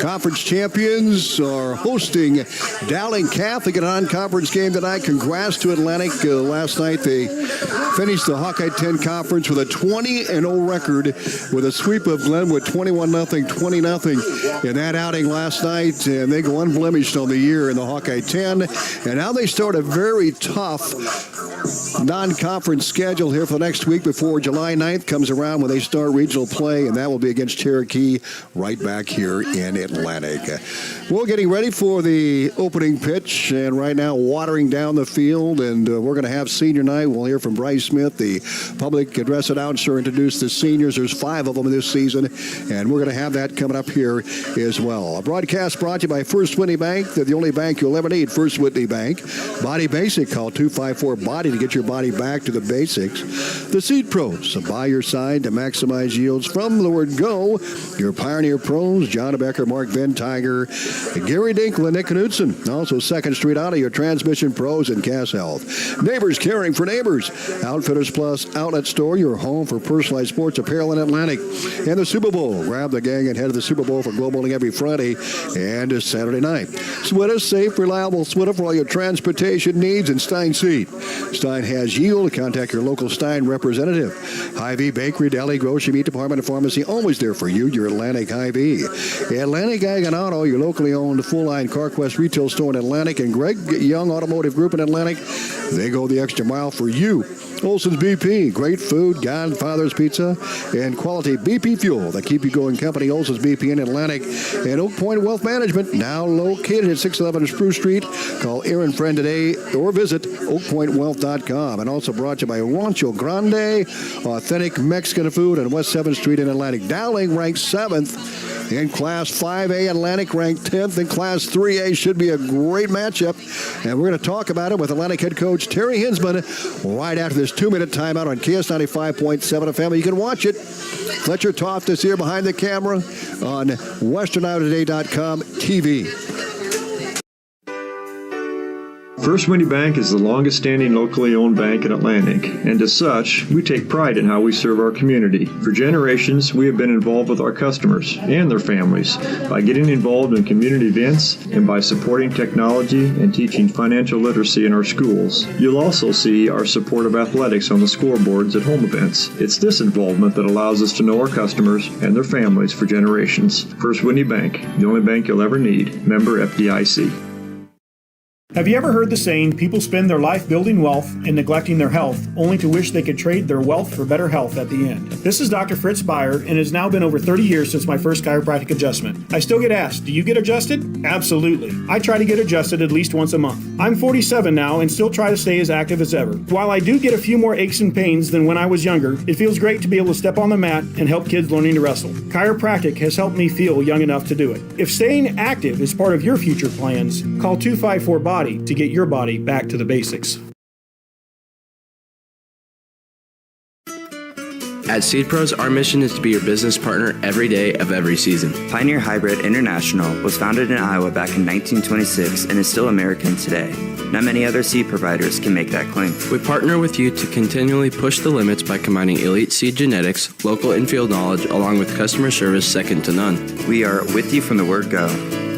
Conference champions are hosting Dowling Catholic in a non-conference game tonight. Congrats to Atlantic. Last night they finished the Hawkeye 10 Conference with a 20-0 record with a sweep of Glenwood 21-0, 20-0 in that outing last night. And they go unblemished on the year in the Hawkeye 10. And now they start a very tough non-conference schedule here for the next week before July 9th comes around when they start regional play, and that will be against Cherokee right back here in Atlantic. We're getting ready for the opening pitch, and right now watering down the field, and we're going to have senior night. We'll hear from Bryce Smith, the public address announcer, introduce the seniors. There's 5 of them this season, and we're going to have that coming up here as well. A broadcast brought to you by First Whitney Bank. They're the only bank you'll ever need, First Whitney Bank. Body Basic, call 254-BODY to get your body back to the basics. The Seed Pros, buy your side to maximize yields from the word go. Your Pioneer Pros, John Becker, Mark Van Tiger, Gary Dinkle, and Nick Knudsen. Also 2nd Street Auto, your transmission pros, and Cass Health. Neighbors caring for neighbors. Outfitters Plus Outlet Store, your home for personalized sports apparel in Atlantic. And the Super Bowl. Grab the gang and head to the Super Bowl for Glow Bowling every Friday and Saturday night. Switta, safe, reliable Switta for all your transportation needs, and Stein Seed. Stein has yield. Contact your local Stein representative. Hy-Vee Bakery, Deli, Grocery, Meat Department, and Pharmacy, always there for you. Your Atlantic Hy-Vee. Atlantic Ag and Auto, your locally owned full-line CarQuest retail store in Atlantic, and Greg Young Automotive Group in Atlantic. They go the extra mile for you. Olson's BP, great food, Godfather's Pizza, and quality BP fuel that keep you going company. Olson's BP in Atlantic. And Oak Point Wealth Management, now located at 611 Spruce Street. Call Aaron Friend today or visit oakpointwealth.com. And also brought to you by Rancho Grande, authentic Mexican food on West 7th Street in Atlantic. Dowling ranked 7th. In Class 5A, Atlantic ranked 10th. In Class 3A, should be a great matchup. And we're going to talk about it with Atlantic head coach Terry Hinsman right after this 2-minute timeout on KS 95.7 FM. You can watch it. Fletcher Toft is here behind the camera on WesternIotoday.com TV. First Whitney Bank is the longest-standing locally owned bank in Atlantic, and as such, we take pride in how we serve our community. For generations, we have been involved with our customers and their families by getting involved in community events and by supporting technology and teaching financial literacy in our schools. You'll also see our support of athletics on the scoreboards at home events. It's this involvement that allows us to know our customers and their families for generations. First Whitney Bank, the only bank you'll ever need. Member FDIC. Have you ever heard the saying, people spend their life building wealth and neglecting their health, only to wish they could trade their wealth for better health at the end? This is Dr. Fritz Beyer, and it has now been over 30 years since my first chiropractic adjustment. I still get asked, do you get adjusted? Absolutely. I try to get adjusted at least once a month. I'm 47 now and still try to stay as active as ever. While I do get a few more aches and pains than when I was younger, it feels great to be able to step on the mat and help kids learning to wrestle. Chiropractic has helped me feel young enough to do it. If staying active is part of your future plans, call 254-BODY to get your body back to the basics. At Seed Pros, our mission is to be your business partner every day of every season. Pioneer Hybrid International was founded in Iowa back in 1926 and is still American today. Not many other seed providers can make that claim. We partner with you to continually push the limits by combining elite seed genetics, local infield knowledge, along with customer service second to none. We are with you from the word go.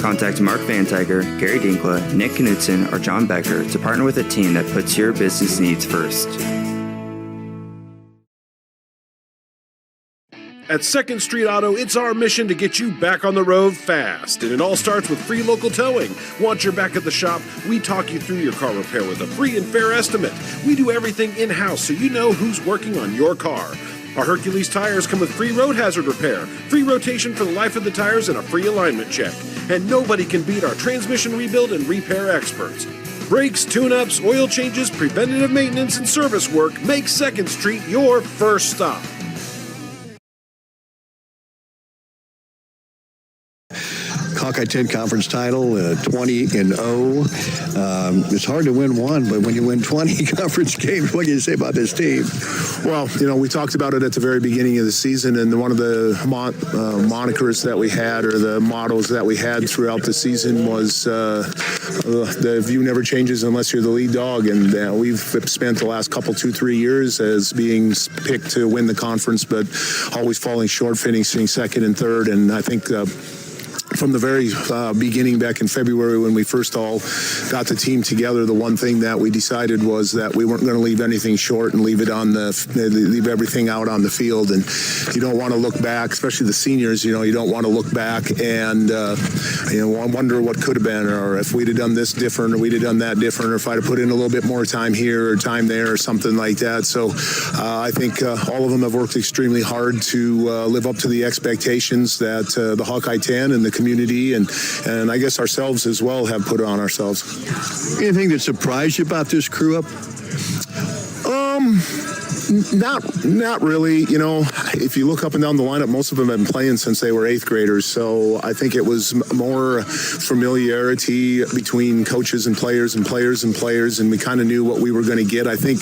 Contact Mark Van Tiger, Gary Dinkla, Nick Knudsen, or John Becker to partner with a team that puts your business needs first. At 2nd Street Auto, it's our mission to get you back on the road fast. And it all starts with free local towing. Once you're back at the shop, we talk you through your car repair with a free and fair estimate. We do everything in-house so you know who's working on your car. Our Hercules tires come with free road hazard repair, free rotation for the life of the tires, and a free alignment check. And nobody can beat our transmission rebuild and repair experts. Brakes, tune-ups, oil changes, preventative maintenance, and service work make 2nd Street your first stop. Hawkeye 10 conference title, 20-0. It's hard to win one, but when you win 20 conference games, what can you say about this team? Well, we talked about it at the very beginning of the season, and one of the monikers that we had, or the mottos that we had throughout the season was the view never changes unless you're the lead dog, and we've spent the last couple, 2-3 years as being picked to win the conference, but always falling short, finishing second and third, and I think from the very beginning back in February when we first all got the team together, the one thing that we decided was that we weren't going to leave anything short and leave everything out on the field. And you don't want to look back, especially the seniors. You don't want to look back and wonder what could have been, or if we'd have done this different, or we'd have done that different, or if I'd have put in a little bit more time here or time there, or something like that. So I think all of them have worked extremely hard to live up to the expectations that the Hawkeye 10 and the community and I guess ourselves as well have put on ourselves. Anything that surprised you about this crew up? Not really. If you look up and down the lineup, most of them have been playing since they were 8th graders. So I think it was more familiarity between coaches and players and players and players, and we kind of knew what we were going to get. I think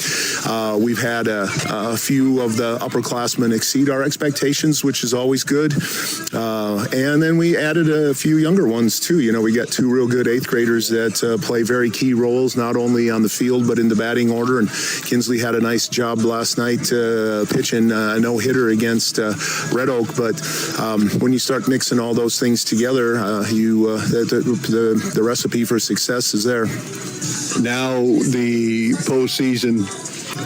we've had a few of the upperclassmen exceed our expectations, which is always good. And then we added a few younger ones too. We got 2 real good 8th graders that play very key roles, not only on the field but in the batting order. And Kinsley had a nice job last night pitching a no-hitter against Red Oak. But when you start mixing all those things together, the recipe for success is there. Now the postseason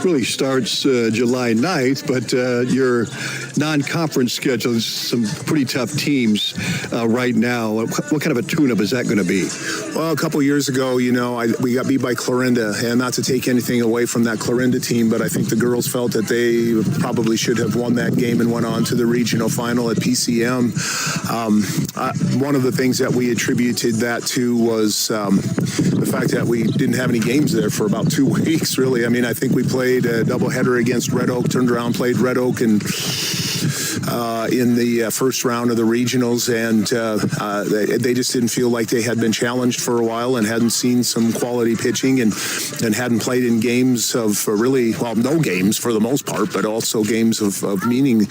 really starts July 9th, but your non-conference schedule is some pretty tough teams right now. What kind of a tune-up is that going to be? Well, a couple years ago, we got beat by Clarinda, and not to take anything away from that Clarinda team, but I think the girls felt that they probably should have won that game and went on to the regional final at PCM. One of the things that we attributed that to was the fact that we didn't have any games there for about 2 weeks, really. I mean, I think we played a doubleheader against Red Oak, turned around, played Red Oak, and in the first round of the regionals, and they just didn't feel like they had been challenged for a while and hadn't seen some quality pitching and hadn't played in games of no games for the most part, but also games of meaning.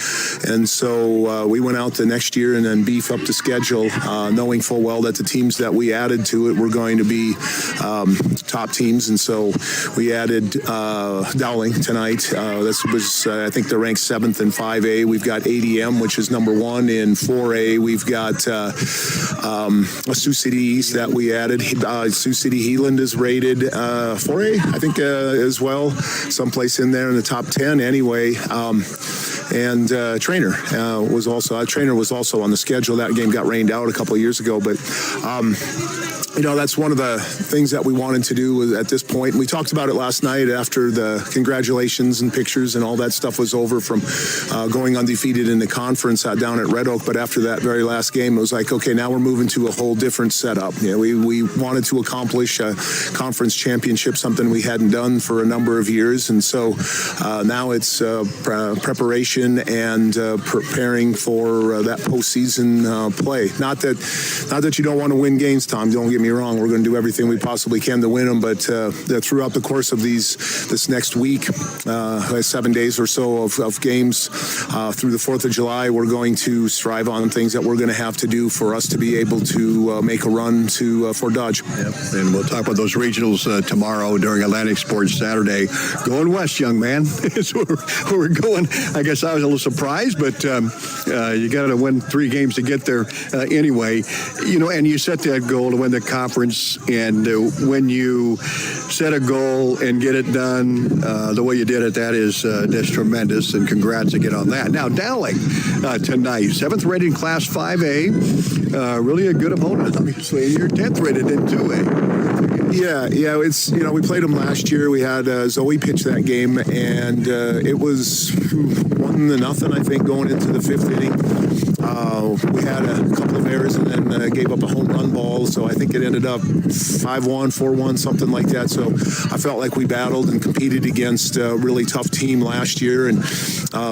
And so we went out the next year and then beef up the schedule, knowing full well that the teams that we added to it were going to be top teams. And so we added Dowling tonight. This was, I think they're ranked 7th in 5A. We've got ADM, which is number 1 in 4A. We've got Sioux City East that we added. Sioux City Heeland is rated 4A, I think, as well. Someplace in there in the top 10 anyway. And Trainer was also on the schedule. That game got rained out a couple of years ago, but that's one of the things that we wanted to do at this point. We talked about it last night after the congratulations and pictures and all that stuff was over from going undefeated in the conference down at Red Oak. But after that very last game, it was like, okay, now we're moving to a whole different setup. We wanted to accomplish a conference championship, something we hadn't done for a number of years. And so now it's preparation and preparing for that postseason play. Not that you don't want to win games, Tom. Don't get me wrong. We're going to do everything we possibly can to win them. But throughout the course of this next week, 7 days or so of games through the 4th of July, we're going to strive on things that we're going to have to do for us to be able to make a run to Fort Dodge. Yep. And we'll talk about those regionals tomorrow during Atlantic Sports Saturday. Going west, young man. Is where we're going. I guess I was a little surprised, but you got to win 3 games to get there anyway. And you set that goal to win the conference, and when you set a goal and get it done the way you did it, that's tremendous, and congrats again on that. Now, Dowling tonight, 7th rated in Class 5A, really a good opponent, obviously. You're 10th rated in 2A. Yeah, it's, we played them last year. We had Zoe pitch that game, and it was 1-0, I think, going into the 5th inning. We had a couple of errors and then gave up a home run ball, so I think it ended up 5-1, 4-1, something like that. So I felt like we battled and competed against a really tough team last year, and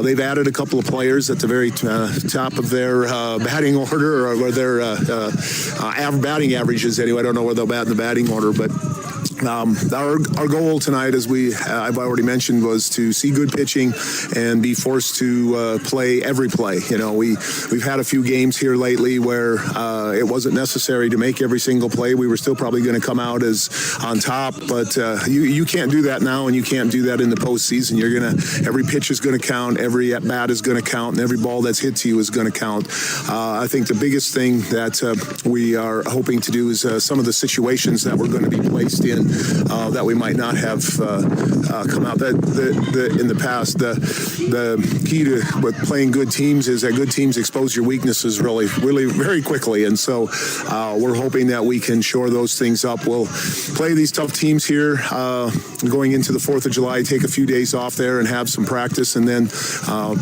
they've added a couple of players at the very top of their batting order, or their batting averages anyway. I don't know where they'll bat in the batting order, but Our goal tonight, as I've already mentioned, was to see good pitching and be forced to play every play. We've had a few games here lately where it wasn't necessary to make every single play. We were still probably going to come out as on top, but you can't do that now, and you can't do that in the postseason. Every pitch is going to count, every at bat is going to count, and every ball that's hit to you is going to count. I think the biggest thing that we are hoping to do is some of the situations that we're going to be placed in that we might not have come out in the past. The key to with playing good teams is that good teams expose your weaknesses really very quickly, and so we're hoping that we can shore those things up. We'll play these tough teams here going into the 4th of July, take a few days off there and have some practice, and then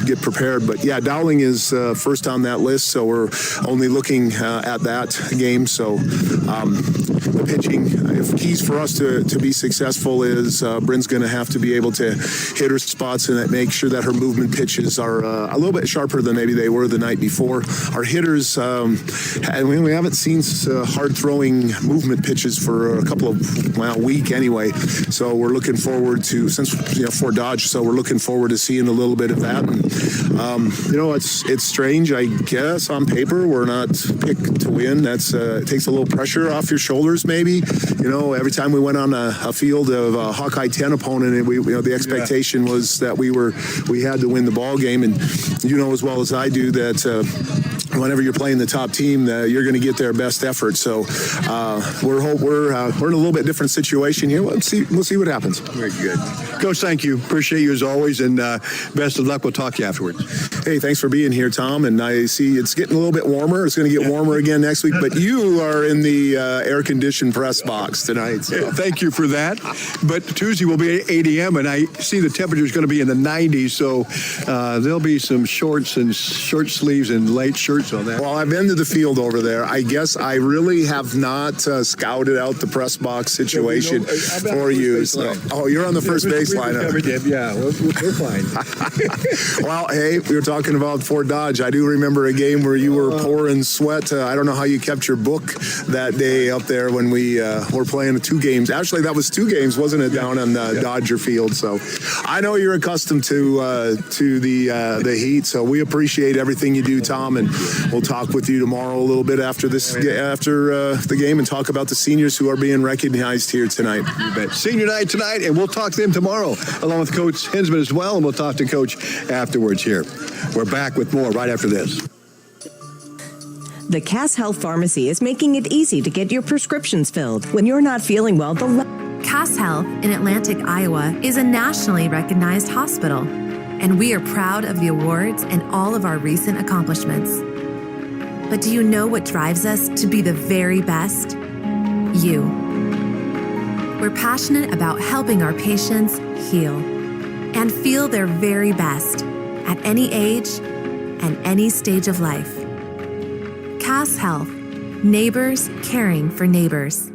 get prepared. But yeah, Dowling is first on that list, so we're only looking at that game. So the pitching, if keys for us to be successful is Bryn's going to have to be able to hit her spots and make sure that her movement pitches are a little bit sharper than maybe they were the night before. Our hitters, we haven't seen hard throwing movement pitches for a couple of week anyway. So we're looking forward to, since Fort Dodge, so we're looking forward to seeing a little bit of that. And, it's strange, I guess. On paper, we're not picked to win. It takes a little pressure off your shoulders, maybe. Every time we went on a field of a Hawkeye 10 opponent, and the expectation was that we had to win the ball game, and as well as I do that whenever you're playing the top team, you're going to get their best effort. So we're in a little bit different situation here. We'll see what happens. Very good, Coach. Thank you. Appreciate you as always, and best of luck. We'll talk to you afterwards. Hey, thanks for being here, Tom. And I see it's getting a little bit warmer. It's going to get warmer again next week, but you are in the air-conditioned press box tonight. So. Yeah, thank you for that. But Tuesday will be 8 a.m., and I see the temperature is going to be in the 90s, so there'll be some shorts and short sleeves and light shirts on that. Well, I've been to the field over there. I guess I really have not scouted out the press box situation for you. So, you're on the first baseline. Yeah, we're fine. Well, hey, we were talking about Fort Dodge. I do remember a game where you were pouring sweat. I don't know how you kept your book that day up there when we were playing 2 games. Actually, that was 2 games, wasn't it, down on Dodger Field? So I know you're accustomed to the heat. So we appreciate everything you do, Tom, and we'll talk with you tomorrow a little bit after the game and talk about the seniors who are being recognized here tonight. You bet. Senior night tonight, and we'll talk to them tomorrow, along with Coach Hinsman as well, and we'll talk to Coach afterwards here. We're back with more right after this. The Cass Health Pharmacy is making it easy to get your prescriptions filled. When you're not feeling well, Cass Health in Atlantic, Iowa is a nationally recognized hospital, and we are proud of the awards and all of our recent accomplishments. But do you know what drives us to be the very best? You. We're passionate about helping our patients heal and feel their very best at any age and any stage of life. Cass Health. Neighbors caring for neighbors.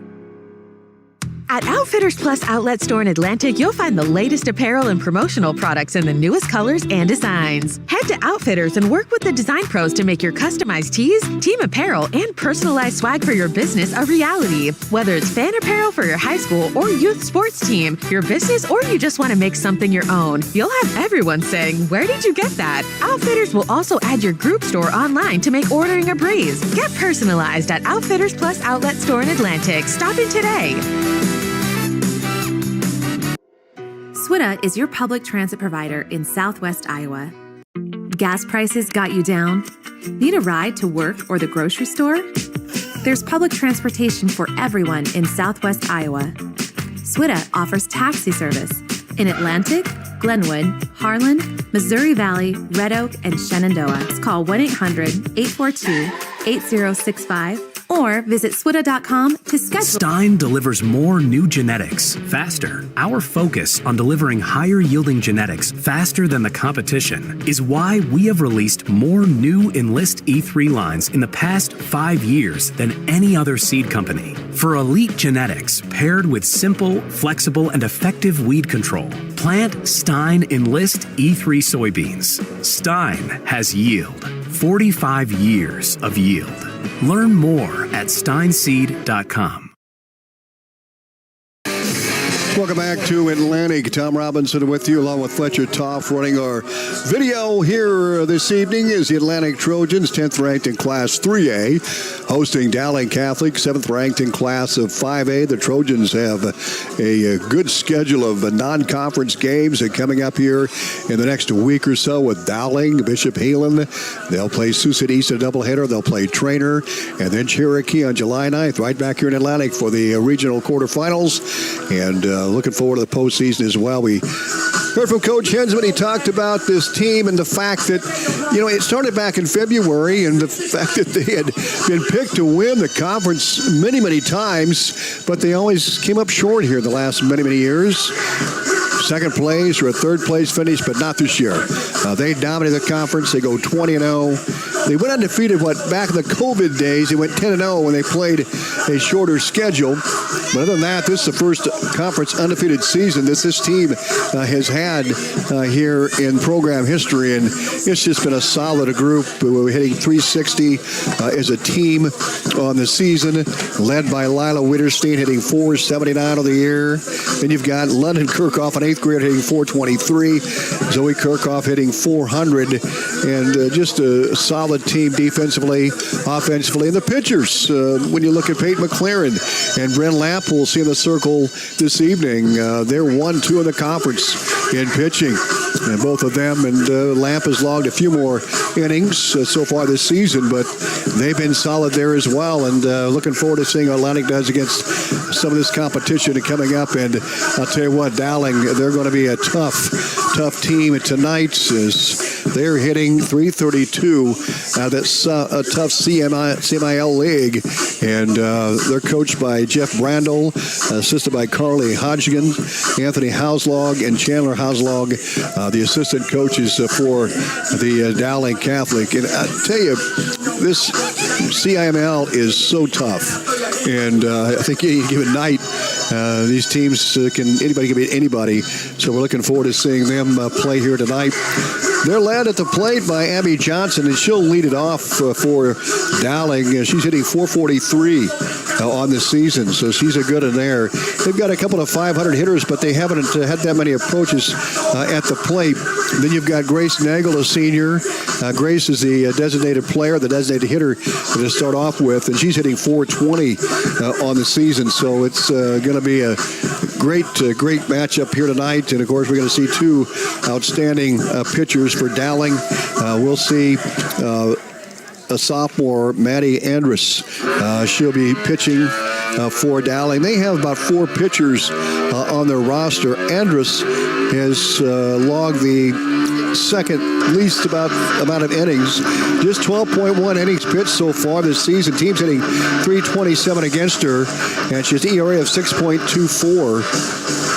At Outfitters Plus Outlet Store in Atlantic, you'll find the latest apparel and promotional products in the newest colors and designs. Head to Outfitters and work with the design pros to make your customized tees, team apparel, and personalized swag for your business a reality. Whether it's fan apparel for your high school or youth sports team, your business, or you just want to make something your own, you'll have everyone saying, "Where did you get that?" Outfitters will also add your group store online to make ordering a breeze. Get personalized at Outfitters Plus Outlet Store in Atlantic. Stop in today. SWITA is your public transit provider in Southwest Iowa. Gas prices got you down? Need a ride to work or the grocery store? There's public transportation for everyone in Southwest Iowa. SWITA offers taxi service in Atlantic, Glenwood, Harlan, Missouri Valley, Red Oak, and Shenandoah. Call 1-800-842-8065 or visit swita.com to schedule. Stein delivers more new genetics faster. Our focus on delivering higher yielding genetics faster than the competition is why we have released more new Enlist E3 lines in the past 5 years than any other seed company. For elite genetics paired with simple, flexible, and effective weed control, plant Stein Enlist E3 soybeans. Stein has yield. 45 years of yield. Learn more at steinseed.com. Welcome back to Atlantic. Tom Robinson with you, along with Fletcher Toff, running our video here this evening is the Atlantic Trojans, 10th ranked in Class 3A, hosting Dowling Catholic, 7th ranked in Class of 5A. The Trojans have a good schedule of non-conference games coming up here in the next week or so with Dowling, Bishop Heelan. They'll play Sioux City East, a doubleheader. They'll play Trainer, and then Cherokee on July 9th, right back here in Atlantic for the regional quarterfinals. And looking forward to the postseason as well. We heard from Coach Hensman. He talked about this team and the fact that, it started back in February, and the fact that they had been picked to win the conference many, many times, but they always came up short here the last many, many years. Second place or a third place finish, but not this year. They dominated the conference. They go 20-0. They went undefeated, back in the COVID days. They went 10-0 when they played a shorter schedule. But other than that, this is the first conference undefeated season that this team has had here in program history. And it's just been a solid group. We're hitting 360 as a team on the season, led by Lila Witterstein hitting 479 of the year. Then you've got London Kirchhoff, an 8th grader, hitting 423. Zoe Kirchhoff hitting 400. And just a solid team defensively, offensively. And the pitchers, when you look at Peyton McLaren and Brent Lamp, we'll see in the circle this evening. They're 1-2 in the conference in pitching. And both of them, and Lamp has logged a few more innings so far this season, but they've been solid there as well. And looking forward to seeing what Atlantic does against some of this competition coming up. And I'll tell you what, Dowling, they're going to be a tough team tonight as they're hitting 332. That's a tough CMIL league. And they're coached by Jeff Brandel, assisted by Carly Hodgkin, Anthony Houslog, and Chandler Houslog, the assistant coaches for the Dowling Catholic. And I tell you, this CIML is so tough. And I think any given night, these teams anybody can beat anybody. So we're looking forward to seeing them play here tonight. They're led at the plate by Abby Johnson, and she'll lead it off for Dowling. She's hitting 443 on the season, so she's a good in there. They've got a couple of 500 hitters, but they haven't had that many approaches at the plate. Then you've got Grace Nagel, a senior. Grace is the designated player, the designated hitter to start off with, and she's hitting 420 on the season. So it's going to be a great matchup here tonight. And, of course, we're going to see two outstanding pitchers for Dowling. We'll see a sophomore, Maddie Andrus. She'll be pitching for Dowling. They have about 4 pitchers on their roster. Andrus has logged the second least amount of innings. Just 12.1 innings pitched so far this season. Team's hitting 327 against her, and she has an ERA of 6.24.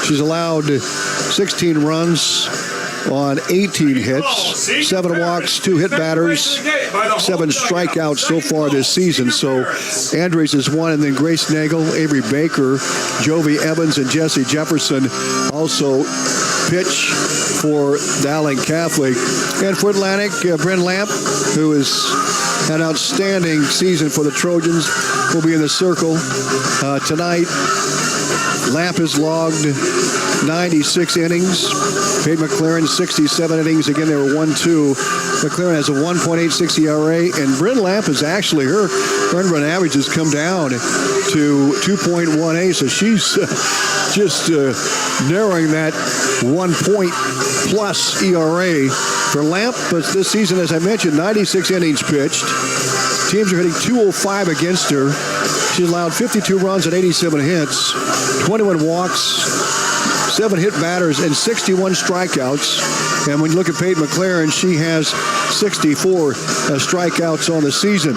She's allowed 16 runs on 18 hits, 7 walks, 2 hit batters, 7 strikeouts so far this season. So Andres is one, and then Grace Nagel, Avery Baker, Jovi Evans, and Jesse Jefferson also pitch for Dowling Catholic. And for Atlantic, Brent Lamp, who has had an outstanding season for the Trojans, will be in the circle tonight. Lamp has logged 96 innings. Peyton McLaren, 67 innings. Again, they were 1-2. McLaren has a 1.86 ERA, and Bryn Lamp is actually, her earned run average has come down to 2.18, so she's just narrowing that 1-point-plus ERA for Lamp. But this season, as I mentioned, 96 innings pitched. Teams are hitting 205 against her. She's allowed 52 runs and 87 hits, 21 walks, 7 hit batters, and 61 strikeouts. And when you look at Peyton McLaren, she has 64 strikeouts on the season.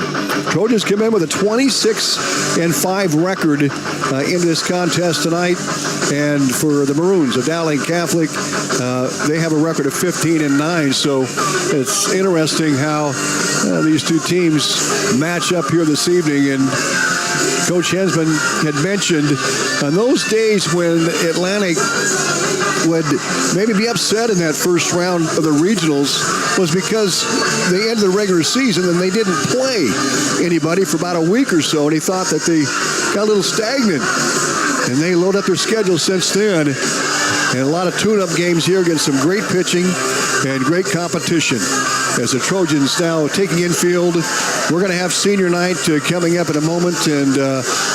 Trojans come in with a 26-5 record in this contest tonight. And for the Maroons of Dowling Catholic, they have a record of 15-9. So it's interesting how these two teams match up here this evening. And Coach Hensman had mentioned on those days when Atlantic would maybe be upset in that first round of the regionals was because they ended the regular season and they didn't play anybody for about a week or so, and he thought that they got a little stagnant. and they load up their schedule since then. And a lot of tune-up games here against some great pitching and great competition. As the Trojans now taking infield, we're going to have senior night coming up in a moment and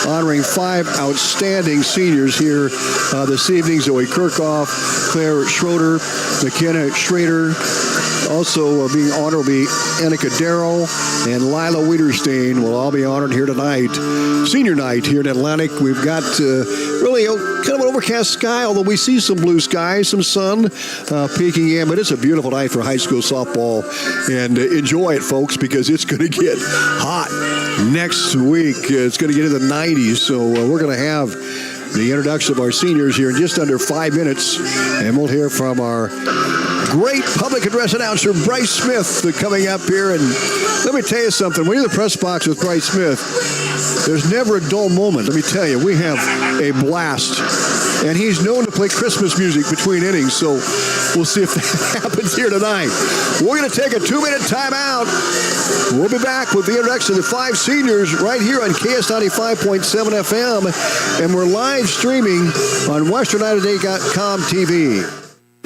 honoring 5 outstanding seniors here this evening. Zoe Kirchhoff, Claire Schroeder, McKenna Schrader. Also being honored will be Annika Darrow and Lila Wiederstein will all be honored here tonight. Senior night here in Atlantic. We've got really kind of an overcast sky, although we see some blue skies, some sun peeking in. But it's a beautiful night for high school softball. And enjoy it, folks, because it's going to get hot next week. It's going to get into the 90s. So we're going to have the introduction of our seniors here in just under 5 minutes. And we'll hear from our great public address announcer, Bryce Smith, coming up here. And let me tell you something. When you're in the press box with Bryce Smith, there's never a dull moment. Let me tell you, we have a blast. And he's known to play Christmas music between innings, so we'll see if that happens here tonight. We're going to take a 2-minute timeout. We'll be back with the introduction of the 5 seniors right here on KS 95.7 FM, and we're live streaming on WesternUnitedToday.com TV.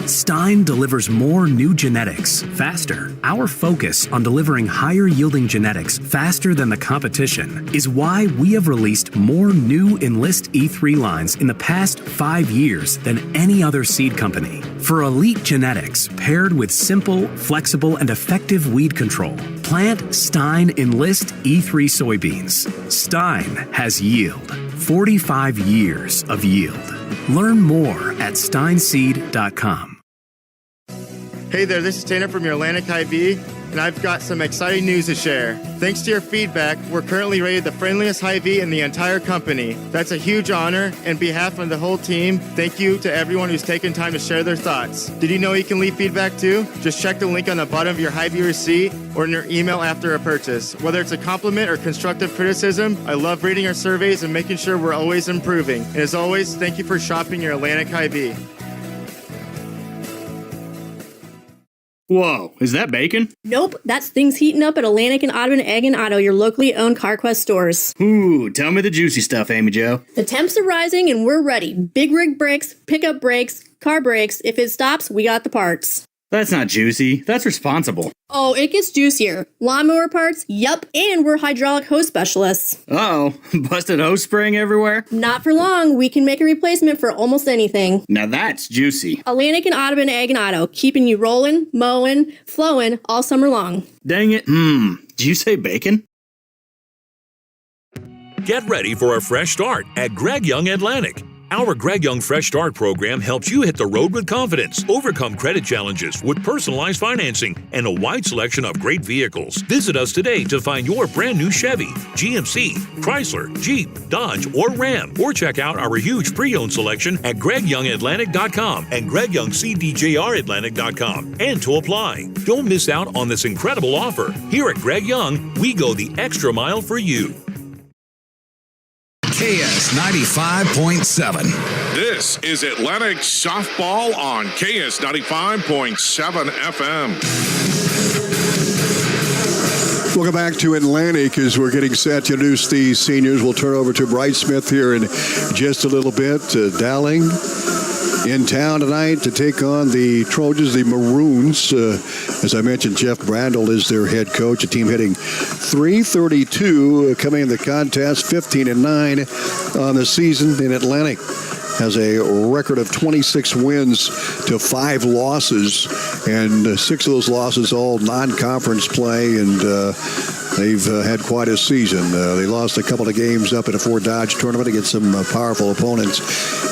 Stein delivers more new genetics faster. Our focus on delivering higher yielding genetics faster than the competition is why we have released more new Enlist E3 lines in the past 5 years than any other seed company. For elite genetics paired with simple, flexible, and effective weed control, plant Stein Enlist E3 soybeans. Stein has yield. 45 years of yield. Learn more at steinseed.com. Hey there, this is Tanner from your Atlantic Hy-Vee, and I've got some exciting news to share. Thanks to your feedback, we're currently rated the friendliest Hy-Vee in the entire company. That's a huge honor, and on behalf of the whole team, thank you to everyone who's taken time to share their thoughts. Did you know you can leave feedback too? Just check the link on the bottom of your Hy-Vee receipt or in your email after a purchase. Whether it's a compliment or constructive criticism, I love reading our surveys and making sure we're always improving. And as always, thank you for shopping your Atlantic Hy-Vee. Whoa, is that bacon? Nope, that's things heating up at Atlantic and Audubon Egg and Auto, your locally owned CarQuest stores. Ooh, tell me the juicy stuff, Amy Jo. The temps are rising and we're ready. Big rig brakes, pickup brakes, car brakes. If it stops, we got the parts. That's not juicy, that's responsible. Oh, it gets juicier. Lawnmower parts? Yup. And we're hydraulic hose specialists. Uh-oh, busted hose spraying everywhere? Not for long. We can make a replacement for almost anything. Now that's juicy. Atlantic and Audubon Egg and Auto, keeping you rolling, mowing, flowing all summer long. Dang it. Did you say bacon? Get ready for a fresh start at Greg Young Atlantic. Our Greg Young Fresh Start program helps you hit the road with confidence, overcome credit challenges with personalized financing, and a wide selection of great vehicles. Visit us today to find your brand new Chevy, GMC, Chrysler, Jeep, Dodge, or Ram, or check out our huge pre-owned selection at GregYoungAtlantic.com and GregYoungCDJRAtlantic.com. And to apply. Don't miss out on this incredible offer. Here at Greg Young, we go the extra mile for you. KS 95.7. This is Atlantic Softball on KS 95.7 FM. Welcome back to Atlantic as we're getting set to introduce the seniors. We'll turn over to Bryce Smith here in just a little bit. Dowling in town tonight to take on the Trojans, the Maroons. As I mentioned, Jeff Brandel is their head coach. A team hitting .332 coming in the contest, 15-9 on the season. In Atlantic has a record of 26 wins to 5 losses, and 6 of those losses all non-conference play, and they've had quite a season. They lost a couple of games up at a Fort Dodge tournament against some powerful opponents.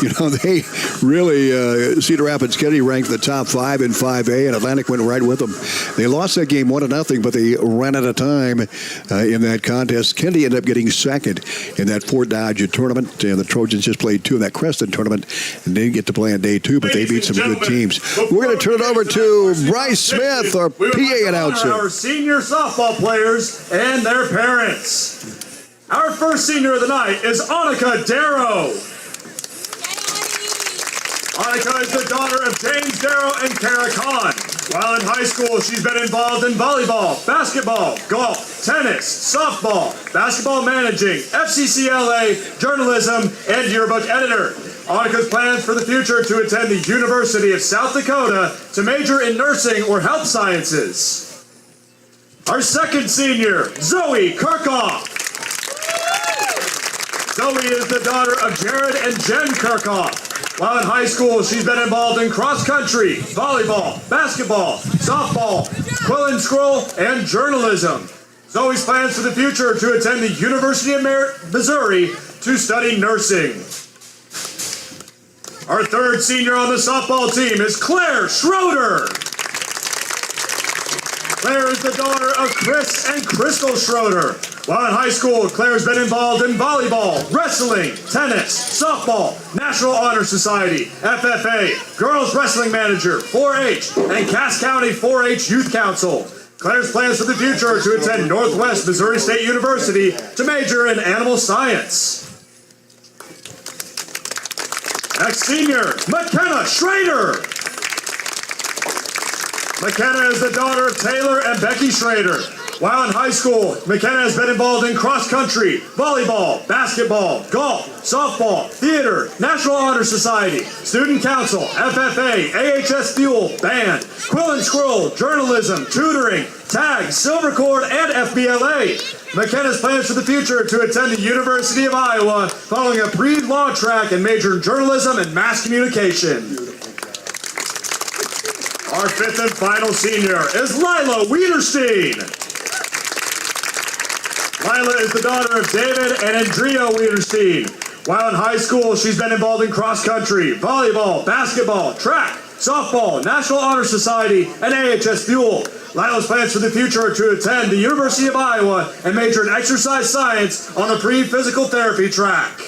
You know, they really, Cedar Rapids Kennedy ranked the top 5 in 5A, and Atlantic went right with them. They lost that game 1-0, but they ran out of time in that contest. Kennedy ended up getting second in that Fort Dodge tournament, and the Trojans just played 2 in that Creston tournament and didn't get to play on day 2, but they beat some good teams. We're going to turn it over to Bryce Smith, our PA announcer. Our senior softball players and their parents. Our first senior of the night is Annika Darrow. Annika is the daughter of James Darrow and Kara Kahn. While in high school, she's been involved in volleyball, basketball, golf, tennis, softball, basketball managing, FCCLA, journalism, and yearbook editor. Annika's plans for the future to attend the University of South Dakota to major in nursing or health sciences. Our second senior, Zoe Kirchhoff. Zoe is the daughter of Jared and Jen Kirchhoff. While in high school, she's been involved in cross country, volleyball, basketball, softball, quill and scroll, and journalism. Zoe's plans for the future to attend the University of Missouri to study nursing. Our third senior on the softball team is Claire Schroeder. Claire is the daughter of Chris and Crystal Schroeder. While in high school, Claire's been involved in volleyball, wrestling, tennis, softball, National Honor Society, FFA, Girls Wrestling Manager, 4-H, and Cass County 4-H Youth Council. Claire's plans for the future to attend Northwest Missouri State University to major in animal science. Next senior, McKenna Schrader. McKenna is the daughter of Taylor and Becky Schrader. While in high school, McKenna has been involved in cross country, volleyball, basketball, golf, softball, theater, National Honor Society, Student Council, FFA, AHS Fuel, band, quill and scroll, journalism, tutoring, tag, silver cord, and FBLA. McKenna's plans for the future to attend the University of Iowa following a pre-law track and major in journalism and mass communication. Our fifth and final senior is Lila Wiederstein. Lila is the daughter of David and Andrea Wiederstein. While in high school, she's been involved in cross country, volleyball, basketball, track, softball, National Honor Society, and AHS Fuel. Lila's plans for the future are to attend the University of Iowa and major in exercise science on the pre-physical therapy track.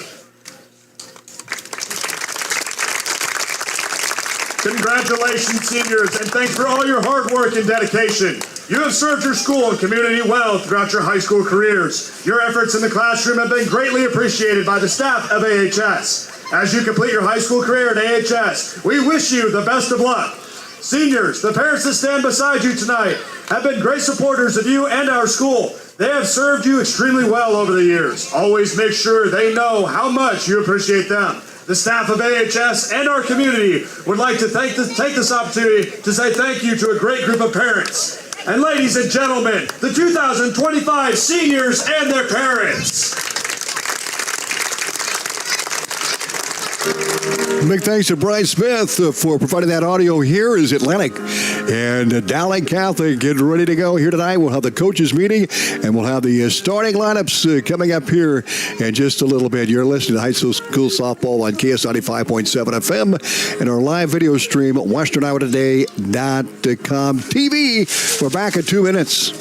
Congratulations, seniors, and thanks for all your hard work and dedication. You have served your school and community well throughout your high school careers. Your efforts in the classroom have been greatly appreciated by the staff of AHS. As you complete your high school career at AHS, we wish you the best of luck. Seniors, the parents that stand beside you tonight have been great supporters of you and our school. They have served you extremely well over the years. Always make sure they know how much you appreciate them. The staff of AHS and our community would like to take this opportunity to say thank you to a great group of parents. And ladies and gentlemen, the 2025 seniors and their parents. Big thanks to Bryce Smith for providing that audio. Here is Atlantic and Dowling Catholic getting ready to go here tonight. We'll have the coaches meeting and we'll have the starting lineups coming up here in just a little bit. You're listening to High School Softball on KS 95.7 FM and our live video stream at WesternIowaToday.com TV. We're back in 2 minutes.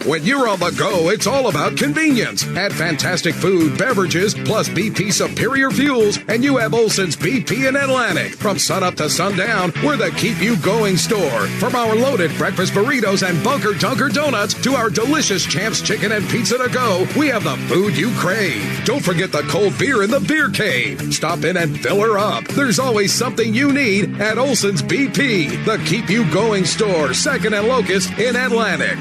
When you're on the go, it's all about convenience. Add fantastic food, beverages, plus BP superior fuels, and you have Olson's BP in Atlantic. From sunup to sundown, we're the keep-you-going store. From our loaded breakfast burritos and Bunker Dunker donuts to our delicious Champs chicken and pizza to go, we have the food you crave. Don't forget the cold beer in the beer cave. Stop in and fill her up. There's always something you need at Olson's BP, the keep-you-going store, 2nd and Locust in Atlantic.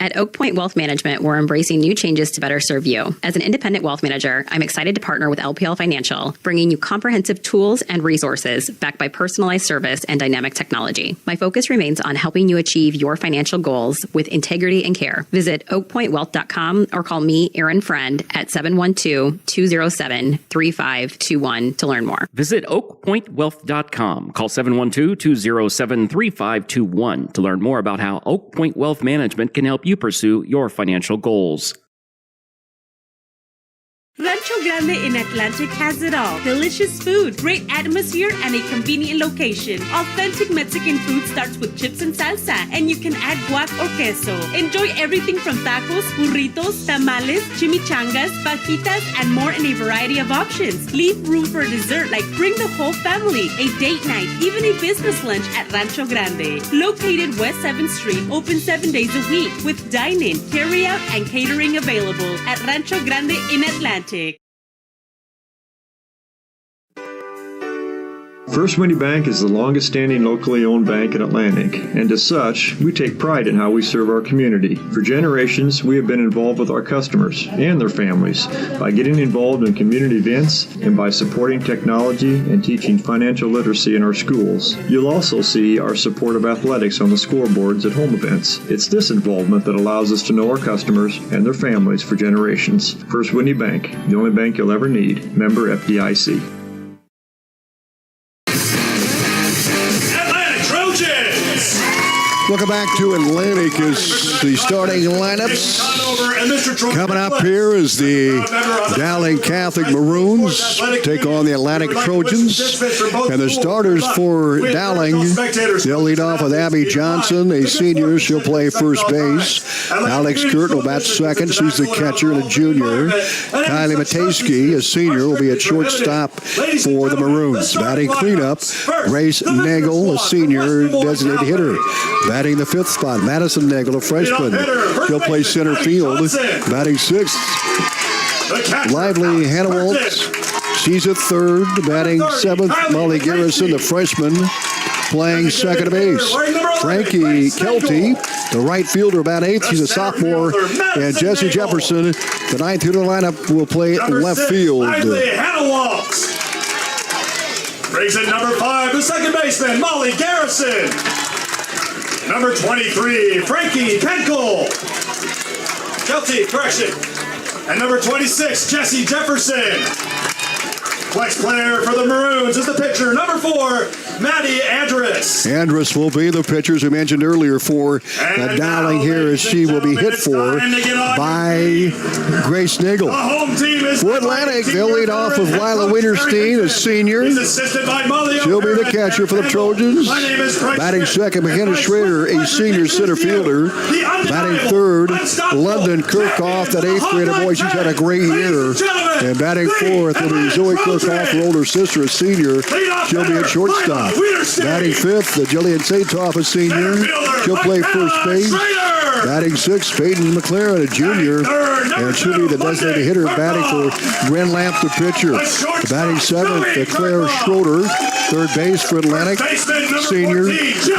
At Oak Point Wealth Management, we're embracing new changes to better serve you. As an independent wealth manager, I'm excited to partner with LPL Financial, bringing you comprehensive tools and resources backed by personalized service and dynamic technology. My focus remains on helping you achieve your financial goals with integrity and care. Visit oakpointwealth.com or call me, Erin Friend, at 712-207-3521 to learn more. Visit oakpointwealth.com. Call 712-207-3521 to learn more about how Oak Point Wealth Management can help you pursue your financial goals. Rancho Grande in Atlantic has it all. Delicious food, great atmosphere, and a convenient location. Authentic Mexican food starts with chips and salsa, and you can add guac or queso. Enjoy everything from tacos, burritos, tamales, chimichangas, fajitas, and more in a variety of options. Leave room for dessert, like bring the whole family, a date night, even a business lunch at Rancho Grande. Located West 7th Street, open 7 days a week with dine-in, carry-out, and catering available at Rancho Grande in Atlantic. First Winnie Bank is the longest standing locally owned bank in Atlantic, and as such, we take pride in how we serve our community. For generations, we have been involved with our customers and their families by getting involved in community events and by supporting technology and teaching financial literacy in our schools. You'll also see our support of athletics on the scoreboards at home events. It's this involvement that allows us to know our customers and their families for generations. First Winnie Bank, the only bank you'll ever need. Member FDIC. Welcome back to Atlantic as the starting lineups. Coming up here is the Dowling Catholic Maroons take on the Atlantic Trojans. And the starters for Dowling, they'll lead off with Abby Johnson, a senior. She'll play first base. Alex Kurt will bat second. She's the catcher and a junior. Kylie Matejski, a senior, will be at shortstop for the Maroons. Batting cleanup, Grace Nagel, a senior, designated hitter. Batting the fifth spot, Madison Nagel, a freshman. She'll play center field. Batting sixth, Lively Hannah Waltz. She's at third. Batting seventh, Molly Garrison, the freshman, playing second base. Frankie Kelty, the right fielder, about eighth. She's a sophomore. And Jesse Jefferson, the ninth hitter lineup, will play left field. Lively Hannah Waltz. Brings in number 5, the second baseman, Molly Garrison. Number 23, Frankie Kenkel. Kelty, correction. And number 26, Jesse Jefferson. Flex player for the Maroons is the pitcher, number 4, Maddie Andrus. Andrus will be the pitchers we mentioned earlier for Dowling here, as she will be hit for by Grace Nagel. For Atlantic, they'll lead off with Lila Wienerstein, a senior. She'll be the catcher for the Trojans. Batting second, McKenna Schrader, a senior center fielder. Batting third, London Kirchhoff, that eighth grader. Boy, she's had a great year. And batting fourth will be Zoe Kirchhoff, her older sister, a senior. She'll be at shortstop. Batting fifth, Jillian Satoff, a senior. She'll play first base. Batting sixth, Peyton McLaren, a junior. And she'll be the designated hitter. Batting for Ren Lamp, the pitcher. Batting seventh, Claire Schroeder, third base for Atlantic, senior.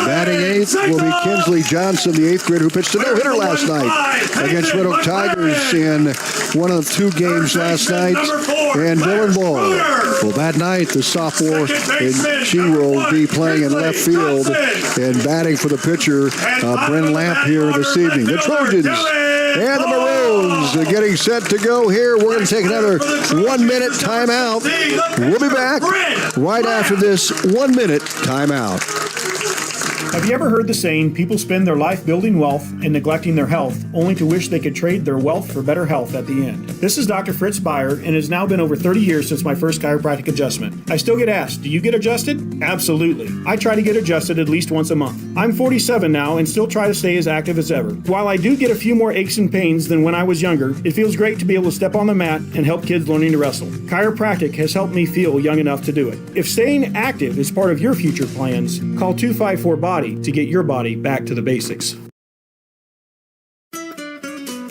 Batting eighth will be Kinsley Johnson, the eighth grader, who pitched a no-hitter last night against Red Oak Tigers in one of 2 games last night. And Dylan Ball will bat ninth, the sophomore, and she will be playing in left field and batting for the pitcher, Bryn Lamp, here this evening. The Trojans and the Maroons are getting set to go here. We're going to take another 1-minute timeout. We'll be back right after this 1-minute timeout. Have you ever heard the saying, people spend their life building wealth and neglecting their health, only to wish they could trade their wealth for better health at the end? This is Dr. Fritz Beyer, and it has now been over 30 years since my first chiropractic adjustment. I still get asked, do you get adjusted? Absolutely. I try to get adjusted at least once a month. I'm 47 now and still try to stay as active as ever. While I do get a few more aches and pains than when I was younger, it feels great to be able to step on the mat and help kids learning to wrestle. Chiropractic has helped me feel young enough to do it. If staying active is part of your future plans, call 254-BODY to get your body back to the basics.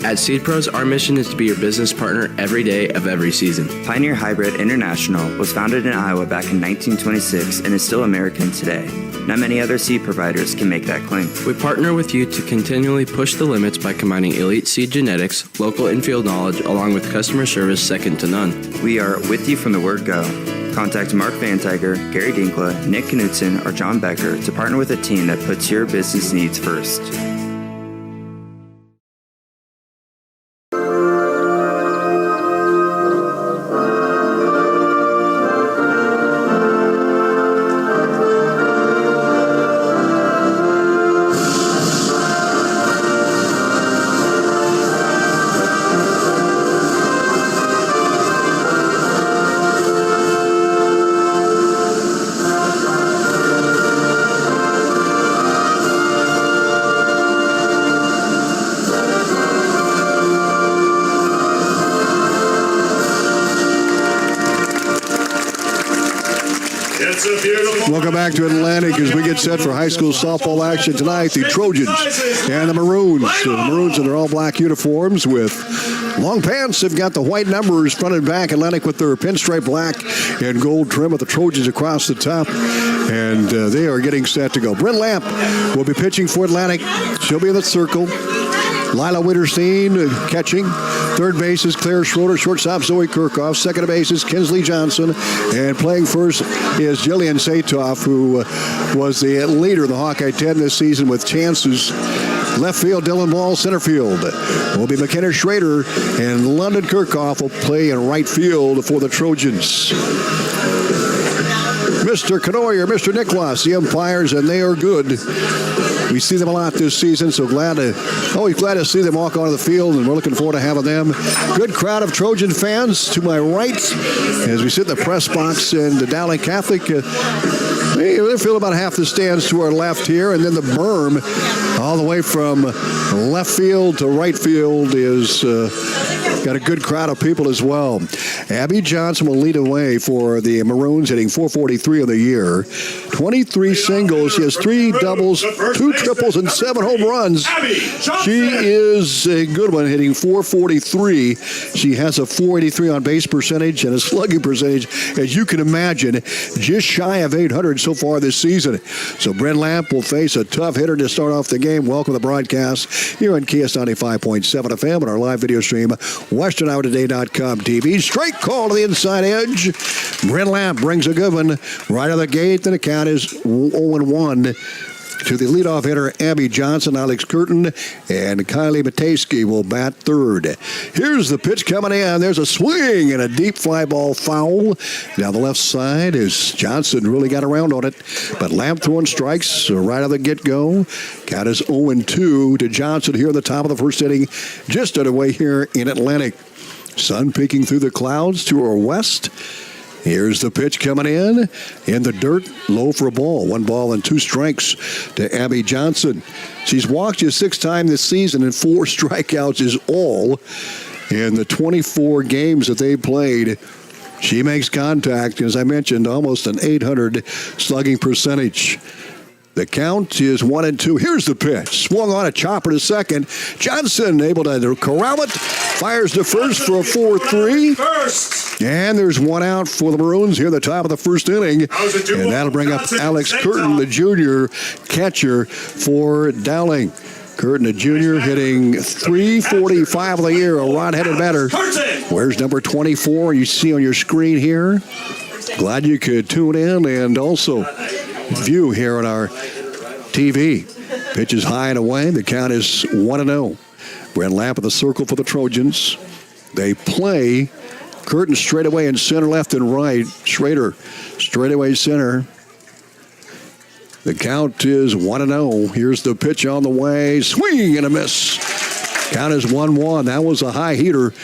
At Seed Pros, our mission is to be your business partner every day of every season. Pioneer Hybrid International was founded in Iowa back in 1926 and is still American today. Not many other seed providers can make that claim. We partner with you to continually push the limits by combining elite seed genetics, local infield knowledge, along with customer service second to none. We are with you from the word go. Contact Mark Van Tiger, Gary Dinkla, Nick Knutson, or John Becker to partner with a team that puts your business needs first. Welcome back to Atlantic as we get set for high school softball action tonight. The Trojans and the Maroons. The Maroons in their all-black uniforms with Long pants have got the white numbers front and back. Atlantic with their pinstripe black and gold trim with the Trojans across the top. And they are getting set to go. Brent Lamp will be pitching for Atlantic. She'll be in the circle. Lila Winterstein catching. Third base is Claire Schroeder. Shortstop Zoe Kirchhoff. Second base is Kinsley Johnson. And playing first is Jillian Satoff, who was the leader of the Hawkeye 10 this season with chances. Left field, Dylan Ball. Center field will be McKenna Schrader. And London Kirchhoff will play in right field for the Trojans. Mr. Canoyer, Mr. Nicholas, the umpires, and they are good. We see them a lot this season, so always glad to see them walk onto the field, and we're looking forward to having them. Good crowd of Trojan fans to my right as we sit in the press box, and the Dowling Catholic, they fill about half the stands to our left here, and then the berm all the way from left field to right field is got a good crowd of people as well. Abby Johnson will lead away for the Maroons, hitting .443 of the year. 23 singles. She has 3 doubles, 2 triples, and 7 home runs. She is a good one, hitting .443. She has a .483 on base percentage and a slugging percentage, as you can imagine, just shy of 800 so far this season. So Brent Lamp will face a tough hitter to start off the game. Welcome to the broadcast here on KS 95.7 FM and our live video stream, WesternIowaToday.com TV. Straight call to the inside edge. Brent Lamp brings a good one right out of the gate. Then the count is 0-1 to the leadoff hitter, Abby Johnson. Alex Curtin and Kylie Matejski will bat third. Here's the pitch coming in. There's a swing and a deep fly ball foul. Down the left side as Johnson really got around on it. But Lamp throwing strikes right out of the get-go. Count is 0-2 to Johnson here in the top of the first inning. Just underway here in Atlantic. Sun peeking through the clouds to our west. Here's the pitch coming in the dirt, low for a ball. 1 ball and 2 strikes to Abby Johnson. She's walked just 6 times this season, and 4 strikeouts is all in the 24 games that they played. She makes contact, as I mentioned, almost an 800 slugging percentage. The count is 1-2. Here's the pitch. Swung on a chopper to second. Johnson able to corral it. Fires to first for a 4-3. And there's 1 out for the Maroons here at the top of the first inning. And that'll bring up Alex Curtin, the junior catcher for Dowling. Curtin, the junior, hitting .345 of the year, a rod-headed batter. Where's number 24? You see on your screen here. Glad you could tune in and also view here on our TV. Pitch is high and away. The count is 1-0. Brent Lamp of the circle for the Trojans. They play Curtin straight away in center, left, and right. Schrader straight away center. The count is 1-0. Here's the pitch on the way. Swing and a miss. Count is 1-1. That was a high heater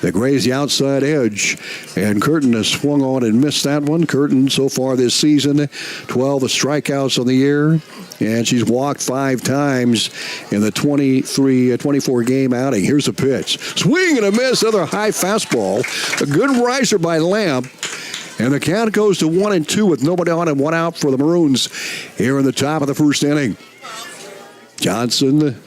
that grazed the outside edge. And Curtin has swung on and missed that one. Curtin, so far this season, 12 strikeouts on the year. And she's walked 5 times in the 24 game outing. Here's the pitch. Swing and a miss. Another high fastball. A good riser by Lamp. And the count goes to 1-2 with nobody on and 1 out for the Maroons here in the top of the first inning. Johnson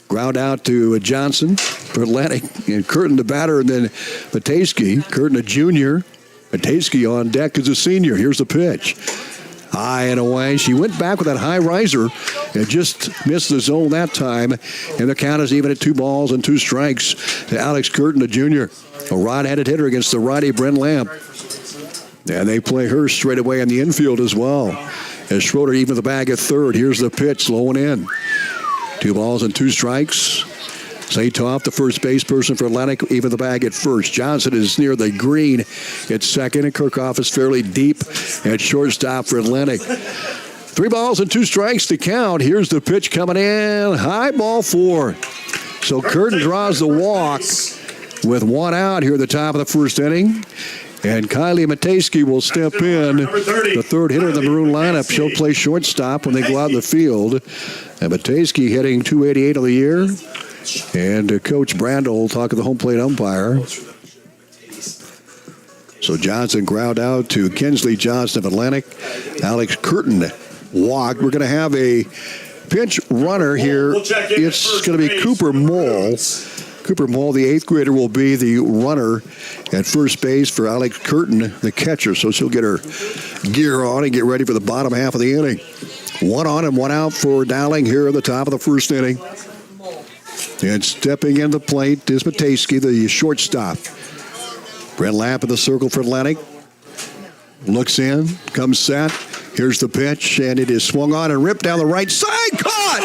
ground out to Johnson for Atlantic, and Curtin the batter, and then Matejski. Curtin a junior. Matejski on deck as a senior. Here's the pitch. High and away. She went back with that high riser and just missed the zone that time. And the count is even at 2 balls and 2 strikes to Alex Curtin, the junior. A rod-headed hitter against the righty Brent Lamp. And they play her straight away in the infield as well. As Schroeder even the bag at third. Here's the pitch, low and in. 2 balls and 2 strikes. Satoff, the first base person for Atlantic, even the bag at first. Johnson is near the green at second, and Kirchhoff is fairly deep at shortstop for Atlantic. 3 balls and 2 strikes to count. Here's the pitch coming in. High ball 4. So Curtin draws the walk with 1 out here at the top of the first inning. And Kylie Matejski will step in, the third hitter in the Maroon lineup. She'll play shortstop when they go out in the field. And Matejski hitting .288 of the year. And Coach Brandel will talk to the home plate umpire. So Johnson ground out to Kinsley Johnson of Atlantic. Alex Curtin walked. We're going to have a pinch runner here. It's going to be Cooper Moll. Cooper Mall, the 8th grader, will be the runner at first base for Alex Curtin, the catcher. So she'll get her gear on and get ready for the bottom half of the inning. 1 on and 1 out for Dowling here at the top of the first inning. And stepping in the plate is Matejski, the shortstop. Brent Lapp in the circle for Atlantic. Looks in, comes set. Here's the pitch, and it is swung on and ripped down the right side. Caught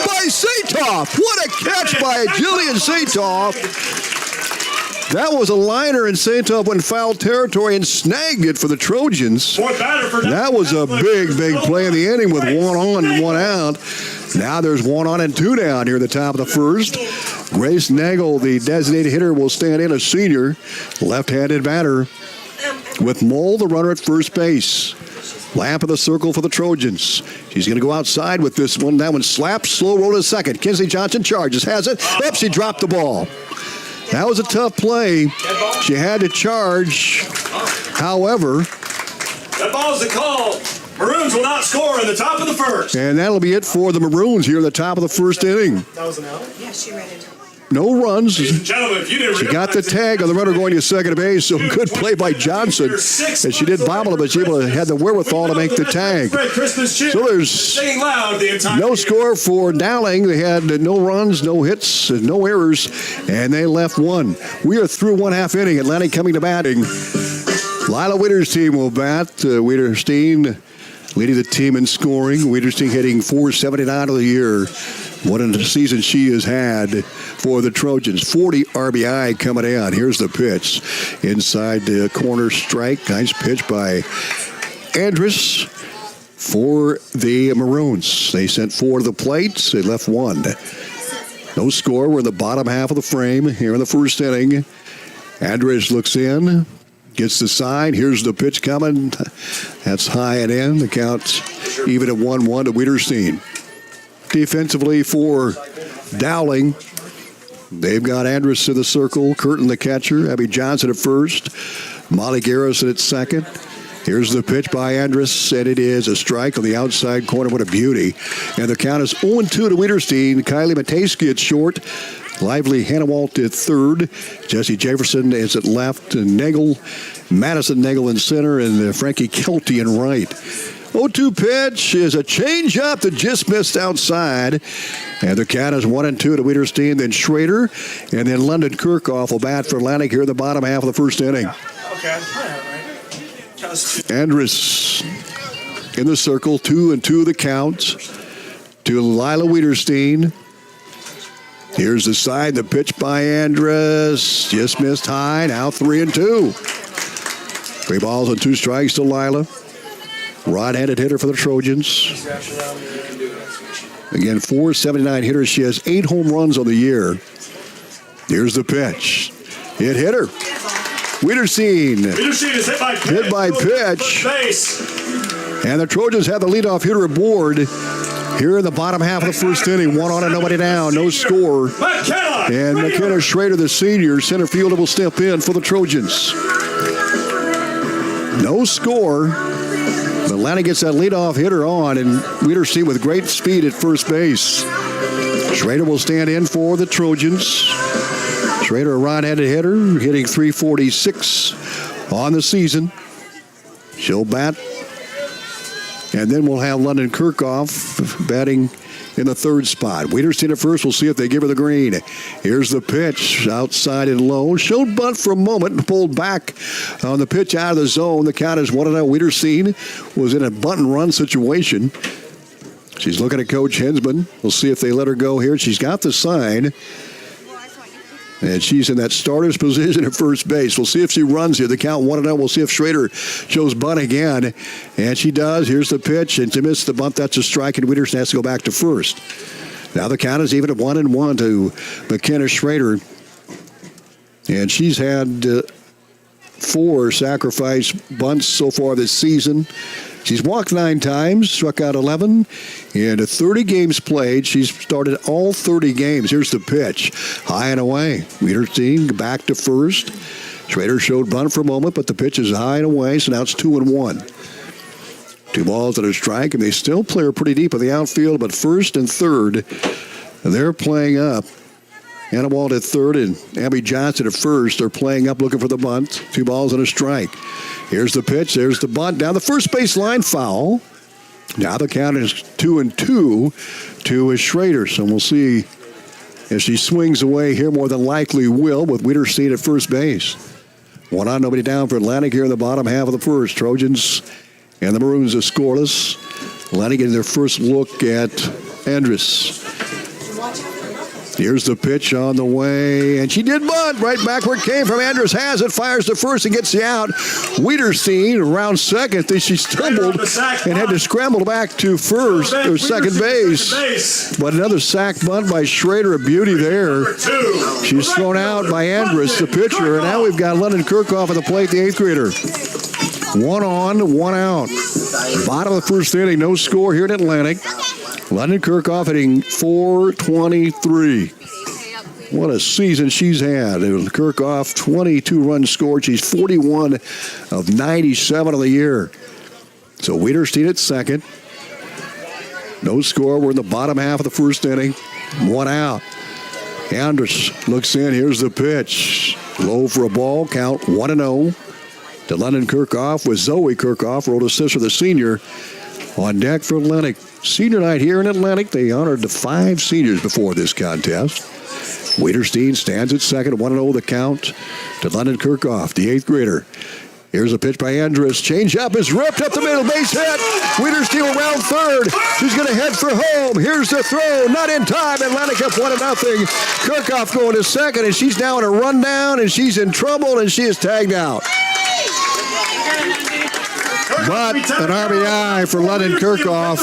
by Satoff. What a catch by Jillian Satoff. That was a liner, and Satoff went foul territory and snagged it for the Trojans. That was a big play in the inning with 1 on and 1 out. Now there's 1 on and 2 down here at the top of the first. Grace Nagel, the designated hitter, will stand in, a senior, left-handed batter, with Mole, the runner, at first base. Lamp in the circle for the Trojans. She's going to go outside with this one. That one slaps, slow roll to second. Kinsley Johnson charges, has it. Up, she dropped the ball. That was a tough play. She had to charge. However, that ball's the call. Maroons will not score in the top of the first. And that'll be it for the Maroons here at the top of the first inning. That was an out? Yeah, she read it. No runs. Gentlemen, if you didn't she got the tag on the runner going to second base, so good play by Johnson. And she did bobble it, but she had the wherewithal to make the tag. So there's no score for Dowling. They had no runs, no hits, no errors, and they left 1. We are through 1/2 inning. Atlantic coming to batting. Lila Witter's team will bat. Witterstein leading the team in scoring. Witterstein hitting .479 of the year. What a season she has had for the Trojans. 40 RBI coming in. Here's the pitch. Inside the corner strike. Nice pitch by Andrus for the Maroons. They sent 4 to the plate. They left 1. No score. We're in the bottom half of the frame here in the first inning. Andrus looks in. Gets the sign. Here's the pitch coming. That's high and in. The count's even at 1-1 to Witterstein. Defensively for Dowling, they've got Andrus in the circle, Curtin the catcher, Abby Johnson at first, Molly Garrison at second. Here's the pitch by Andrus, and it is a strike on the outside corner. What a beauty. And the count is 0-2 to Witterstein. Kylie Matejski at short. Lively Hannawalt at third. Jesse Jefferson is at left. And Madison Nagel in center. And Frankie Kelty in right. 0-2 pitch is a changeup that just missed outside. And the count is 1-2 to Witterstein. Then Schrader. And then London Kirchhoff will bat for Atlantic here in the bottom half of the first inning. Okay. Andrus in the circle, 2-2 the count to Lila Witterstein. Here's the side, the pitch by Andrus, just missed high, now 3-2. 3 balls and 2 strikes to Lila. Right-handed hitter for the Trojans. Again, .479 hitter. She has 8 home runs on the year. Here's the pitch. It hit her. Witterstein is hit by pitch. And the Trojans have the leadoff hitter aboard here in the bottom half of the first inning. 1 on and nobody down. No score. And McKenna Schrader, the senior, center fielder, will step in for the Trojans. No score. Atlanta gets that leadoff hitter on, and Witterstein with great speed at first base. Schrader will stand in for the Trojans. Schrader, a right-handed hitter, hitting .346 on the season. She'll bat. And then we'll have London Kirchhoff batting in the third spot. Witterstein at first. We'll see if they give her the green. Here's the pitch. Outside and low. Showed bunt for a moment and pulled back on the pitch out of the zone. The count is 1-0. Witterstein was in a bunt and run situation. She's looking at Coach Hensman. We'll see if they let her go here. She's got the sign. And she's in that starter's position at first base. We'll see if she runs here. The count 1-0. We'll see if Schrader shows bunt again. And she does. Here's the pitch. And to miss the bunt, that's a strike. And Witterstein has to go back to first. Now the count is even at 1-1 to McKenna Schrader. And she's had 4 sacrifice bunts so far this season. She's walked 9 times, struck out 11. In 30 games played, she's started all 30 games. Here's the pitch. High and away. Witterstein back to first. Schrader showed bunt for a moment, but the pitch is high and away, so now it's 2-1. 2 balls and a strike, and they still play her pretty deep in the outfield, but first and third, they're playing up. Anna Wald at third and Abby Johnson at first are playing up looking for the bunt. 2 balls and a strike. Here's the pitch. There's the bunt. Down the first base line, foul. Now the count is 2-2 to Schrader. So we'll see if she swings away here. More than likely will, with Wiederstein at first base. 1 on, nobody down for Atlantic here in the bottom half of the first. Trojans and the Maroons are scoreless. Atlantic getting their first look at Andrus. Here's the pitch on the way, and she did bunt right back where it came from. Andrus has it, fires to first and gets the out. Wiederstein around second. Then she stumbled and had to scramble back to first or second base. But another sack bunt by Schrader, a beauty there. She's thrown out by Andrus, the pitcher, and now we've got London Kirchhoff at the plate, the 8th grader. 1 on, 1 out. Bottom of the first inning, no score here in Atlantic. London Kirchhoff hitting .423. What a season she's had. Kirchhoff, 22 runs scored. She's 41 of 97 of the year. So Wiederstein at second. No score. We're in the bottom half of the first inning. 1 out. Andrus looks in. Here's the pitch. Low for a ball. Count 1-0 to London Kirchhoff with Zoe Kirchhoff, rolled assist for the senior, on deck for Atlantic. Senior night here in Atlantic. They honored the 5 seniors before this contest. Wiederstein stands at second, 1-0 the count to London Kirchhoff, the 8th grader. Here's a pitch by Andrus. Change up is ripped up the middle, base hit. Wiederstein around third. She's going to head for home. Here's the throw, not in time. Atlantic up 1-0. Kirchhoff going to second, and she's now in a rundown, and she's in trouble, and she is tagged out. But an RBI for London Kirchhoff.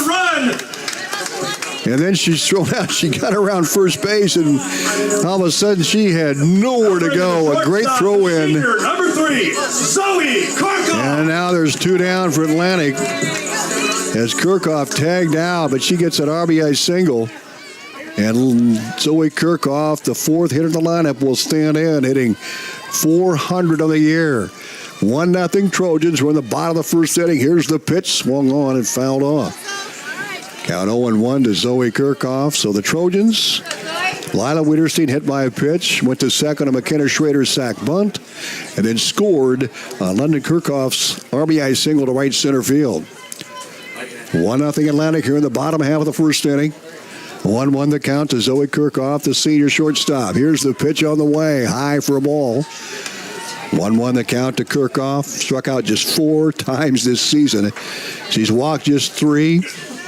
And then she's thrown out. She got around first base, and all of a sudden she had nowhere to go. A great throw in. Number 3, Zoe Kirchhoff. And now there's 2 down for Atlantic as Kirchhoff tagged out, but she gets an RBI single. And Zoe Kirchhoff, the 4th hitter in the lineup, will stand in, hitting .400 on the year. 1-0 Trojans. We're in the bottom of the first inning. Here's the pitch. Swung on and fouled off. Count 0-1 to Zoe Kirchhoff. So the Trojans, Lila Wiederstein hit by a pitch, went to second on McKenna Schrader's sack bunt, and then scored on London Kirchhoff's RBI single to right center field. 1-0 Atlantic here in the bottom half of the first inning. 1-1 the count to Zoe Kirchhoff, the senior shortstop. Here's the pitch on the way, high for a ball. 1-1 the count to Kirchhoff. Struck out just 4 times this season. She's walked just 3.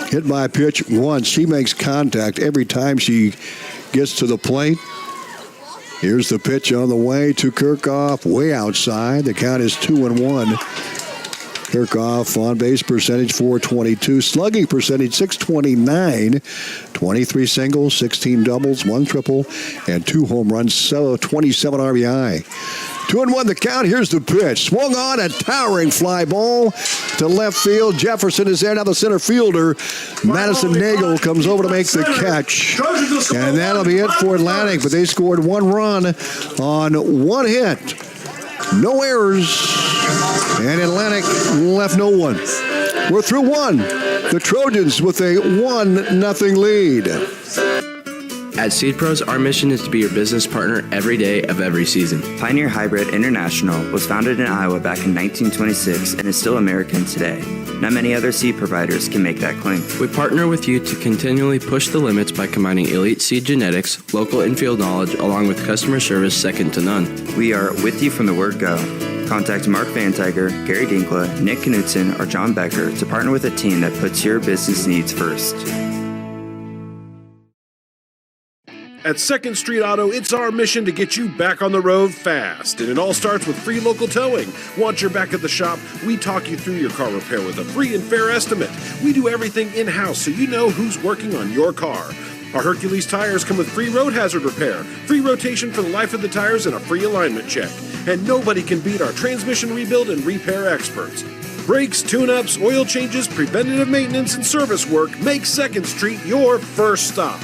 Hit by a pitch once. She makes contact every time she gets to the plate. Here's the pitch on the way to Kirchhoff. Way outside. The count is 2-1. Kirchhoff on base percentage .422. Slugging percentage .629. 23 singles, 16 doubles, 1 triple, and 2 home runs. So 27 RBI. 2-1 the count. Here's the pitch. Swung on, a towering fly ball to left field. Jefferson is there. Now the center fielder, Madison Nagel, comes over to make the catch. And that'll be it for Atlantic. But they scored 1 run on 1 hit. No errors. And Atlantic left no one. We're through 1. The Trojans with a 1-0 lead. At Seed Pros, our mission is to be your business partner every day of every season. Pioneer Hybrid International was founded in Iowa back in 1926 and is still American today. Not many other seed providers can make that claim. We partner with you to continually push the limits by combining elite seed genetics, local infield knowledge, along with customer service second to none. We are with you from the word go. Contact Mark Van Tiger, Gary Dinkla, Nick Knutson, or John Becker to partner with a team that puts your business needs first. At 2nd Street Auto, it's our mission to get you back on the road fast. And it all starts with free local towing. Once you're back at the shop, we talk you through your car repair with a free and fair estimate. We do everything in-house so you know who's working on your car. Our Hercules tires come with free road hazard repair, free rotation for the life of the tires, and a free alignment check. And nobody can beat our transmission rebuild and repair experts. Brakes, tune-ups, oil changes, preventative maintenance, and service work make 2nd Street your first stop.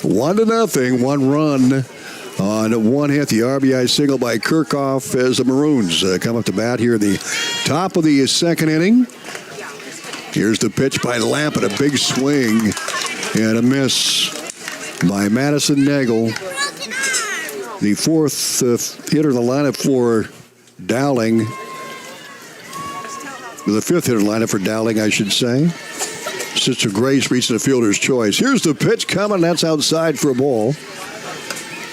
One to nothing, 1 run on 1 hit. The RBI single by Kirchhoff as the Maroons come up to bat here at the top of the 2nd inning. Here's the pitch by Lamp and a big swing and a miss by Madison Nagel. The fourth hitter in the lineup for Dowling. The fifth hitter in the lineup for Dowling, I should say. Sister Grace reaching the fielder's choice. Here's the pitch coming. That's outside for a ball.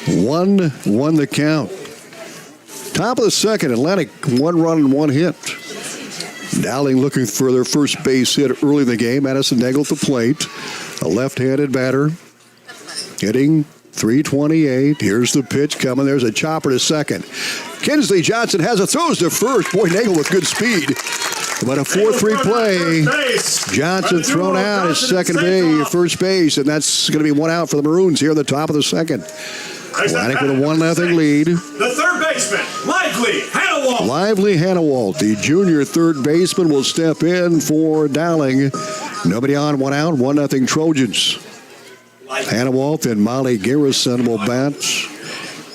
1-1 the count. Top of the second, Atlantic 1 run and 1 hit. Dowling looking for their first base hit early in the game. Madison Nagel at the plate. A left-handed batter. Hitting .328. Here's the pitch coming. There's a chopper to second. Kinsley Johnson has a throws to first. Boy, Nagel with good speed. But a 4-3 play. Johnson thrown out at first base, and that's going to be one out for the Maroons here at the top of the second. Atlantic with a 1-0 lead. The third baseman, Lively Hannawalt. Lively Hannawalt, the junior third baseman, will step in for Dowling. Nobody on, 1 out, 1-0 Trojans. Hannawalt and Molly Garrison will bat.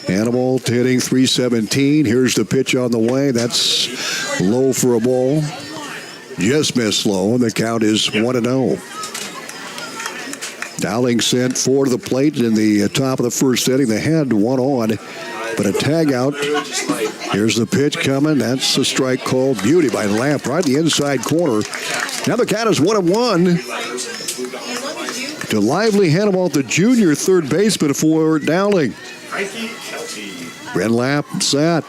Hannawalt hitting .317. Here's the pitch on the way. That's low for a ball. Just missed low, and the count is 1-0. Dowling sent 4 to the plate in the top of the first inning. They had 1 on, but a tag out. Here's the pitch coming. That's a strike called. Beauty by Lamp, right in the inside corner. Now the count is 1-1 to Lively Hannawalt, the junior third baseman for Dowling. Brent Lamp set.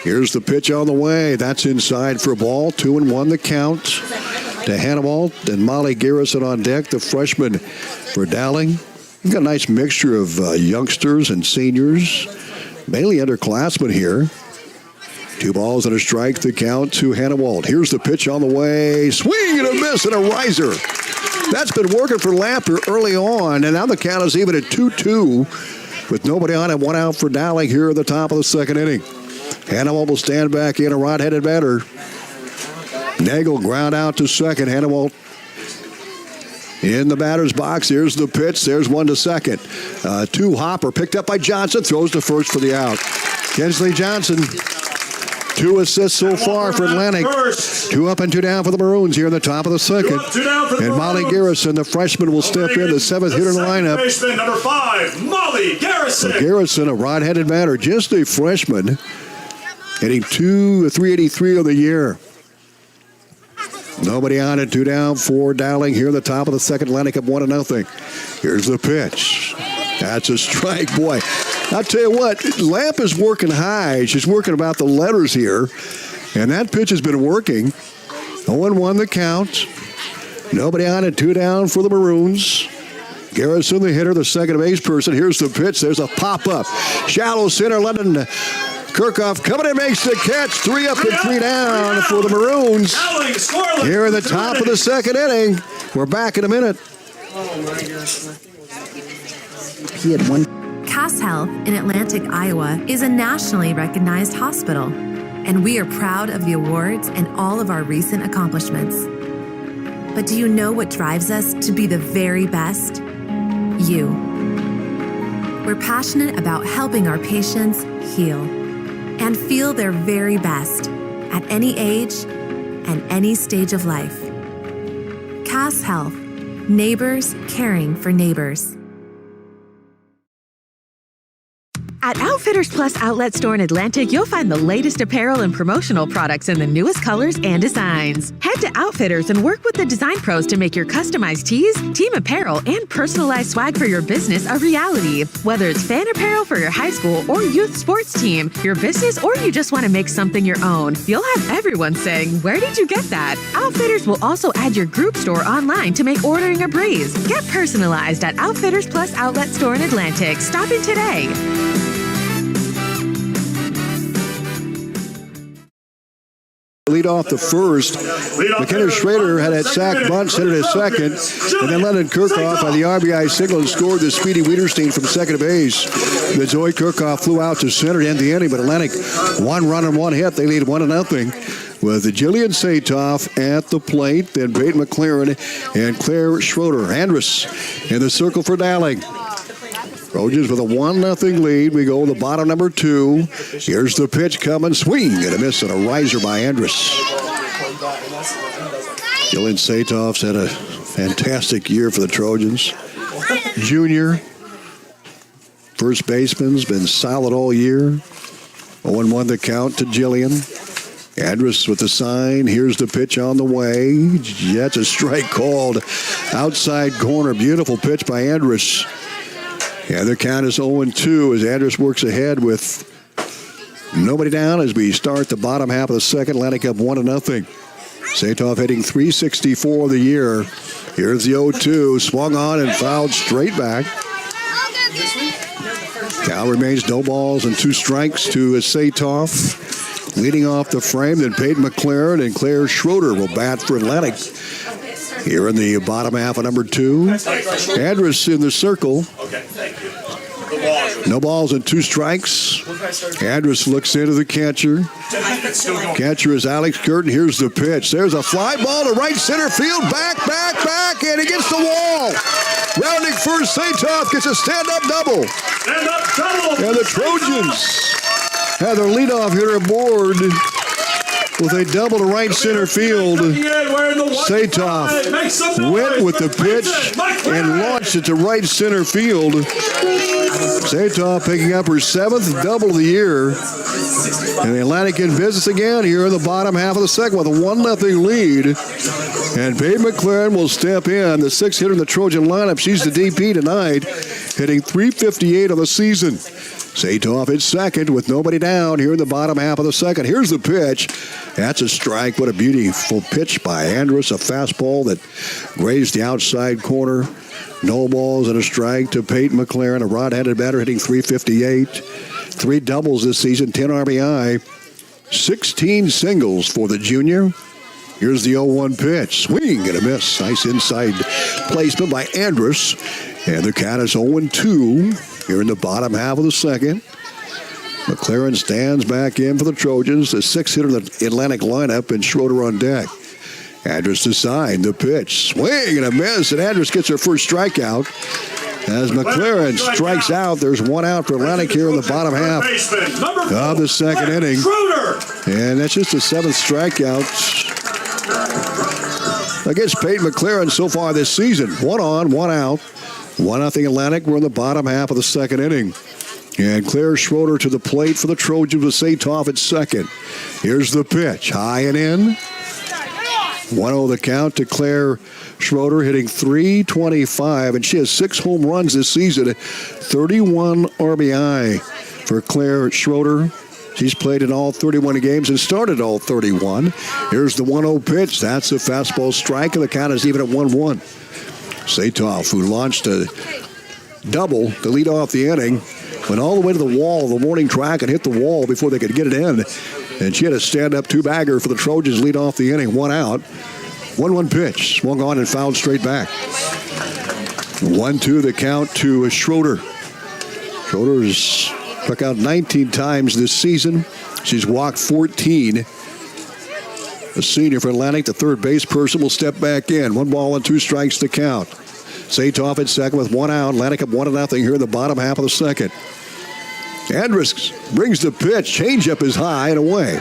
Here's the pitch on the way. That's inside for a ball. 2-1 the count to Hannawalt and Molly Garrison on deck, the freshman for Dowling. We've got a nice mixture of youngsters and seniors, mainly underclassmen here. 2 balls and a strike, the count to Hannawalt. Here's the pitch on the way. Swing and a miss and a riser. That's been working for Lamper early on, and now the count is even at 2-2 with nobody on and 1 out for Dowling here at the top of the second inning. Hannawalt will stand back in, a right-handed batter. Nagel ground out to second. Hannawalt in the batter's box. Here's the pitch. There's 1 to second. 2 hopper picked up by Johnson. Throws to first for the out. Kinsley Johnson, 2 assists so far for Atlantic. 2 up and 2 down for the Maroons here in the top of the second. And Molly Garrison, the freshman, will step in, the 7th hitter in the lineup. Baseman number 5, Molly Garrison. So Garrison, a right-handed batter, just a freshman, hitting .383 on the year. Nobody on and 2 down for Dowling here at the top of the second. Atlantic up 1-0. Here's the pitch. That's a strike, boy. I'll tell you what, Lamp is working high. She's working about the letters here. And that pitch has been working. 0-1 the count. Nobody on and 2 down for the Maroons. Garrison, the hitter, the second base person. Here's the pitch. There's a pop-up. Shallow center, London Kirchhoff coming in, makes the catch. 3 up and 3 down for the Maroons. Here in the top of the second inning. We're back in a minute. He had 1. Cass Health in Atlantic, Iowa is a nationally recognized hospital, and we are proud of the awards and all of our recent accomplishments. But do you know what drives us to be the very best? You. We're passionate about helping our patients heal and feel their very best at any age and any stage of life. Cass Health, neighbors caring for neighbors. At Outfitters Plus Outlet Store in Atlantic, you'll find the latest apparel and promotional products in the newest colors and designs. Head to Outfitters and work with the design pros to make your customized tees, team apparel, and personalized swag for your business a reality. Whether it's fan apparel for your high school or youth sports team, your business, or you just want to make something your own, you'll have everyone saying, "Where did you get that?" Outfitters will also add your group store online to make ordering a breeze. Get personalized at Outfitters Plus Outlet Store in Atlantic. Stop in today. Lead off the first. McKenna Schrader had that sack bunt, sent it to second. And then Lennon Kirchhoff by the RBI signal and scored the Speedy Wiederstein from second base. The Zoe Kirchhoff flew out to center to end the inning, but Atlantic 1 run and 1 hit. They lead 1-0 with Jillian Satoff at the plate, then Peyton McLaren and Claire Schroeder. Andrus in the circle for Dowling. Trojans with a 1-0 lead. We go to the bottom, number 2. Here's the pitch coming. Swing and a miss and a riser by Andrus. Jillian Satoff's had a fantastic year for the Trojans. Junior, first baseman's been solid all year. 0-1 the count to Jillian. Andrus with the sign. Here's the pitch on the way. That's a strike called outside corner. Beautiful pitch by Andrus. And the count is 0-2 as Andrus works ahead with nobody down as we start the bottom half of the second. Atlantic up 1-0. Satoff hitting .364 of the year. Here's the 0-2. Swung on and fouled straight back. Count remains no balls and 2 strikes to Satoff. Leading off the frame, then Peyton McLaren and Claire Schroeder will bat for Atlantic. Here in the bottom half of number 2. Andrus in the circle. No balls and 2 strikes. Andrus looks into the catcher. Catcher is Alex Curtin. Here's the pitch. There's a fly ball to right center field. Back, and against the wall. Rounding first, Satoff gets a stand-up double. And the Trojans have their leadoff hitter aboard with a double to right center field. Satoff went with the pitch and launched it to right center field. Satoff picking up her 7th double of the year. And the Atlantic in business again here in the bottom half of the second with a 1-0 lead. And Peyton McLaren will step in, the 6th hitter in the Trojan lineup. She's the DP tonight, hitting .358 on the season. Satoff at second with nobody down here in the bottom half of the second. Here's the pitch. That's a strike. What a beautiful pitch by Andrus. A fastball that grazed the outside corner. No balls and a strike to Peyton McLaren, a rod-handed batter hitting .358. 3 doubles this season, 10 RBI, 16 singles for the junior. Here's the 0-1 pitch. Swing and a miss. Nice inside placement by Andrus. And the count is 0-2 here in the bottom half of the second. McLaren stands back in for the Trojans, the 6th hitter in the Atlantic lineup, and Schroeder on deck. Andrus to sign the pitch. Swing and a miss, and Andrus gets her first strikeout. As McLaren strikes out, there's 1 out for Atlantic here in the bottom half of the second inning. And that's just the 7th strikeout against Peyton McLaren so far this season. 1 on, 1 out. 1-0 Atlantic. We're in the bottom half of the second inning. And Claire Schroeder to the plate for the Trojans with Satoff at second. Here's the pitch. High and in. 1-0 the count to Claire Schroeder, hitting .325, and she has 6 home runs this season. 31 RBI for Claire Schroeder. She's played in all 31 games and started all 31. Here's the 1-0 pitch. That's a fastball strike, and the count is even at 1-1. Satoff, who launched a double to lead off the inning, went all the way to the wall of the warning track and hit the wall before they could get it in. And she had a stand-up 2-bagger for the Trojans, lead off the inning, 1 out. 1-1 pitch, swung on and fouled straight back. 1-2 the count to Schroeder. Schroeder's struck out 19 times this season. She's walked 14. A senior for Atlantic, the third base person, will step back in. 1 ball and 2 strikes to count. Satoff at second with 1 out. Atlantic up 1-0 here in the bottom half of the second. Andrus brings the pitch. Changeup is high and away.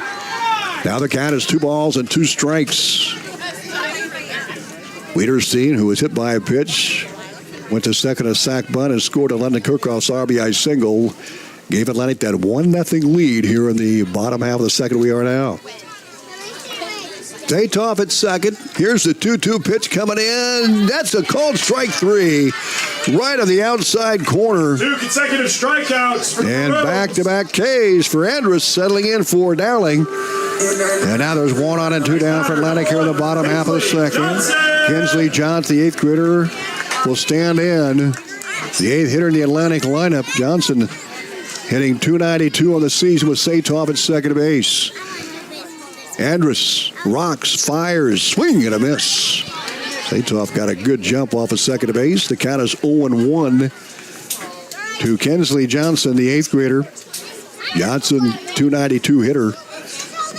Now the count is 2 balls and 2 strikes. Wiederstein, who was hit by a pitch, went to second, a sac bunt, and scored a London Kirchhoff's RBI single. Gave Atlantic that 1-0 lead here in the bottom half of the second we are now. Satoff at second. Here's the 2-2 pitch coming in. That's a called strike 3. Right on the outside corner. 2 consecutive strikeouts for and back-to-back Ks for Andrus, settling in for Dowling. And now there's 1 on and 2 down for Atlantic here in the bottom half of the second. Kinsley Johnson, the 8th grader, will stand in. The 8th hitter in the Atlantic lineup. Johnson hitting .292 on the season with Satoff at second base. Andrus rocks, fires, swing and a miss. Satoff got a good jump off of second base. The count is 0-1 to Kinsley Johnson, the 8th grader. Johnson, .292 hitter.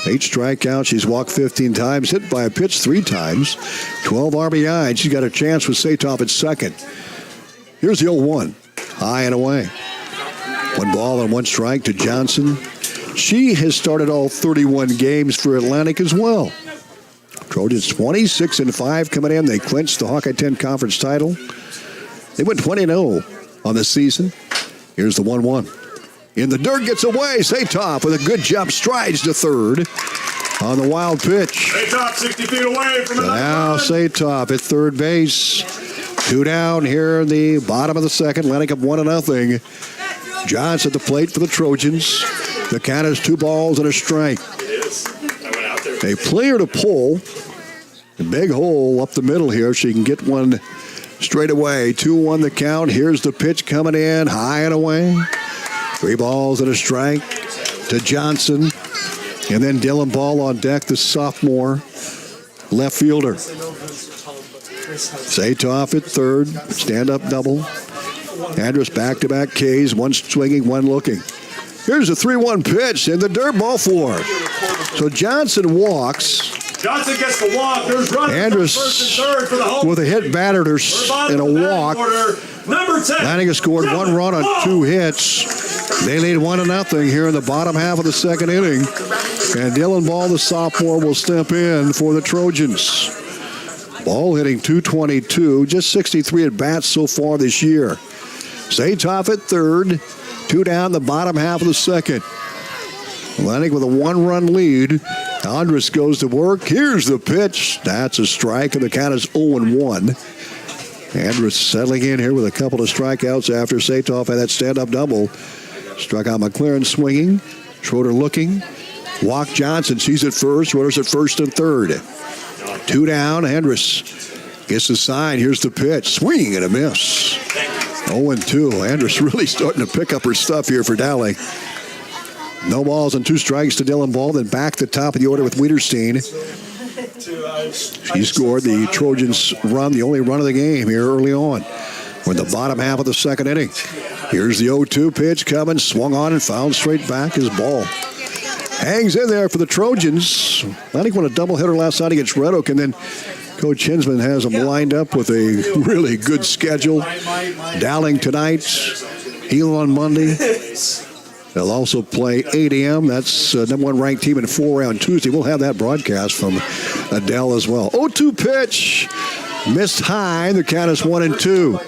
8 strikeouts. She's walked 15 times, hit by a pitch 3 times. 12 RBI, and she's got a chance with Satoff at second. Here's the 0-1. High and away. 1 ball and 1 strike to Johnson. She has started all 31 games for Atlantic as well. Trojans 26-5 coming in. They clinched the Hawkeye 10 conference title. They went 20-0 on the season. Here's the 1-1. In the dirt, gets away. Satoff with a good jump, strides to third on the wild pitch. Satoff 60 feet away from the Now Satoff at third base. 2 down here in the bottom of the second. Atlantic up 1-0. Johnson at the plate for the Trojans. The count is 2 balls and a strike. A player to pull. A big hole up the middle here. She can get one straight away. 2-1 the count. Here's the pitch coming in. High and away. 3 balls and a strike to Johnson. And then Dylan Ball on deck, the sophomore left fielder. Satoff at third. Stand-up double. Andrus back-to-back Ks. One swinging, one looking. Here's a 3-1 pitch in the dirt, ball 4. So Johnson walks. Johnson gets the walk. There's runners Andrus first and third for the home. with a hit batted her and a walk. Number 10. Atlantic has scored 1 run on 2 hits. They lead 1-0 here in the bottom half of the second inning. And Dylan Ball, the sophomore, will step in for the Trojans. Ball hitting .222, just 63 at bats so far this year. Satoff at third, 2 down the bottom half of the second. Atlantic with a 1-run lead. Andrus goes to work. Here's the pitch. That's a strike, and the count is 0-1. Andrus settling in here with a couple of strikeouts after Satoff had that stand-up double. Struck out McLaren swinging. Schroeder looking. Walk Johnson. She's at first. Schroeder's at first and third. 2 down. Andrus gets the sign. Here's the pitch. Swing and a miss. 0-2. Andrus really starting to pick up her stuff here for Dowling. No balls and 2 strikes to Dylan Ball. Then back to the top of the order with Wiederstein. She scored the Trojans' run, the only run of the game here early on. We're in the bottom half of the second inning. Here's the 0-2 pitch coming. Swung on and fouled straight back as Ball hangs in there for the Trojans. I think won a doubleheader last night against Red Oak, and then Coach Hinsman has them lined up with a really good schedule. Dowling tonight, Heel on Monday. They'll also play 8 a.m. That's number 1 ranked team in 4A on Tuesday. We'll have that broadcast from Adele as well. 0-2 pitch. Missed high. The count is 1-2.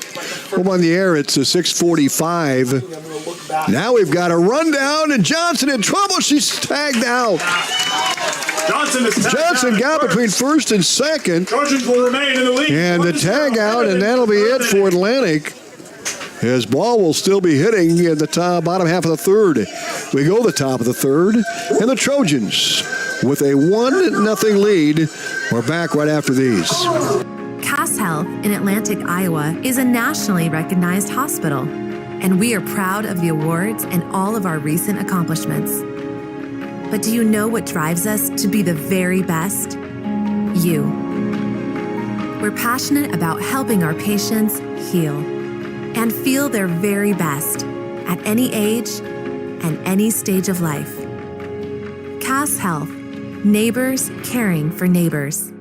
Home on the air, it's a 6:45. Now we've got a rundown, and Johnson in trouble. She's tagged out. Johnson got between first and second. Trojans will remain in the lead. And the tag out, and that'll be it for Atlantic. His ball will still be hitting in the bottom half of the third. We go to the top of the third, and the Trojans with a 1-0 lead. We're back right after these. Cass Health in Atlantic, Iowa is a nationally recognized hospital, and we are proud of the awards and all of our recent accomplishments. But do you know what drives us to be the very best? You. We're passionate about helping our patients heal and feel their very best at any age and any stage of life. Cass Health, neighbors caring for neighbors.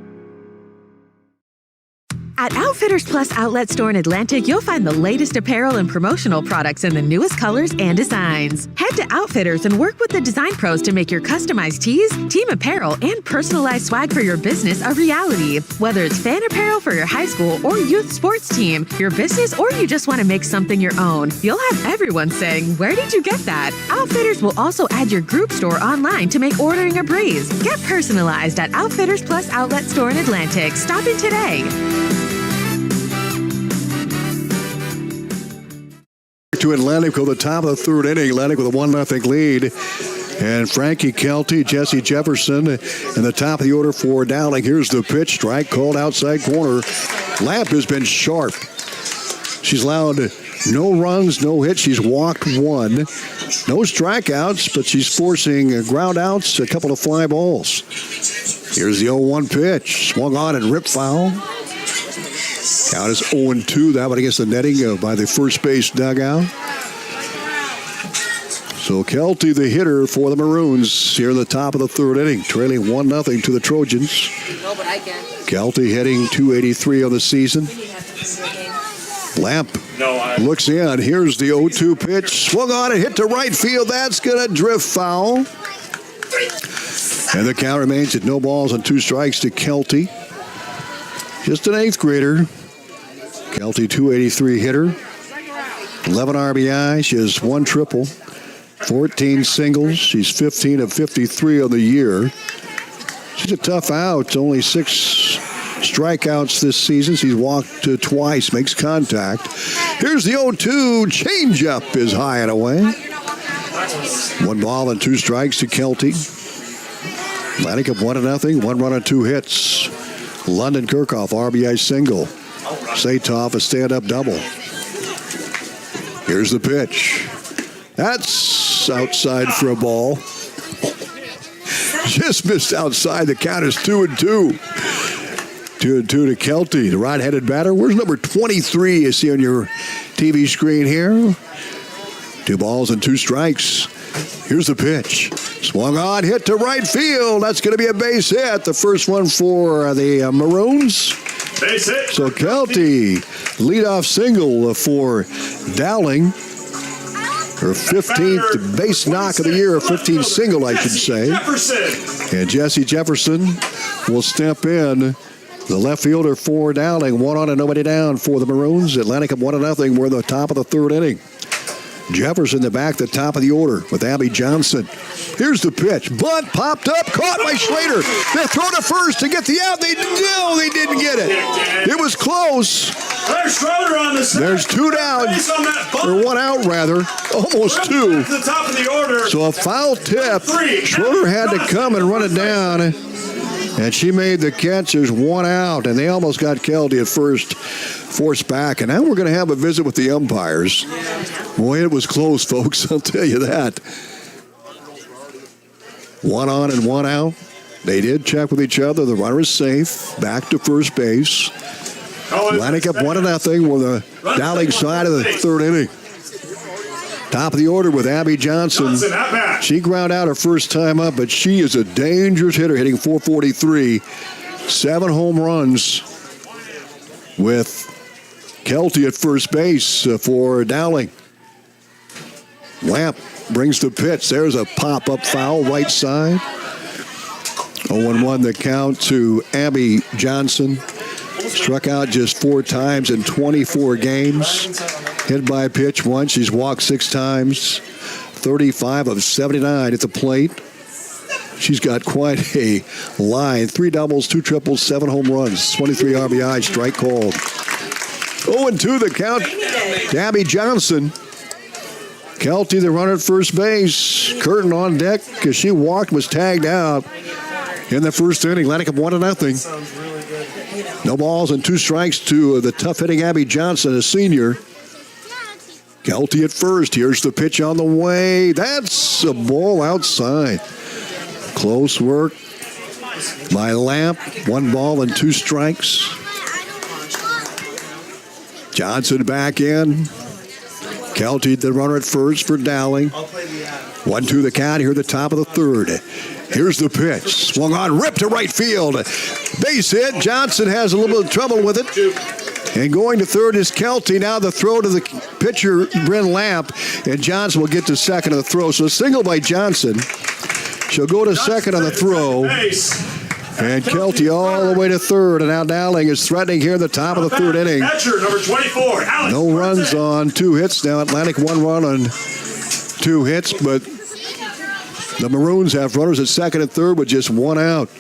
At Outfitters Plus Outlet Store in Atlantic, you'll find the latest apparel and promotional products in the newest colors and designs. Head to Outfitters and work with the design pros to make your customized tees, team apparel, and personalized swag for your business a reality. Whether it's fan apparel for your high school or youth sports team, your business, or you just want to make something your own, you'll have everyone saying, "Where did you get that?" Outfitters will also add your group store online to make ordering a breeze. Get personalized at Outfitters Plus Outlet Store in Atlantic. Stop in today. To Atlantic at the top of the third inning. Atlantic with a 1-0 lead. And Frankie Kelty, Jesse Jefferson in the top of the order for Dowling. Here's the pitch. Strike called outside corner. Lamp has been sharp. She's allowed no runs, no hits. She's walked 1. No strikeouts, but she's forcing ground outs, a couple of fly balls. Here's the 0-1 pitch. Swung on and ripped foul. Count is 0-2. That one against the netting by the first base dugout. So Kelty, the hitter for the Maroons, here in the top of the third inning, trailing 1-0 to the Trojans. Kelty hitting .283 on the season. Lamp looks in. Here's the 0-2 pitch. Swung on and hit to right field. That's going to drift foul. And the count remains at no balls and 2 strikes to Kelty. Just an 8th grader. Kelty, 283 hitter. 11 RBI. She has 1 triple. 14 singles. She's 15 of 53 on the year. She's a tough out. Only 6 strikeouts this season. She's walked twice, makes contact. Here's the 0-2. Changeup is high and away. 1 ball and 2 strikes to Kelty. Atlantic up 1-0. 1 run on 2 hits. London Kirchhoff, RBI single. Satoff, a stand-up double. Here's the pitch. That's outside for a ball. Just missed outside. The count is 2-2. 2-2 to Kelty, the right-handed batter. Where's number 23 you see on your TV screen here? 2 balls and 2 strikes. Here's the pitch. Swung on, hit to right field. That's going to be a base hit. The first one for the Maroons. Base hit. So Kelty, leadoff single for Dowling. Her 15th base knock of the year, or 15th single, I should say. And Jesse Jefferson will step in. The left fielder for Dowling. 1 on and nobody down for the Maroons. Atlantic up 1-0. We're in the top of the 3rd inning. Jefferson the back, the top of the order with Abby Johnson. Here's the pitch. Bunt popped up, caught by Schrader. They throw to first to get the out. They didn't get it. It was close. There's Schroeder on the side. There's 2 down, or 1 out rather. Almost 2. The top of the order. So a foul tip. Schroeder had to come and run it down. And she made the catch. There's 1 out, and they almost got Kelty at first, forced back. And now we're going to have a visit with the umpires. Boy, it was close, folks. I'll tell you that. 1 on and 1 out. They did check with each other. The runner is safe. Back to first base. Atlantic up 1-0. We're the Dowling side of the 3rd inning. Top of the order with Abby Johnson. She ground out her first time up, but she is a dangerous hitter, hitting .443. 7 home runs with Kelty at first base for Dowling. Lamp brings the pitch. There's a pop-up foul right side. 0-1 the count to Abby Johnson. Struck out just 4 times in 24 games. Hit by a pitch once. She's walked 6 times. 35 of 79 at the plate. She's got quite a line. 3 doubles, 2 triples, 7 home runs. 23 RBI, strike called. 0-2 the count. Abby Johnson. Kelty, the runner at first base. Curtin on deck because she walked, was tagged out in the first inning. Atlantic up 1-0. No balls and 2 strikes to the tough-hitting Abby Johnson, a senior. Kelty at first. Here's the pitch on the way. That's a ball outside. Close work by Lamp. 1 ball and 2 strikes. Johnson back in. Kelty, the runner at first for Dowling. 1-2 the count here at the top of the 3rd. Here's the pitch. Swung on, ripped to right field. Base hit. Johnson has a little bit of trouble with it. And going to 3rd is Kelty. Now the throw to the pitcher, Bryn Lamp. And Johnson will get to 2nd of the throw. So a single by Johnson. She'll go to 2nd on the throw. And Kelty all the way to 3rd. And now Dowling is threatening here at the top of the 3rd inning. Catcher, number 24. No runs on 2 hits now. Atlantic 1 run on 2 hits. But the Maroons have runners at 2nd and 3rd with just 1 out.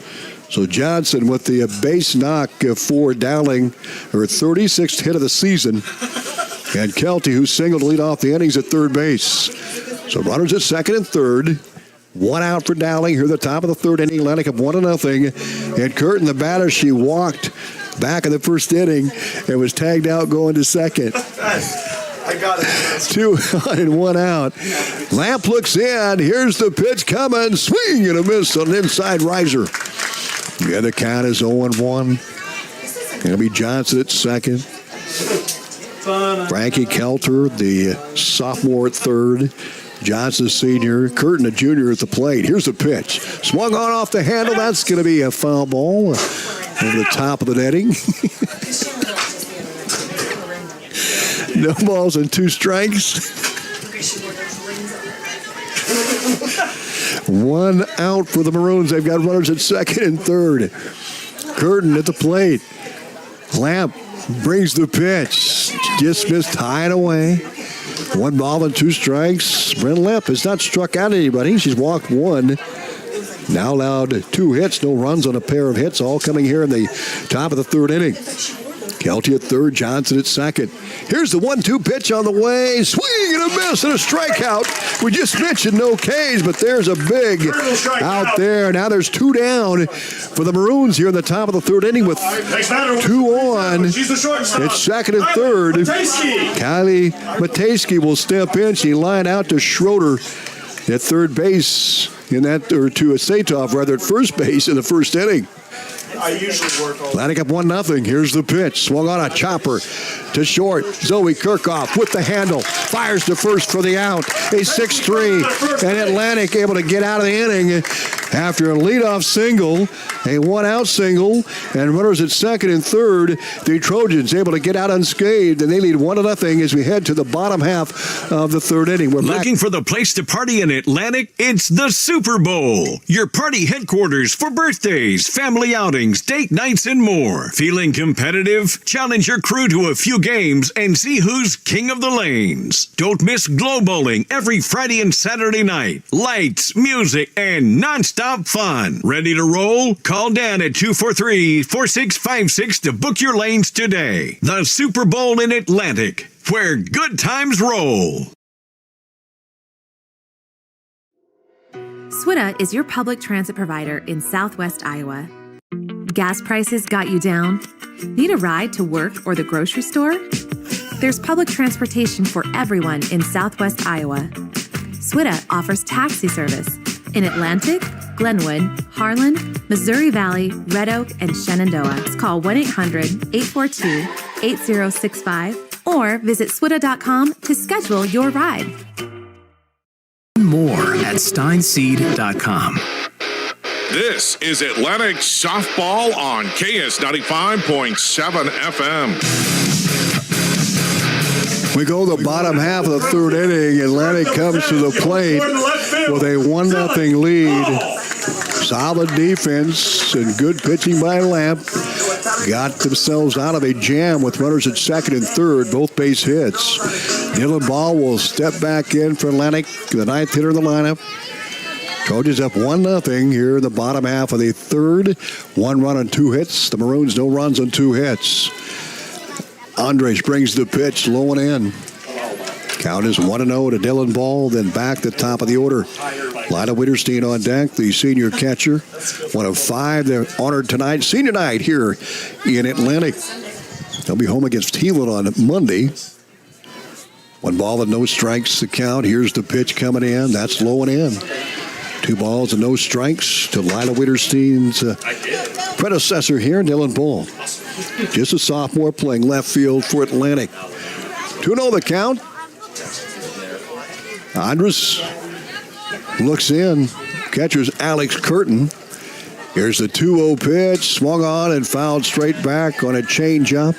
So Johnson with the base knock for Dowling, her 36th hit of the season. And Kelty, who singled to lead off the innings at 3rd base. So runners at 2nd and 3rd. 1 out for Dowling here at the top of the 3rd inning. Atlantic up 1-0. And Curtin, the batter, she walked back in the first inning and was tagged out going to 2nd. I got it. 2 on and 1 out. Lamp looks in. Here's the pitch coming. Swing and a miss on an inside riser. Yeah, the count is 0-1. Going to be Johnson at 2nd. Frankie Kelter, the sophomore at 3rd. Johnson, senior. Curtin, a junior at the plate. Here's the pitch. Swung on off the handle. That's going to be a foul ball over the top of the netting. No balls and 2 strikes. One out for the Maroons. They've got runners at second and third. Curtin at the plate. Lamp brings the pitch. Just missed high and away. 1 ball and 2 strikes. Brent Lamp has not struck out anybody. She's walked 1. Now allowed 2 hits. No runs on a pair of hits. All coming here in the top of the 3rd inning. Kelty at third, Johnson at second. Here's the 1-2 pitch on the way. Swing and a miss and a strikeout. We just mentioned no Ks, but there's a big out there. Now there's 2 down for the Maroons here in the top of the 3rd inning with 2 on. It's second and third. Kylie Matejski will step in. She lined out to Schroeder at third base in that, or to Satov rather at first base in the 1st inning. I usually work all Atlantic up 1-0. Here's the pitch. Swung on a chopper to short. Zoe Kirchhoff with the handle. Fires to first for the out. A 6-3. And Atlantic able to get out of the inning after a leadoff single, a 1-out single, and runners at second and third. The Trojans able to get out unscathed, and they lead 1-0 as we head to the bottom half of the 3rd inning. We're looking for the place to party in Atlantic? It's the Super Bowl, your party headquarters for birthdays, family outings, date nights, and more. Feeling competitive? Challenge your crew to a few games and see who's king of the lanes. Don't miss Glow Bowling every Friday and Saturday night. Lights, music, and nonstop fun. Ready to roll? Call Dan at 243-4656 to book your lanes today. The Super Bowl in Atlantic, where good times roll. SWITA is your public transit provider in Southwest Iowa. Gas prices got you down? Need a ride to work or the grocery store? There's public transportation for everyone in Southwest Iowa. SWITA offers taxi service in Atlantic, Glenwood, Harlan, Missouri Valley, Red Oak, and Shenandoah. Call 1-800-842-8065 or visit SWITA.com to schedule your ride. More at steinseed.com. This is Atlantic Softball on KS 95.7 FM. We go the bottom half of the 3rd inning. Atlantic comes to the plate with a 1-0 lead. Solid defense and good pitching by Lamp. Got themselves out of a jam with runners at second and third, both base hits. Dylan Ball will step back in for Atlantic, the 9th hitter in the lineup. Trojans up 1-0 here in the bottom half of the 3rd. 1 run on 2 hits. The Maroons no runs on 2 hits. Andres brings the pitch low and in. Count is 1-0 to Dylan Ball, then back to the top of the order. Lida Witterstein on deck, the senior catcher. 1 of 5. They're honored tonight, senior night here in Atlantic. They'll be home against Healing on Monday. 1 ball and no strikes the count. Here's the pitch coming in. That's low and in. 2 balls and no strikes to Lila Witterstein's predecessor here, Dylan Ball. Just a sophomore playing left field for Atlantic. 2-0 the count. Andres looks in. Catcher's Alex Curtin. Here's the 2-0 pitch. Swung on and fouled straight back on a changeup.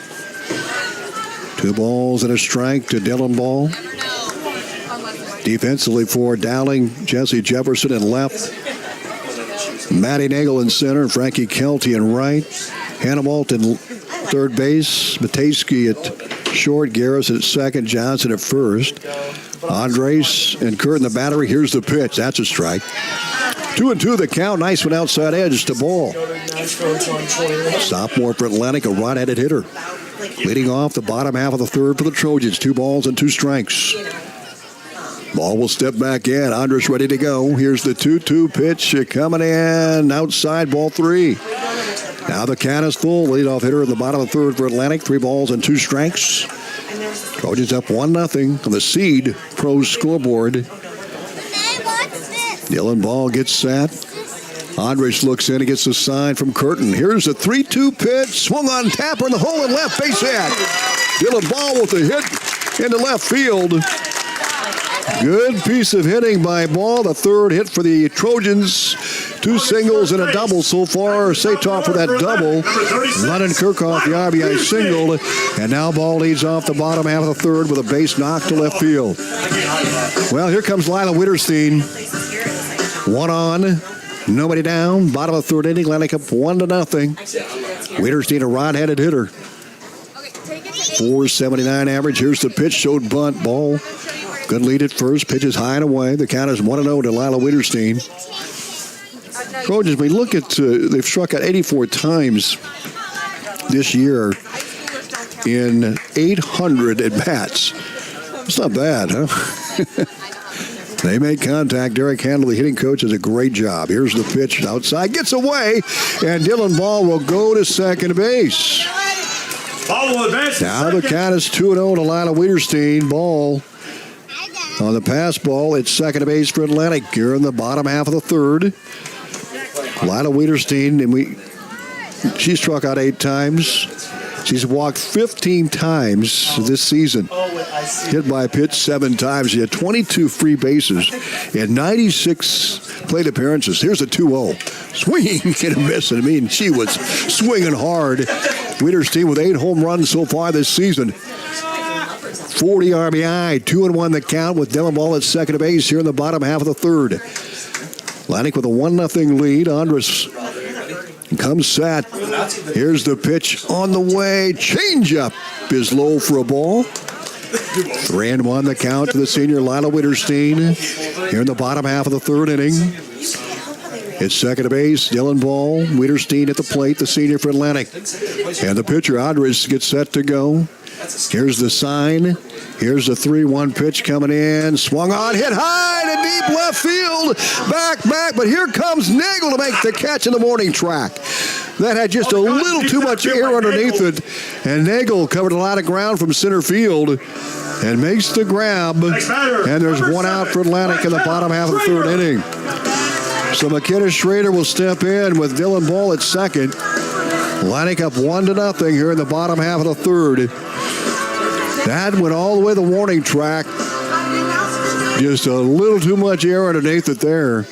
2 balls and a strike to Dylan Ball. Defensively for Dowling, Jesse Jefferson in left. Maddie Nagel in center. Frankie Kelty in right. Hannibalt in third base. Matejski at short. Garrison at second. Johnson at first. Andres and Curtin the battery. Here's the pitch. That's a strike. 2-2 the count. Nice one outside edge to Ball. Sophomore for Atlantic, a right-handed hitter. Leading off the bottom half of the 3rd for the Trojans. 2 balls and 2 strikes. Ball will step back in. Andres ready to go. Here's the 2-2 pitch coming in. Outside, ball 3. Now the count is full. Leadoff hitter in the bottom of the 3rd for Atlantic. 3 balls and 2 strikes. Trojans up 1-0 on the Seed Pros scoreboard. Dylan Ball gets set. Andres looks in and gets the sign from Curtin. Here's a 3-2 pitch. Swung on, tapper in the hole and left base hit. Dylan Ball with a hit into left field. Good piece of hitting by Ball. The third hit for the Trojans. 2 singles and a double so far. Satoff for that double. Lennon Kirchhoff, the RBI single. And now Ball leads off the bottom half of the third with a base knock to left field. Well, here comes Lila Witterstein. 1 on, nobody down. Bottom of the third inning, Atlantic up 1-0. Witterstein, a right-handed hitter. 479 average. Here's the pitch. Showed bunt. Ball. Good lead at first. Pitches high and away. The count is 1-0 to Lila Witterstein. Trojans, we look at, they've struck out 84 times this year in 800 at-bats. It's not bad, huh? They make contact. Derek Handel, the hitting coach, does a great job. Here's the pitch outside. Gets away, and Dylan Ball will go to second base. Now the count is 2-0 to Lila Witterstein. Ball on the pass ball. It's second base for Atlantic here in the bottom half of the third. Lila Witterstein, and she struck out 8 times. She's walked 15 times this season. Hit by a pitch 7 times. She had 22 free bases and 96 plate appearances. Here's a 2-0. Swinging and a miss. I mean, she was swinging hard. Witterstein with 8 home runs so far this season. 40 RBI, 2-1 the count with Dylan Ball at second base here in the bottom half of the third. Atlantic with a 1-0 lead. Andrus comes set. Here's the pitch on the way. Changeup is low for a ball. 3-1 the count to the senior Lila Witterstein here in the bottom half of the third inning. It's second base, Dylan Ball. Witterstein at the plate, the senior for Atlantic. And the pitcher, Andrus, gets set to go. Here's the sign. Here's the 3-1 pitch coming in. Swung on, hit high to deep left field. Back, but here comes Nagel to make the catch in the warning track. That had just a little too much air underneath it. And Nagel covered a lot of ground from center field and makes the grab. And there's 1 out for Atlantic in the bottom half of the third inning. So McKenna Schrader will step in with Dylan Ball at second. Atlantic up 1-0 here in the bottom half of the third. That went all the way to the warning track. Just a little too much air underneath it there.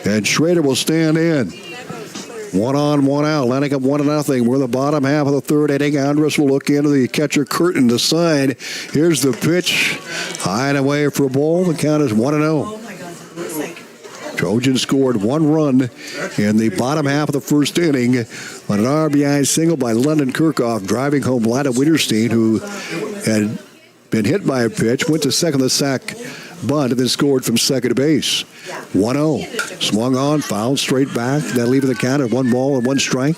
And Schrader will stand in. 1 on, 1 out. Atlantic up 1-0. We're in the bottom half of the third inning. Andrus will look into the catcher curtain to side. Here's the pitch. High and away for a ball. The count is 1-0. Trojans scored 1 run in the bottom half of the first inning on an RBI single by Lennon Kirchhoff, driving home Lila Witterstein, who had been hit by a pitch, went to second the sack bunt, and then scored from second base. 1-0. Swung on, fouled straight back. That leaving the count at 1 ball and 1 strike.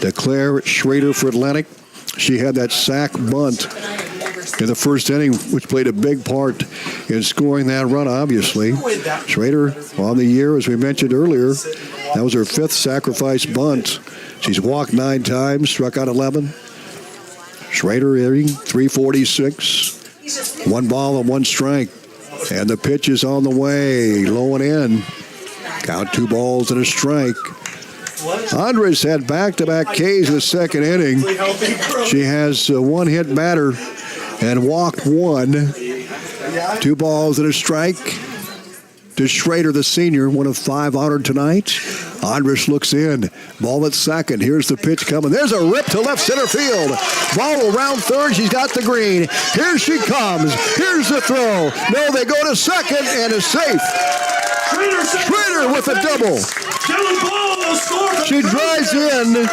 To Claire Schrader for Atlantic. She had that sack bunt in the first inning, which played a big part in scoring that run, obviously. Schrader on the year, as we mentioned earlier. That was her 5th sacrifice bunt. She's walked 9 times, struck out 11. Schrader hitting .346. 1 ball and 1 strike. And the pitch is on the way, low and in. Count 2 balls and a strike. Andres had back-to-back Ks in the second inning. She has a 1-hit batter and walked 1. 2 balls and a strike to Schrader, the senior, 1 of 5 honored tonight. Andrus looks in. Ball at second. Here's the pitch coming. There's a rip to left center field. Ball around third. She's got the green. Here she comes. Here's the throw. No, they go to second and is safe. Schrader with a double. She drives in.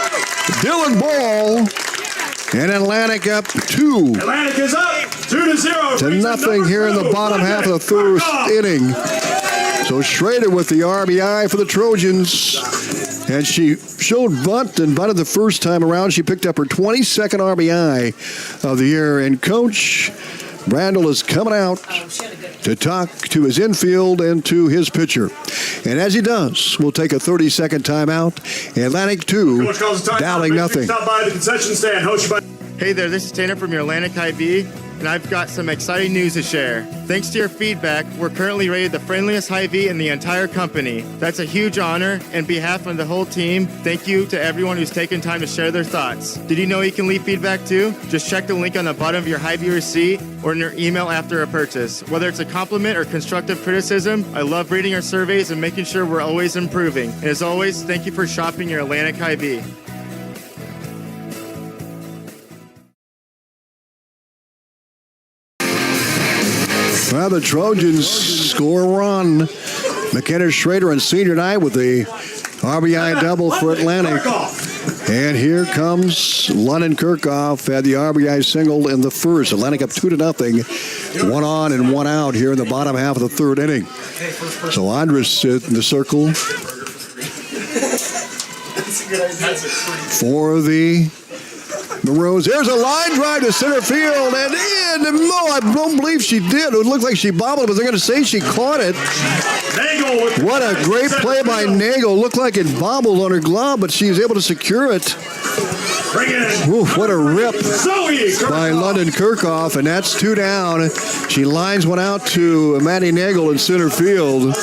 Dylan Ball. And Atlantic up 2. Atlantic is up 2-0 to nothing here in the bottom half of the first inning. So Schrader with the RBI for the Trojans. And she showed bunt and bunted the first time around. She picked up her 22nd RBI of the year. And Coach Brandel is coming out to talk to his infield and to his pitcher. And as he does, we'll take a 30-second timeout. Atlantic 2, Dowling nothing. Stop by the concession stand. Hey there, this is Tanner from your Atlantic High-V. and I've got some exciting news to share. Thanks to your feedback, we're currently rated the friendliest Hy-Vee in the entire company. That's a huge honor. On behalf of the whole team, thank you to everyone who's taken time to share their thoughts. Did you know you can leave feedback too? Just check the link on the bottom of your Hy-Vee receipt or in your email after a purchase. Whether it's a compliment or constructive criticism, I love reading our surveys and making sure we're always improving. And as always, thank you for shopping your Atlantic Hy-Vee. Well, the Trojans score a run. McKenna Schrader on senior night with the RBI double for Atlantic. And here comes London Kirchhoff, had the RBI single in the first. Atlantic up 2-0. One on and one out here in the bottom half of the third inning. So Andres in the circle for the Maroons. There's a line drive to center field and in. No, I don't believe she did. It looked like she bobbled, but they're going to say she caught it. What a great play by Nagel. Looked like it bobbled on her glove, but she was able to secure it. Oof, what a rip by London Kirchhoff, and that's 2 down. She lines one out to Maddie Nagel in center field.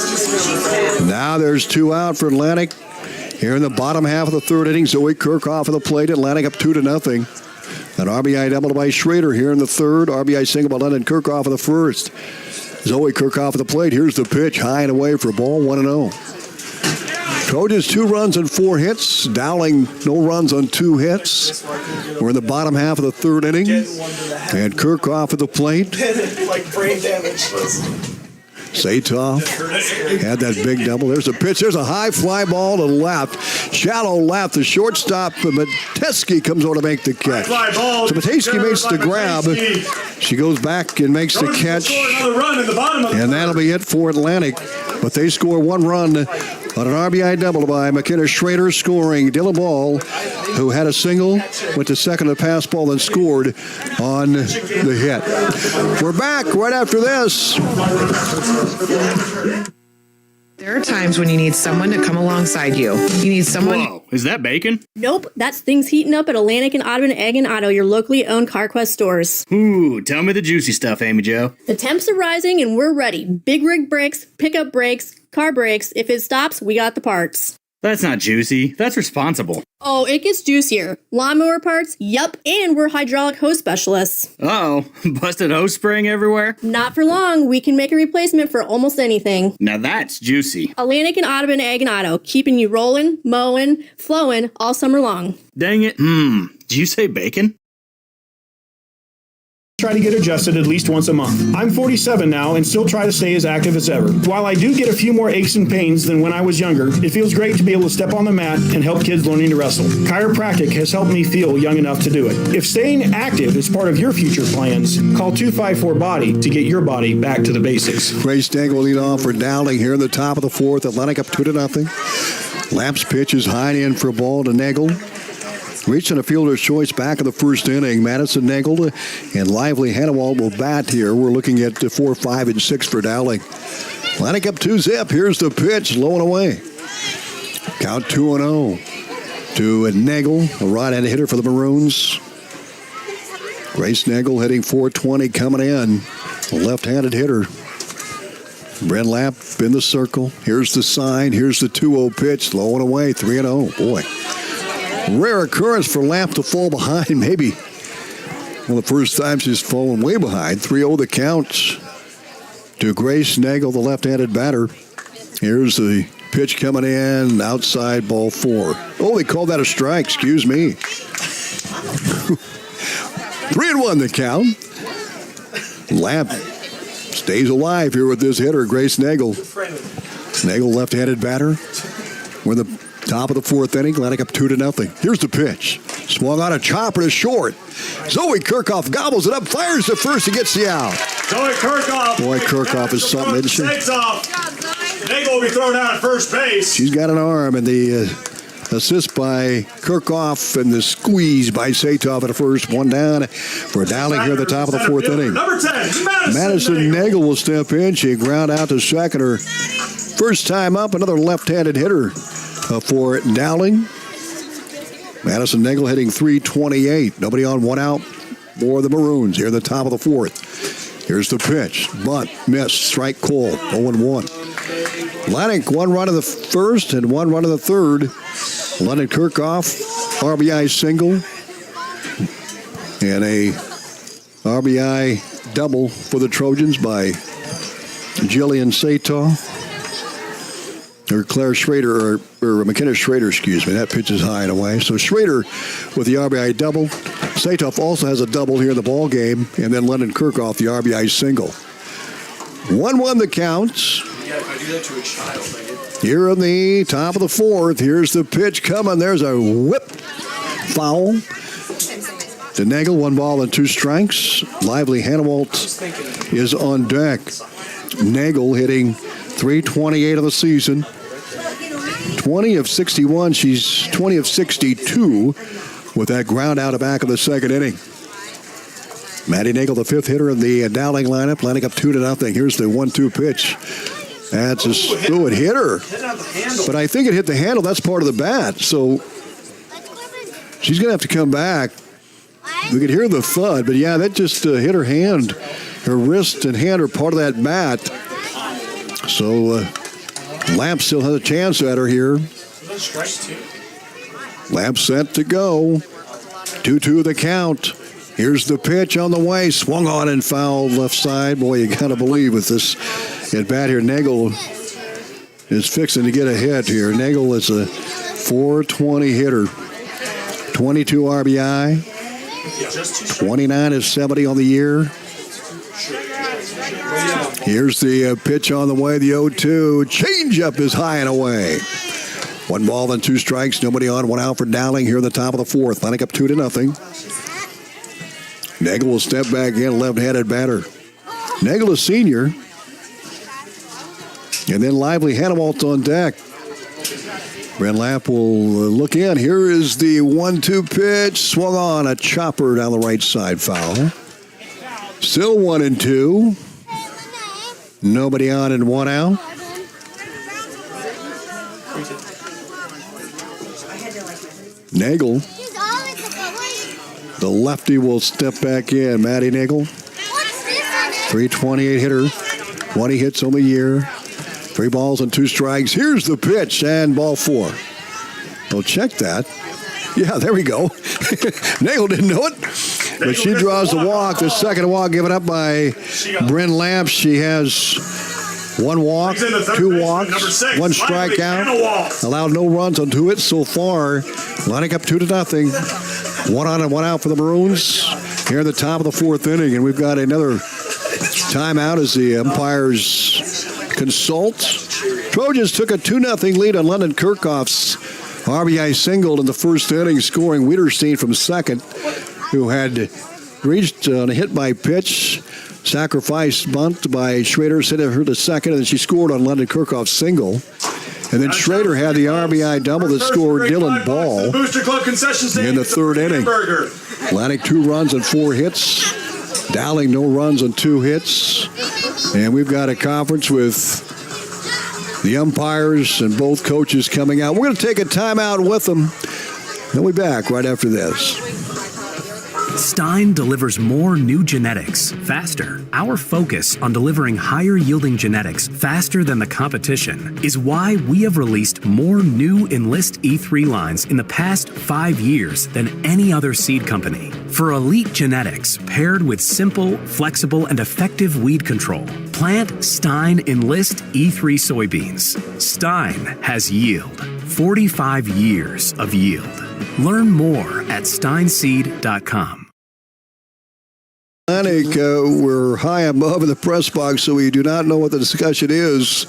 Now there's 2 out for Atlantic. Here in the bottom half of the third inning, Zoe Kirchhoff at the plate. Atlantic up 2-0. An RBI double by Schrader here in the third. RBI single by London Kirchhoff in the first. Zoe Kirchhoff at the plate. Here's the pitch, high and away for ball 1-0. Trojans 2 runs and 4 hits. Dowling no runs on 2 hits. We're in the bottom half of the third inning. And Kirchhoff at the plate. Like brain damage. Satoff had that big double. There's a pitch. There's a high fly ball to left. Shallow left. The shortstop, Mateski, comes over to make the catch. So Mateski makes the grab. She goes back and makes the catch. And that'll be it for Atlantic. But they score 1 run on an RBI double by McKenna Schrader, scoring Dylan Ball, who had a single, went to second to pass ball, and scored on the hit. We're back right after this. There are times when you need someone to come alongside you. You need someone... Whoa, is that bacon? Nope, that's things heating up at Atlantic and Audubon Egg and Auto, your locally owned CarQuest stores. Ooh, tell me the juicy stuff, Amy Jo. The temps are rising and we're ready. Big rig brakes, pickup brakes, car brakes. If it stops, we got the parts. That's not juicy. That's responsible. Oh, it gets juicier. Lawnmower parts? Yup. And we're hydraulic hose specialists. Uh-oh. Busted hose spraying everywhere? Not for long. We can make a replacement for almost anything. Now that's juicy. Atlantic and Audubon Egg and Auto, keeping you rolling, mowing, flowing all summer long. Dang it. Did you say bacon? Try to get adjusted at least once a month. I'm 47 now and still try to stay as active as ever. While I do get a few more aches and pains than when I was younger, it feels great to be able to step on the mat and help kids learning to wrestle. Chiropractic has helped me feel young enough to do it. If staying active is part of your future plans, call 254-BODY to get your body back to the basics. Grace Dangle lead off for Dowling here in the top of the fourth. Atlantic up 2-0. Lamp's pitch is high in for a ball to Nagel. Reaching a fielder's choice back in the first inning. Madison Nagel and Lively Hannawald will bat here. We're looking at 4, 5, and 6 for Dowling. Atlantic up 2-0. Here's the pitch, low and away. Count 2-0 to Nagel, a right-handed hitter for the Maroons. Grace Nagel hitting .420 coming in. A left-handed hitter. Brent Lamp in the circle. Here's the sign. Here's the 2-0 pitch, low and away, 3-0. Boy. Rare occurrence for Lamp to fall behind. Maybe one of the first times she's fallen way behind. 3-0 the count to Grace Nagel, the left-handed batter. Here's the pitch coming in, outside, ball 4. Oh, they called that a strike. Excuse me. 3-1 the count. Lamp stays alive here with this hitter, Grace Nagel. Nagel, left-handed batter. We're in the top of the fourth inning. Atlantic up 2-0. Here's the pitch. Swung on a chopper to short. Zoe Kirchhoff gobbles it up, fires to first, and gets the out. Zoe Kirchhoff. Boy, Kirchhoff is something, isn't she? Nagel will be thrown out at first base. She's got an arm, and the assist by Kirchhoff and the squeeze by Satoff at the first. 1 down for Dowling here at the top of the fourth inning. Number 10, Madison Nagel will step in. She ground out to second. Her first time up, another left-handed hitter for Dowling. Madison Nagel hitting .328. Nobody on, 1 out. for the Maroons here in the top of the fourth. Here's the pitch. Bunt, missed, strike Cole, 0-1. Atlantic, 1 run in the first and 1 run in the third. London Kirchhoff, RBI single. And a RBI double for the Trojans by Jillian Sato. Or Claire Schrader, or McKenna Schrader, excuse me. That pitch is high and away. So Schrader with the RBI double. Satoff also has a double here in the ball game. And then London Kirchhoff, the RBI single. 1-1 the counts. I do that to a child. Here in the top of the fourth, here's the pitch coming. There's a whip foul to Nagel. 1 ball and 2 strikes. Lively Hannawalt is on deck. Nagel hitting .328 of the season. 20 of 61. She's 20 of 62 with that ground out of back of the second inning. Maddie Nagel, the 5th hitter in the Dowling lineup, lining up 2-0. Here's the 1-2 pitch. That's a it hit her. But I think it hit the handle. That's part of the bat. So she's going to have to come back. We could hear the thud, but yeah, that just hit her hand. Her wrist and hand are part of that bat. So Lamp still has a chance at her here. Lamp set to go. 2-2 the count. Here's the pitch on the way. Swung on and fouled left side. Boy, you got to believe with this at bat here, Nagel is fixing to get ahead here. Nagel is a .420 hitter. 22 RBI. 29 of 70 on the year. Here's the pitch on the way, the 0-2. Changeup is high and away. 1 ball and 2 strikes. Nobody on, 1 out for Dowling here in the top of the fourth. Lining up 2-0. Nagel will step back in, left-handed batter. Nagel is senior. And then Lively Hannawalt on deck. Brent Lamp will look in. Here is the 1-2 pitch. Swung on, a chopper down the right side, foul. Still 1-2. Nobody on and 1 out. Nagel, the lefty, will step back in. Maddie Nagel, .328 hitter, 20 hits on the year. 3 balls and 2 strikes. Here's the pitch and ball 4. Well, check that. Yeah, there we go. Nagel didn't know it, but she draws the walk. The second walk given up by Bryn Lamp. She has 1 walk, 2 walks, 1 strikeout. Allowed no runs on 2 hits so far. Lining up 2-0. 1 on and 1 out for the Maroons here at the top of the 4th inning. And we've got another timeout as the umpires consult. Trojans took a 2-0 lead on London Kirchhoff's RBI single in the first inning, scoring Wiederstein from second, who had reached on a hit by pitch. Sacrifice bunt by Schrader, sent her to second, and then she scored on London Kirchhoff's single. And then Schrader had the RBI double that scored Dylan Ball in the 3rd inning. Atlantic 2 runs and 4 hits. Dowling no runs and 2 hits. And we've got a conference with the umpires and both coaches coming out. We're going to take a timeout with them. We'll be back right after this. Stein delivers more new genetics faster. Our focus on delivering higher yielding genetics faster than the competition is why we have released more new Enlist E3 lines in the past 5 years than any other seed company. For elite genetics paired with simple, flexible, and effective weed control, plant Stein Enlist E3 soybeans. Stein has yield. 45 years of yield. Learn more at steinseed.com. Atlantic, we're high above in the press box, so we do not know what the discussion is.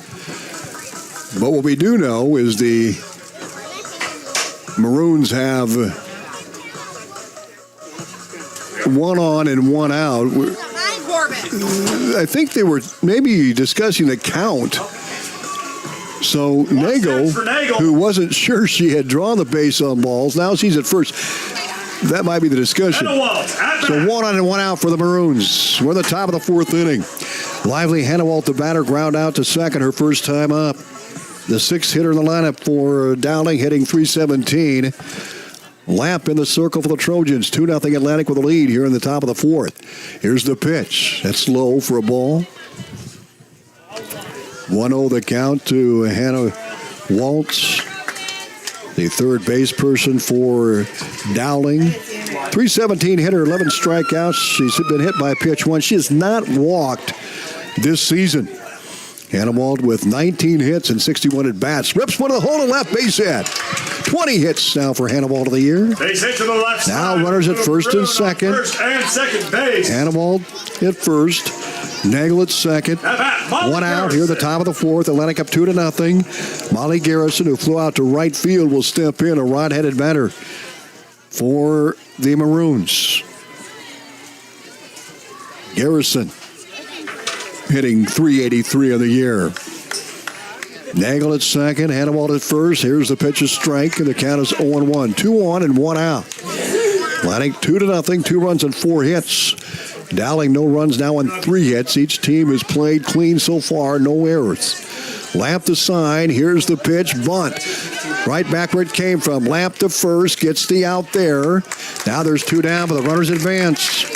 But what we do know is the Maroons have 1 on and 1 out. I think they were maybe discussing the count. So Nagel, who wasn't sure she had drawn the base on balls, now she's at first. That might be the discussion. So 1 on and 1 out for the Maroons. We're at the top of the 4th inning. Lively Hannawalt, the batter, ground out to second, her first time up. The 6th hitter in the lineup for Dowling, hitting .317. Lamp in the circle for the Trojans. 2-0 Atlantic with a lead here in the top of the fourth. Here's the pitch. That's low for a ball. 1-0 the count to Hannah Waltz, the third base person for Dowling. 317 hitter, 11 strikeouts. She's been hit by a pitch once. She has not walked this season. Hannah Walt with 19 hits and 61 at bats. Rips one to the hole to left, base hit. 20 hits now for Hannah Walt of the year. Base hit to the left now side. Runners at first and second. First and second base. Hannah Walt at first. Nagel at second. One out here at the top of the fourth. Atlantic up 2-0. Molly Garrison, who flew out to right field, will step in, a rod-headed batter for the Maroons. Garrison hitting .383 of the year. Nagel at second, Hannibal at first. Here's the pitch of strike, and the count is 0-1. 2 on and 1 out. Atlantic 2-0, 2 runs and 4 hits. Dowling no runs now and 3 hits. Each team has played clean so far, no errors. Lamp the sign. Here's the pitch, bunt. Right back where it came from. Lamp to first, gets the out there. Now there's 2 down, but the runners advance.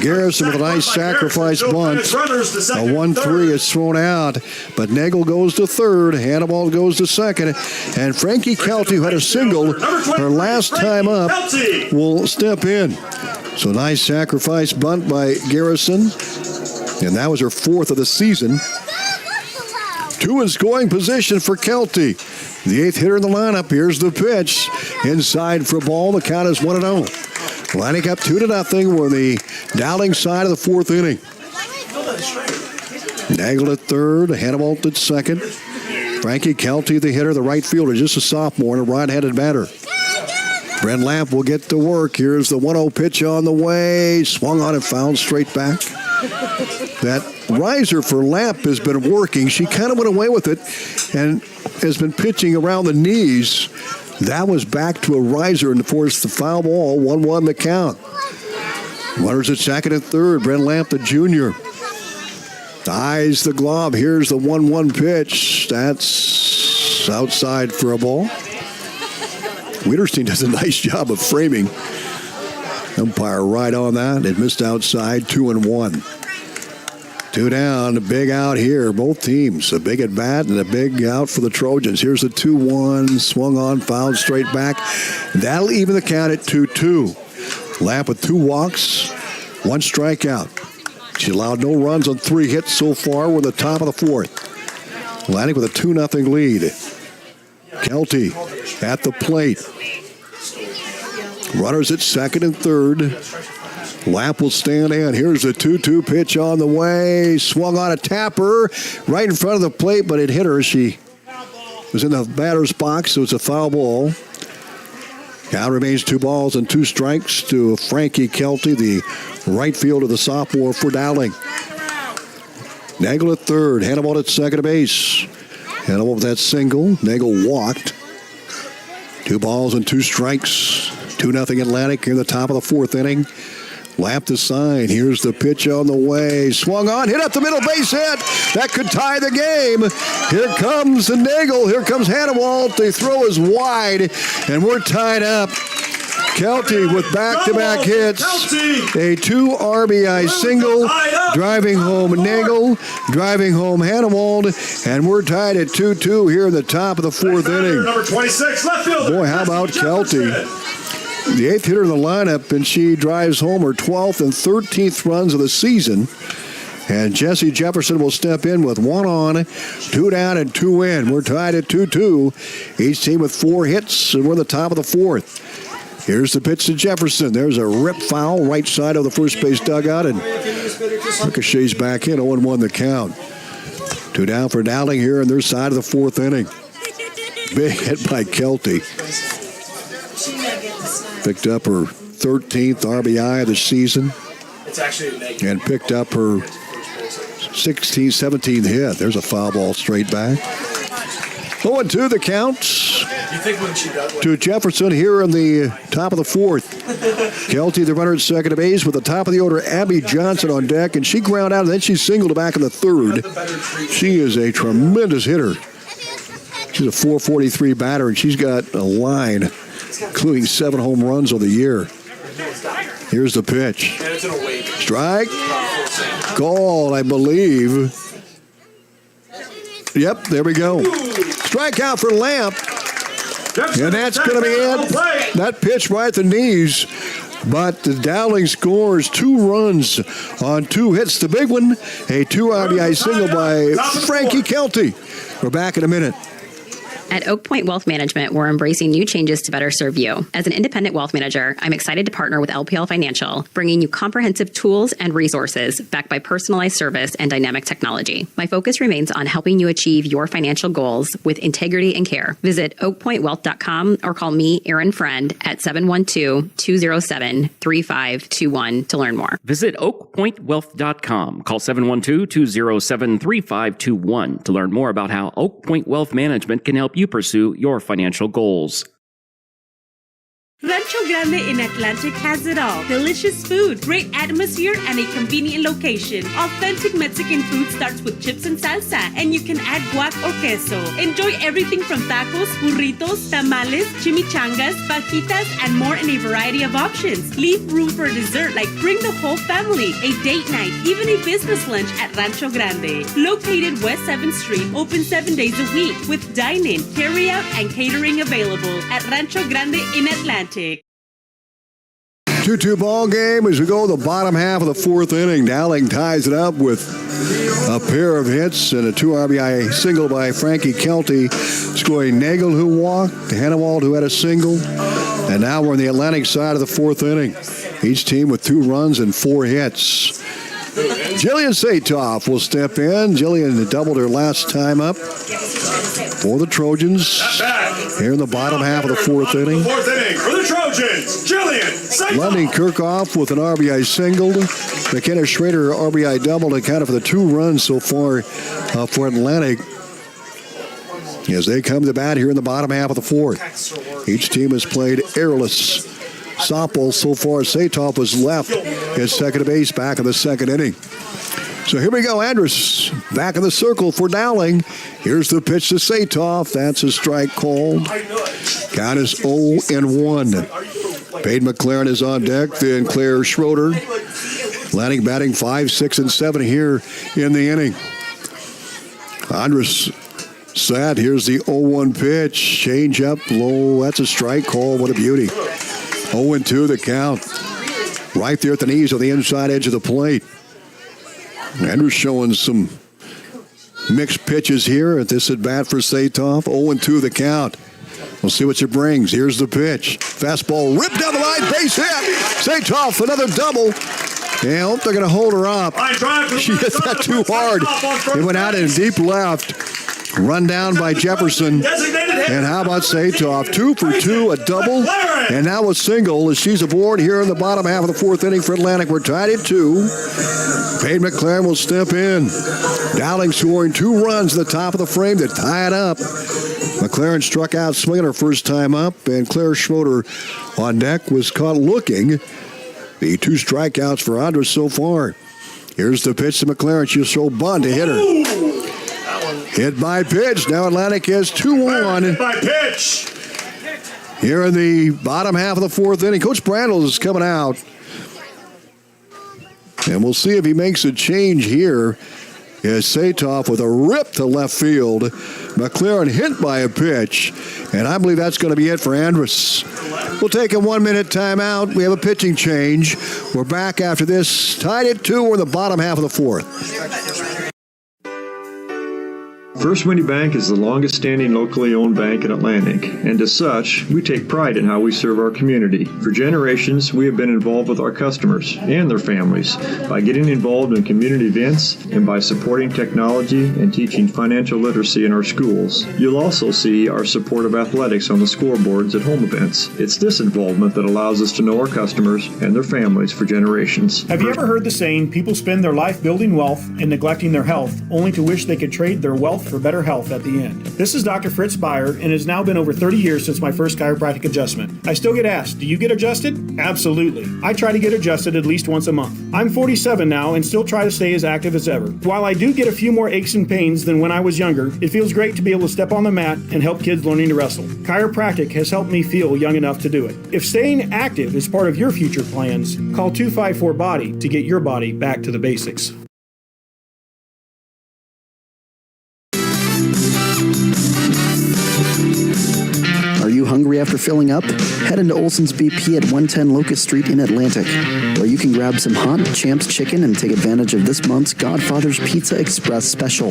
Garrison with a nice sacrifice bunt. A 1-3 is thrown out, but Nagel goes to third. Hannibal goes to second. And Frankie Kelty, who had a single her last time up, will step in. So nice sacrifice bunt by Garrison. And that was her 4th of the season. 2 in scoring position for Kelty. The 8th hitter in the lineup. Here's the pitch. Inside for a ball. The count is 1-0. Atlantic up 2-0. We're on the Dowling side of the 4th inning. Nagel at third. Hannibal at second. Frankie Kelty, the hitter, the right fielder, just a sophomore and a right-handed batter. Brent Lamp will get to work. Here's the 1-0 pitch on the way. Swung on and fouled straight back. That riser for Lamp has been working. She kind of went away with it and has been pitching around the knees. That was back to a riser and forced the foul ball. 1-1 the count. Runners at second and third. Brent Lamp, the junior. Eyes the glove. Here's the 1-1 pitch. That's outside for a ball. Wiederstein does a nice job of framing. Umpire right on that. It missed outside. 2-1. 2 down, a big out here. Both teams, a big at bat and a big out for the Trojans. Here's the 2-1, swung on, fouled straight back. That'll even the count at 2-2. Lamp with 2 walks, 1 strikeout. She allowed no runs on 3 hits so far. We're in the top of the 4th. Atlantic with a 2-0 lead. Kelty at the plate. Runners at second and third. Lamp will stand in. Here's the 2-2 pitch on the way. Swung on a tapper right in front of the plate, but it hit her. She was in the batter's box, so it's a foul ball. Count remains 2 balls and 2 strikes to Frankie Kelty, the right fielder, the sophomore for Dowling. Nagel at third. Hannibal at second base. Hannibal with that single. Nagel walked. 2 balls and 2 strikes. 2-0 Atlantic in the top of the 4th inning. Lamp the sign. Here's the pitch on the way. Swung on, hit up the middle, base hit. That could tie the game. Here comes the Nagel. Here comes Hannibal. The throw is wide, and we're tied up. Kelty with back-to-back hits. A 2 RBI single. Driving home Nagel. Driving home Hannibal. And we're tied at 2-2 here in the top of the 4th inning. Number 26, left fielder. Boy, how about Kelty? The 8th hitter in the lineup, and she drives home her 12th and 13th runs of the season. And Jessie Jefferson will step in with 1 on, 2 down, and 2 in. We're tied at 2-2. Each team with 4 hits, and we're in the top of the 4th. Here's the pitch to Jefferson. There's a rip foul right side of the first base dugout, and ricochets back in. 0-1 the count. 2 down for Dowling here on their side of the 4th inning. Big hit by Kelty. Picked up her 13th RBI of the season. And picked up her 16th, 17th hit. There's a foul ball straight back. 0-2 the count to Jefferson here in the top of the 4th. Kelty, the runner at second base, with the top of the order, Abby Johnson on deck, and she ground out, and then she singled back in the 3rd. She is a tremendous hitter. She's a .443 batter, and she's got a line including 7 home runs on the year. Here's the pitch. Strike. Call, I believe. Yep, there we go. Strikeout for Lamp. And that's going to be it. That pitch right at the knees. But the Dowling scores 2 runs on 2 hits. The big one, a 2 RBI single by Frankie Kelty. We're back in a minute. At Oak Point Wealth Management, we're embracing new changes to better serve you. As an independent wealth manager, I'm excited to partner with LPL Financial, bringing you comprehensive tools and resources backed by personalized service and dynamic technology. My focus remains on helping you achieve your financial goals with integrity and care. Visit oakpointwealth.com or call me, Erin Friend, at 712-207-3521 to learn more. Visit oakpointwealth.com. Call 712-207-3521 to learn more about how Oak Point Wealth Management can help you pursue your financial goals. Rancho Grande in Atlantic has it all. Delicious food, great atmosphere, and a convenient location. Authentic Mexican food starts with chips and salsa, and you can add guac or queso. Enjoy everything from tacos, burritos, tamales, chimichangas, fajitas, and more in a variety of options. Leave room for dessert like bring the whole family, a date night, even a business lunch at Rancho Grande. Located West 7th Street, open 7 days a week with dine-in, carry-out, and catering available at Rancho Grande in Atlantic. 2-2 ball game as we go to the bottom half of the 4th inning. Dowling ties it up with a pair of hits and a 2 RBI single by Frankie Kelty, scoring Nagel, who walked, Hannawald, who had a single. And now we're on the Atlantic side of the 4th inning. Each team with 2 runs and 4 hits. Jillian Satoff will step in. Jillian doubled her last time up for the Trojans here in the bottom half of the 4th inning. 4th inning for the Trojans, Jillian Satoff. London Kirchhoff with an RBI single. McKenna Schrader RBI double, accounted for the 2 runs so far for Atlantic as they come to bat here in the bottom half of the 4th. Each team has played airless softball so far. Satoff was left at second base back in the 2nd inning. So here we go. Andrus back in the circle for Dowling. Here's the pitch to Satoff. That's a strike called. Count is 0-1. Peyton McLaren is on deck. Then Claire Schroeder. Atlantic batting 5, 6, and 7 here in the inning. Andrus set. Here's the 0-1 pitch. Change up low. That's a strike call. What a beauty. 0-2 the count. Right there at the knees on the inside edge of the plate. Andrews showing some mixed pitches here at this at bat for Satoff. 0-2 the count. We'll see what it brings. Here's the pitch. Fastball ripped down the line. Base hit. Satoff another double. And I hope they're going to hold her up. She hit that too hard. It went out in deep left. Run down by Jefferson. And how about Satoff? 2 for 2, a double, and now a single as she's aboard here in the bottom half of the 4th inning for Atlantic. We're tied at 2. Peyton McLaren will step in. Dowling scoring 2 runs at the top of the frame to tie it up. McLaren struck out swinging her first time up, and Claire Schroeder on deck was caught looking. The 2 strikeouts for Andrus so far. Here's the pitch to McLaren. She'll throw bunt to hit her. Hit by pitch. Now Atlantic has 2-1. Hit by pitch. Here in the bottom half of the 4th inning. Coach Brandles is coming out. And we'll see if he makes a change here. As Satoff with a rip to left field. McLaren hit by a pitch. And I believe that's going to be it for Andrus. We'll take a 1-minute timeout. We have a pitching change. We're back after this. Tied at 2. We're in the bottom half of the 4th. First Winnie Bank is the longest standing locally owned bank in Atlantic, and as such, we take pride in how we serve our community. For generations, we have been involved with our customers and their families by getting involved in community events and by supporting technology and teaching financial literacy in our schools. You'll also see our support of athletics on the scoreboards at home events. It's this involvement that allows us to know our customers and their families for generations. Have you ever heard the saying, people spend their life building wealth and neglecting their health, only to wish they could trade their wealth wealth for better health at the end. This is Dr. Fritz Beyer, and it has now been over 30 years since my first chiropractic adjustment. I still get asked, do you get adjusted? Absolutely. I try to get adjusted at least once a month. I'm 47 now and still try to stay as active as ever. While I do get a few more aches and pains than when I was younger, it feels great to be able to step on the mat and help kids learning to wrestle. Chiropractic has helped me feel young enough to do it. If staying active is part of your future plans, call 254-BODY to get your body back to the basics. Are you hungry after filling up? Head into Olson's BP at 110 Locust Street in Atlantic, where you can grab some hot Champs chicken and take advantage of this month's Godfather's Pizza Express special.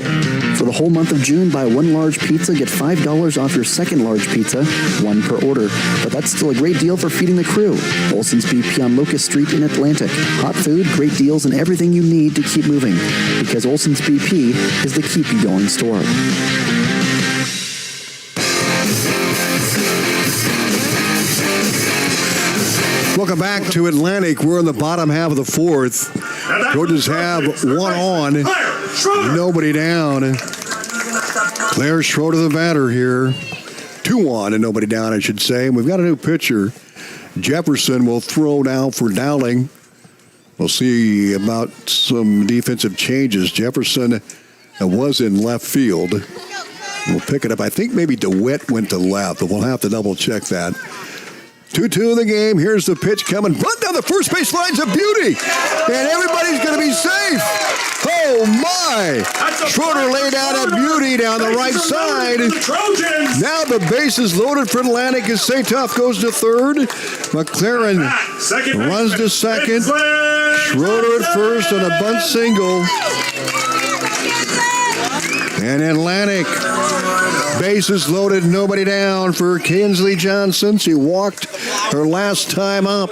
For the whole month of June, buy one large pizza, get $5 off your second large pizza, one per order. But that's still a great deal for feeding the crew. Olson's BP on Locust Street in Atlantic. Hot food, great deals, and everything you need to keep moving. Because Olson's BP is the keep you going store. Welcome back to Atlantic. We're in the bottom half of the fourth. Trojans have one on, nobody down. Claire Schroeder, the batter here. 2 on and nobody down, I should say. And we've got a new pitcher. Jefferson will throw now for Dowling. We'll see about some defensive changes. Jefferson was in left field. We'll pick it up. I think maybe DeWitt went to left, but we'll have to double check that. 2-2 in the game. Here's the pitch coming. Run down the first base line's a beauty. And everybody's going to be safe. Oh, my. Schroeder laid out a beauty down the right side. Now the base is loaded for Atlantic as Satoff goes to third. McLaren runs to second. Schroeder at first on a bunt single. And Atlantic, bases loaded, nobody down for Kinsley Johnson. She walked her last time up.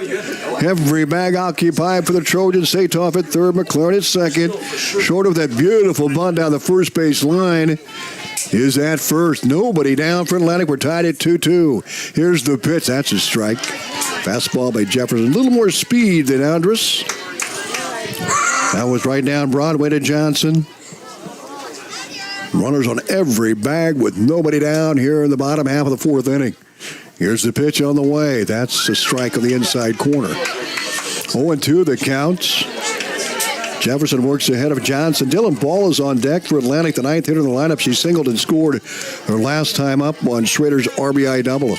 Every bag occupied for the Trojans. Satoff at third, McLaren at second. Short of that beautiful bunt down the first base line is at first. Nobody down for Atlantic. We're tied at 2-2. Here's the pitch. That's a strike. Fastball by Jefferson. A little more speed than Andrus. That was right down Broadway to Johnson. Runners on every bag with nobody down here in the bottom half of the fourth inning. Here's the pitch on the way. That's a strike on the inside corner. 0-2 the counts. Jefferson works ahead of Johnson. Dylan Ball is on deck for Atlantic, the ninth hitter in the lineup. She singled and scored her last time up on Schrader's RBI double.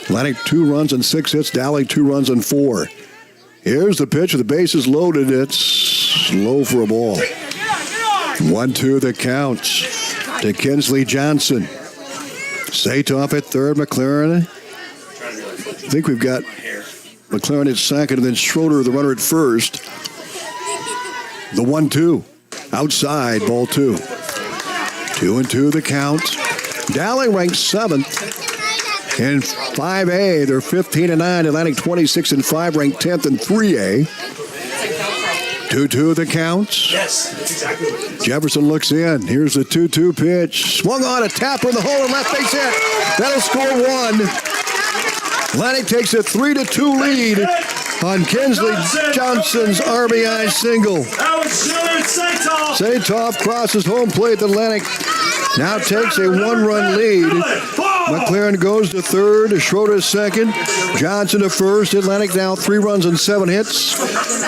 Atlantic 2 runs and 6 hits. Dowling 2 runs and 4. Here's the pitch. The bases loaded. It's low for a ball. 1-2 the counts to Kinsley Johnson. Satoff at third, McLaren. I think we've got McLaren at second, and then Schroeder, the runner, at first. The 1-2. Outside, ball 2. 2-2 the count. Dowling ranks 7th. In 5A, they're 15-9. Atlantic 26-5, ranked 10th in 3A. 2-2 the counts. Yes, that's exactly what it is. Jefferson looks in. Here's the 2-2 pitch. Swung on, a tapper in the hole and left base hit. That'll score 1. Atlantic takes a 3-2 lead on Kinsley Johnson's RBI single. Satoff crosses home plate. Atlantic now takes a 1-run lead. McLaren goes to third. Schroeder second. Johnson to first. Atlantic now 3 runs and 7 hits.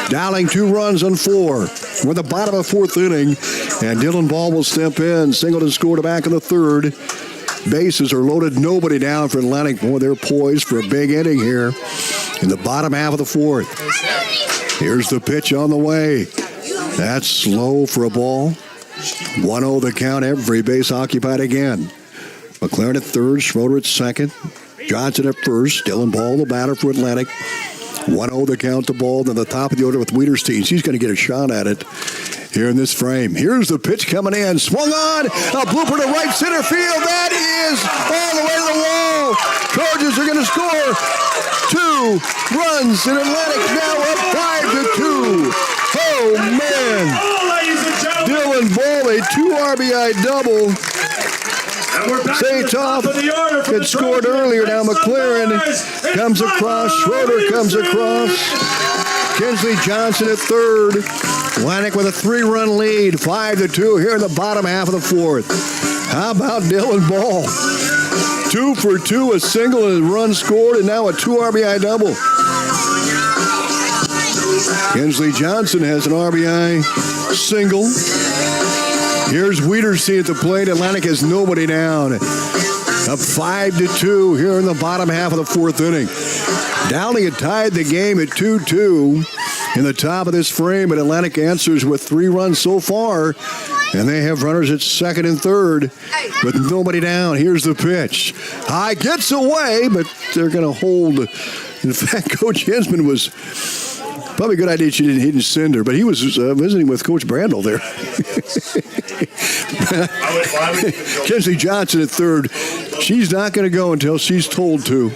Dowling 2 runs and 4. We're at the bottom of the fourth inning, and Dylan Ball will step in. Singleton scored back in the third. Bases are loaded. Nobody down for Atlantic. Boy, they're poised for a big inning here in the bottom half of the fourth. Here's the pitch on the way. That's slow for a ball. 1-0 the count. Every base occupied again. McLaren at third, Schroeder at second, Johnson at first, Dylan Ball the batter for Atlantic. 1-0 the count to Ball, then the top of the order with Wiederstein. She's going to get a shot at it here in this frame. Here's the pitch coming in, swung on, a blooper to right center field. That is all the way to the wall. Trojans are going to score 2 runs, and Atlantic now up 5-2. Oh, man. Dylan Ball, a 2 RBI double. Satoff had scored earlier. Now McLaren comes across. Schroeder comes across. Kinsley Johnson at third. Atlantic with a 3-run lead. 5-2 here in the bottom half of the fourth. How about Dylan Ball? 2 for 2, a single and a run scored, and now a 2 RBI double. Kinsley Johnson has an RBI single. Here's Wiedersee at the plate. Atlantic has nobody down. Up 5-2 here in the bottom half of the fourth inning. Dowling had tied the game at 2-2 in the top of this frame, but Atlantic answers with 3 runs so far, and they have runners at second and third with nobody down. Here's the pitch. High gets away, but they're going to hold. In fact, Coach Hinsman was probably a good idea he didn't send her, but he was visiting with Coach Brandel there. Kinsley Johnson at third. She's not going to go until she's told to.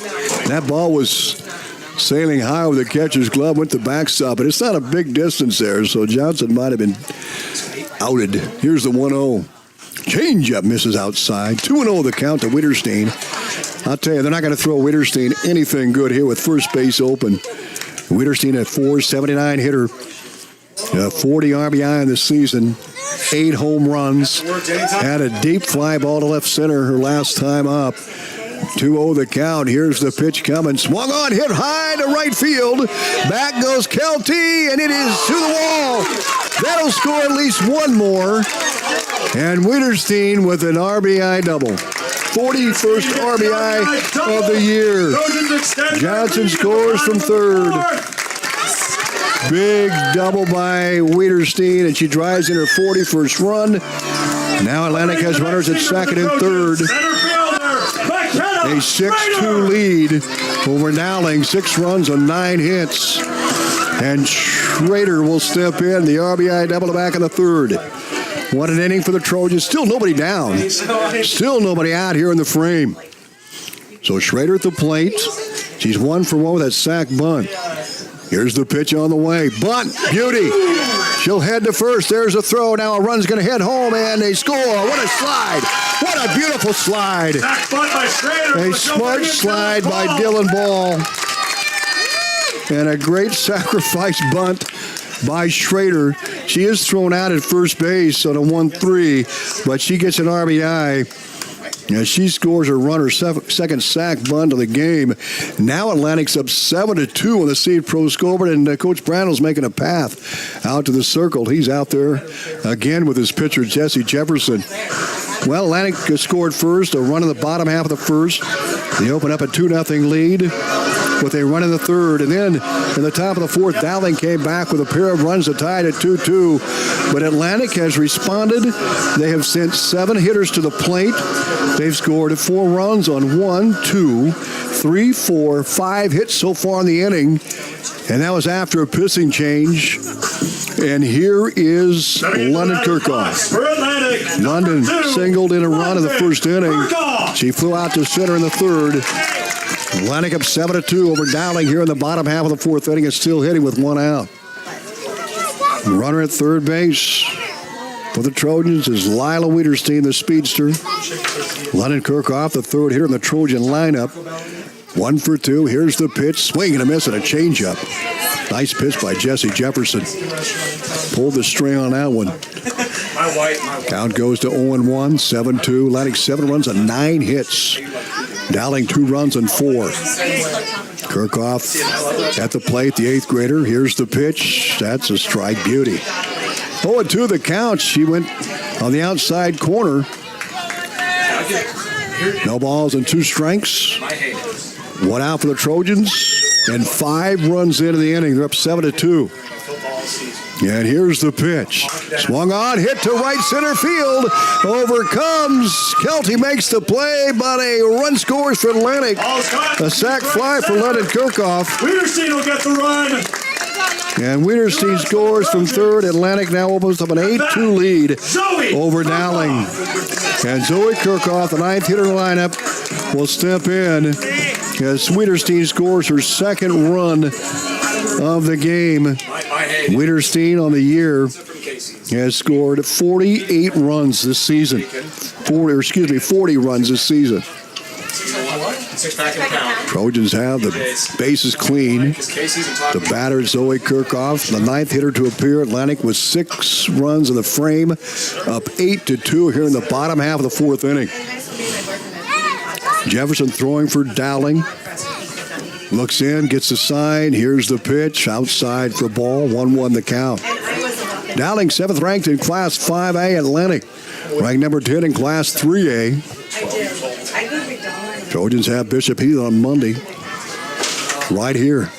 That ball was sailing high over the catcher's glove, went to backstop, but it's not a big distance there, so Johnson might have been outed. Here's the 1-0. Changeup misses outside. 2-0 the count to Wiederstein. I'll tell you, they're not going to throw Wiederstein anything good here with first base open. Wiederstein at 479 hitter, 40 RBI in the season, 8 home runs, had a deep fly ball to left center her last time up. 2-0 the count. Here's the pitch coming. Swung on, hit high to right field. Back goes Kelty, and it is to the wall. That'll score at least one more. And Wiederstein with an RBI double. 41st RBI of the year. Johnson scores from third. Big double by Wiederstein, and she drives in her 41st run. Now Atlantic has runners at second and third. A 6-2 lead over Dowling. 6 runs on 9 hits. And Schrader will step in. The RBI double back in the third. What an inning for the Trojans. Still nobody down. Still nobody out here in the frame. So Schrader at the plate. She's 1 for 1 with that sac bunt. Here's the pitch on the way. Bunt. Beauty. She'll head to first. There's a throw. Now a run's going to head home, and they score. What a slide. What a beautiful slide. A smart slide by Dylan Ball. And a great sacrifice bunt by Schrader. She is thrown out at first base on a 1-3, but she gets an RBI. And she scores her runner second sack bunt of the game. Now Atlantic's up 7-2 on the Seed Pro scoreboard, and Coach Brandel's making a path out to the circle. He's out there again with his pitcher, Jesse Jefferson. Well, Atlantic scored first, a run in the bottom half of the first. They open up a 2-0 lead with a run in the third. And then in the top of the fourth, Dowling came back with a pair of runs to tie it at 2-2. But Atlantic has responded. They have sent 7 hitters to the plate. They've scored 4 runs on 1, 2, 3, 4, 5 hits so far in the inning. And that was after a pitching change. And here is London Kirchhoff. London singled in a run in the first inning. She flew out to center in the third. Atlantic up 7-2 over Dowling here in the bottom half of the fourth inning. It's still hitting with 1 out. Runner at third base for the Trojans is Lila Wiederstein, the speedster. London Kirchhoff, the third hitter in the Trojan lineup. 1 for 2. Here's the pitch. Swing and a miss and a changeup. Nice pitch by Jesse Jefferson. Pulled the string on that one. Count goes to 0-1, 7-2. Atlantic 7 runs on 9 hits. Dowling 2 runs on 4. Kirchhoff at the plate, the 8th grader. Here's the pitch. That's a strike beauty. 0-2 the count. She went on the outside corner. No balls and 2 strikes. 1 out for the Trojans. And 5 runs into the inning. They're up 7-2. And here's the pitch. Swung on, hit to right center field. Overcomes. Kelty makes the play, but a run scores for Atlantic. A sac fly for London Kirchhoff. Wiederstein will get the run. And Wiederstein scores from third. Atlantic now opens up an 8-2 lead over Dowling. And Zoe Kirchhoff, the 9th hitter in the lineup, will step in as Wiederstein scores her second run of the game. Wiederstein on the year has scored 48 runs this season. 40 runs this season. Trojans have the bases clean. The batter, Zoe Kirchhoff, the ninth hitter to appear. Atlantic with 6 runs in the frame, up 8-2 here in the bottom half of the 4th inning. Jefferson throwing for Dowling. Looks in, gets the sign. Here's the pitch. Outside for ball. 1-1 the count. Dowling, 7th ranked in Class 5A. Atlantic, ranked number 10 in Class 3A. Trojans have Bishop Heath on Monday. Right here.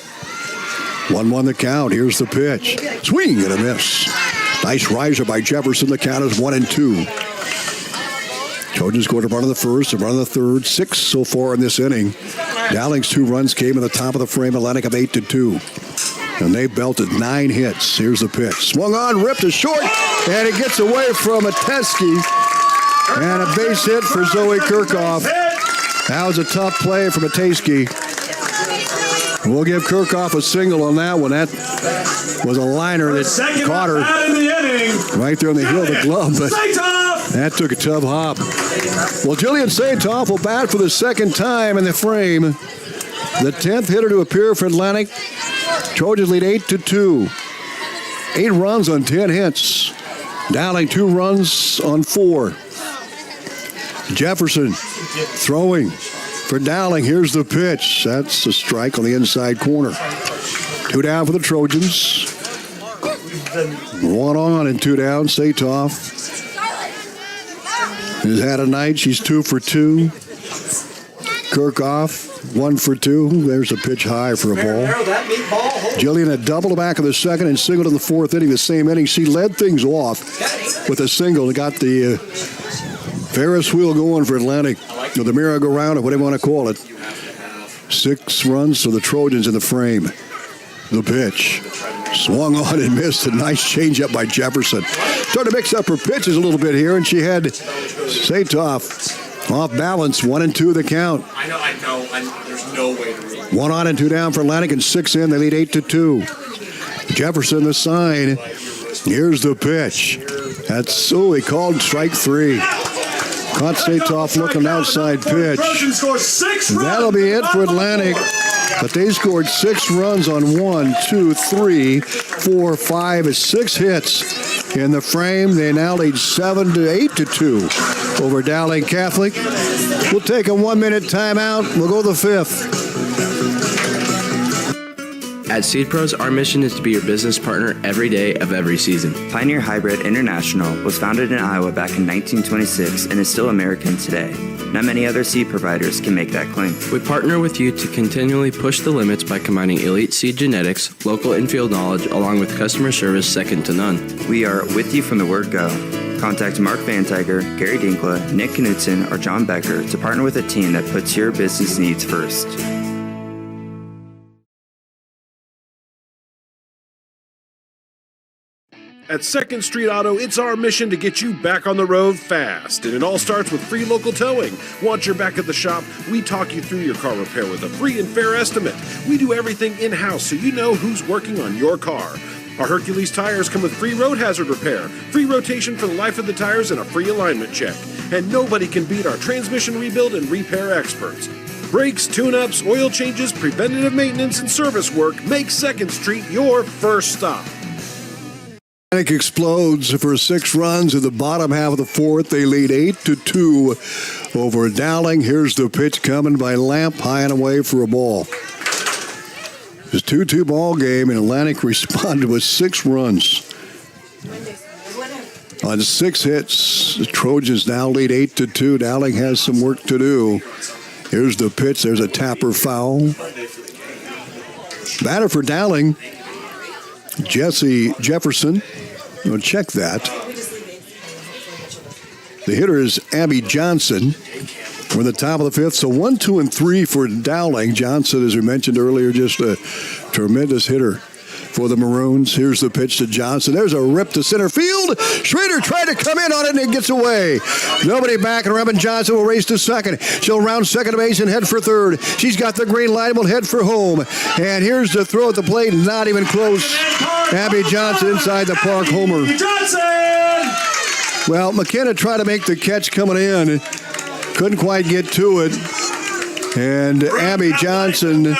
1-1 the count. Here's the pitch. Swing and a miss. Nice riser by Jefferson. The count is 1-2. Trojans scored a run in the first, a run in the third, 6 so far in this inning. Dowling's 2 runs came in the top of the frame. Atlantic up 8-2. And they belted 9 hits. Here's the pitch. Swung on, ripped to short, and it gets away from Ateski. And a base hit for Zoe Kirchhoff. That was a tough play from Ateski. We'll give Kirchhoff a single on that one. That was a liner that caught her right there on the heel of the glove, but that took a tough hop. Well, Jillian Saintoff will bat for the 2nd time in the frame. The 10th hitter to appear for Atlantic. Trojans lead 8-2. 8 runs on 10 hits. Dowling 2 runs on 4. Jefferson throwing for Dowling. Here's the pitch. That's a strike on the inside corner. 2 down for the Trojans. 1 on and 2 down. Saitoff has had a night. She's 2 for 2. Kirchhoff, 1 for 2. There's a pitch high for a ball. Jillian a double back of the 2nd and singled in the 4th inning. The same inning, she led things off with a single and got the Ferris wheel going for Atlantic, or the merry-go-round, or whatever you want to call it. 6 runs for the Trojans in the frame. The pitch. Swung on and missed. A nice changeup by Jefferson. Started to mix up her pitches a little bit here, and she had Saitoff off balance. 1-2 the count. I know. There's no way to read. 1 on and 2 down for Atlantic, and 6 in. They lead 8-2. Jefferson the sign. Here's the pitch. That's he called strike 3. Caught Saitoff looking outside pitch. That'll be it for Atlantic. But they scored 6 runs on 1, 2, 3, 4, 5, 6 hits in the frame. They now lead 8-2 over Dowling Catholic. We'll take a 1-minute timeout. We'll go to the 5th. At Seed Pros, our mission is to be your business partner every day of every season. Pioneer Hybrid International was founded in Iowa back in 1926 and is still American today. Not many other seed providers can make that claim. We partner with you to continually push the limits by combining elite seed genetics, local infield knowledge, along with customer service second to none. We are with you from the word go. Contact Mark Van Tiger, Gary Dinkla, Nick Knutson, or John Becker to partner with a team that puts your business needs first. At 2nd Street Auto, it's our mission to get you back on the road fast. And it all starts with free local towing. Once you're back at the shop, we talk you through your car repair with a free and fair estimate. We do everything in-house so you know who's working on your car. Our Hercules tires come with free road hazard repair, free rotation for the life of the tires, and a free alignment check. And nobody can beat our transmission rebuild and repair experts. Brakes, tune-ups, oil changes, preventative maintenance, and service work make 2nd Street your first stop. Atlantic explodes for 6 runs in the bottom half of the 4th. They lead 8-2 over Dowling. Here's the pitch coming by Lamp, high and away for a ball. It's a 2-2 ball game, and Atlantic responded with 6 runs. On 6 hits, the Trojans now lead 8-2. Dowling has some work to do. Here's the pitch. There's a tapper foul. Batter for Dowling, Jesse Jefferson. We'll check that. The hitter is Abby Johnson. We're at the top of the 5th, so 1, 2, and 3 for Dowling. Johnson, as we mentioned earlier, just a tremendous hitter for the Maroons. Here's the pitch to Johnson. There's a rip to center field. Schrader tried to come in on it, and it gets away. Nobody back, and Robin Johnson will race to 2nd. She'll round 2nd base and head for 3rd. She's got the green light, will head for home. And here's the throw at the plate, not even close. Abby Johnson inside the park homer. Well, McKenna tried to make the catch coming in. Couldn't quite get to it. And Abby Johnson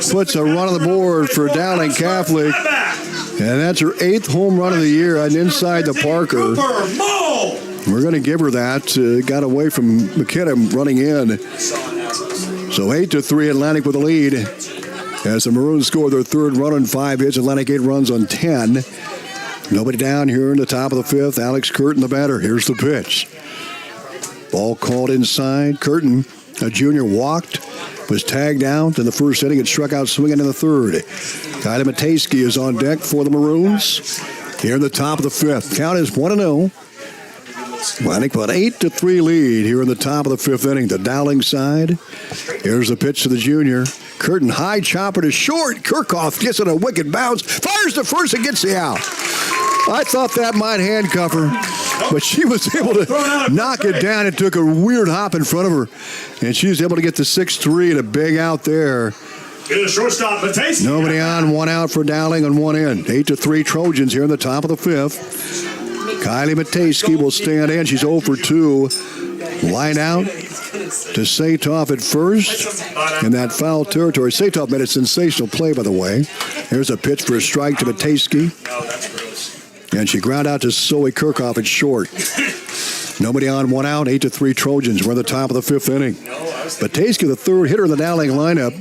puts a run on the board for Dowling Catholic. And that's her 8th home run of the year and inside the Parker. We're going to give her that. Got away from McKenna running in. So 8-3 Atlantic with the lead. As the Maroons score their 3rd run on 5 hits, Atlantic 8 runs on 10. Nobody down here in the top of the 5th. Alex Curtin, the batter. Here's the pitch. Ball called inside. Curtin, a junior, walked, was tagged out in the 1st inning and struck out swinging in the 3rd. Kylie Matejski is on deck for the Maroons. Here in the top of the 5th. Count is 1-0. Atlantic with an 8-3 lead here in the top of the 5th inning. The Dowling side. Here's the pitch to the junior. Curtin high chopper to short. Kirchhoff gets it a wicked bounce. Fires to first and gets the out. I thought that might handcuff her, but she was able to knock it down. It took a weird hop in front of her, and she was able to get the 6-3 and a big out there. Get a shortstop, Matejski. Nobody on, 1 out for Dowling on 1 in. 8-3 Trojans here in the top of the 5th. Kylie Matejski will stand in. She's 0 for 2. Line out to Satoff at first in that foul territory. Satoff made a sensational play, by the way. There's a pitch for a strike to Matejski. And she ground out to Zoe Kirchhoff at short. Nobody on, 1 out. 8-3 Trojans. We're in the top of the 5th inning. Matejski, the 3rd hitter in the Dowling lineup.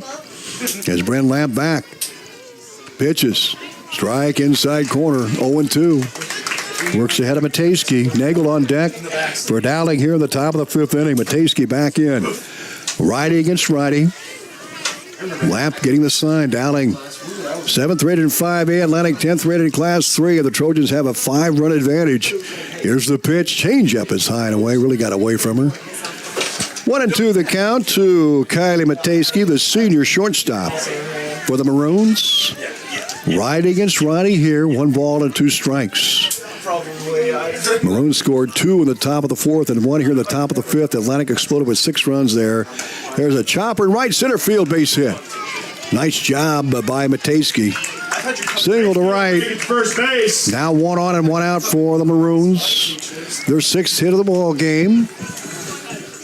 As Brent Lamp back. Pitches. Strike inside corner. 0-2. Works ahead of Matejski. Nagel on deck for Dowling here in the top of the 5th inning. Matejski back in. Righty against righty. Lamp getting the sign. Dowling 7th rated in 5A. Atlantic 10th rated in Class 3. And the Trojans have a 5-run advantage. Here's the pitch. Changeup is high and away. Really got away from her. 1-2 the count to Kylie Matejski, the senior shortstop for the Maroons. Righty against righty here. 1 ball and 2 strikes. Maroons scored 2 in the top of the 4th and 1 here in the top of the 5th. Atlantic exploded with 6 runs there. There's a chopper in right center field, base hit. Nice job by Matejski. Single to right. First base. Now 1 on and 1 out for the Maroons. Their 6th hit of the ball game.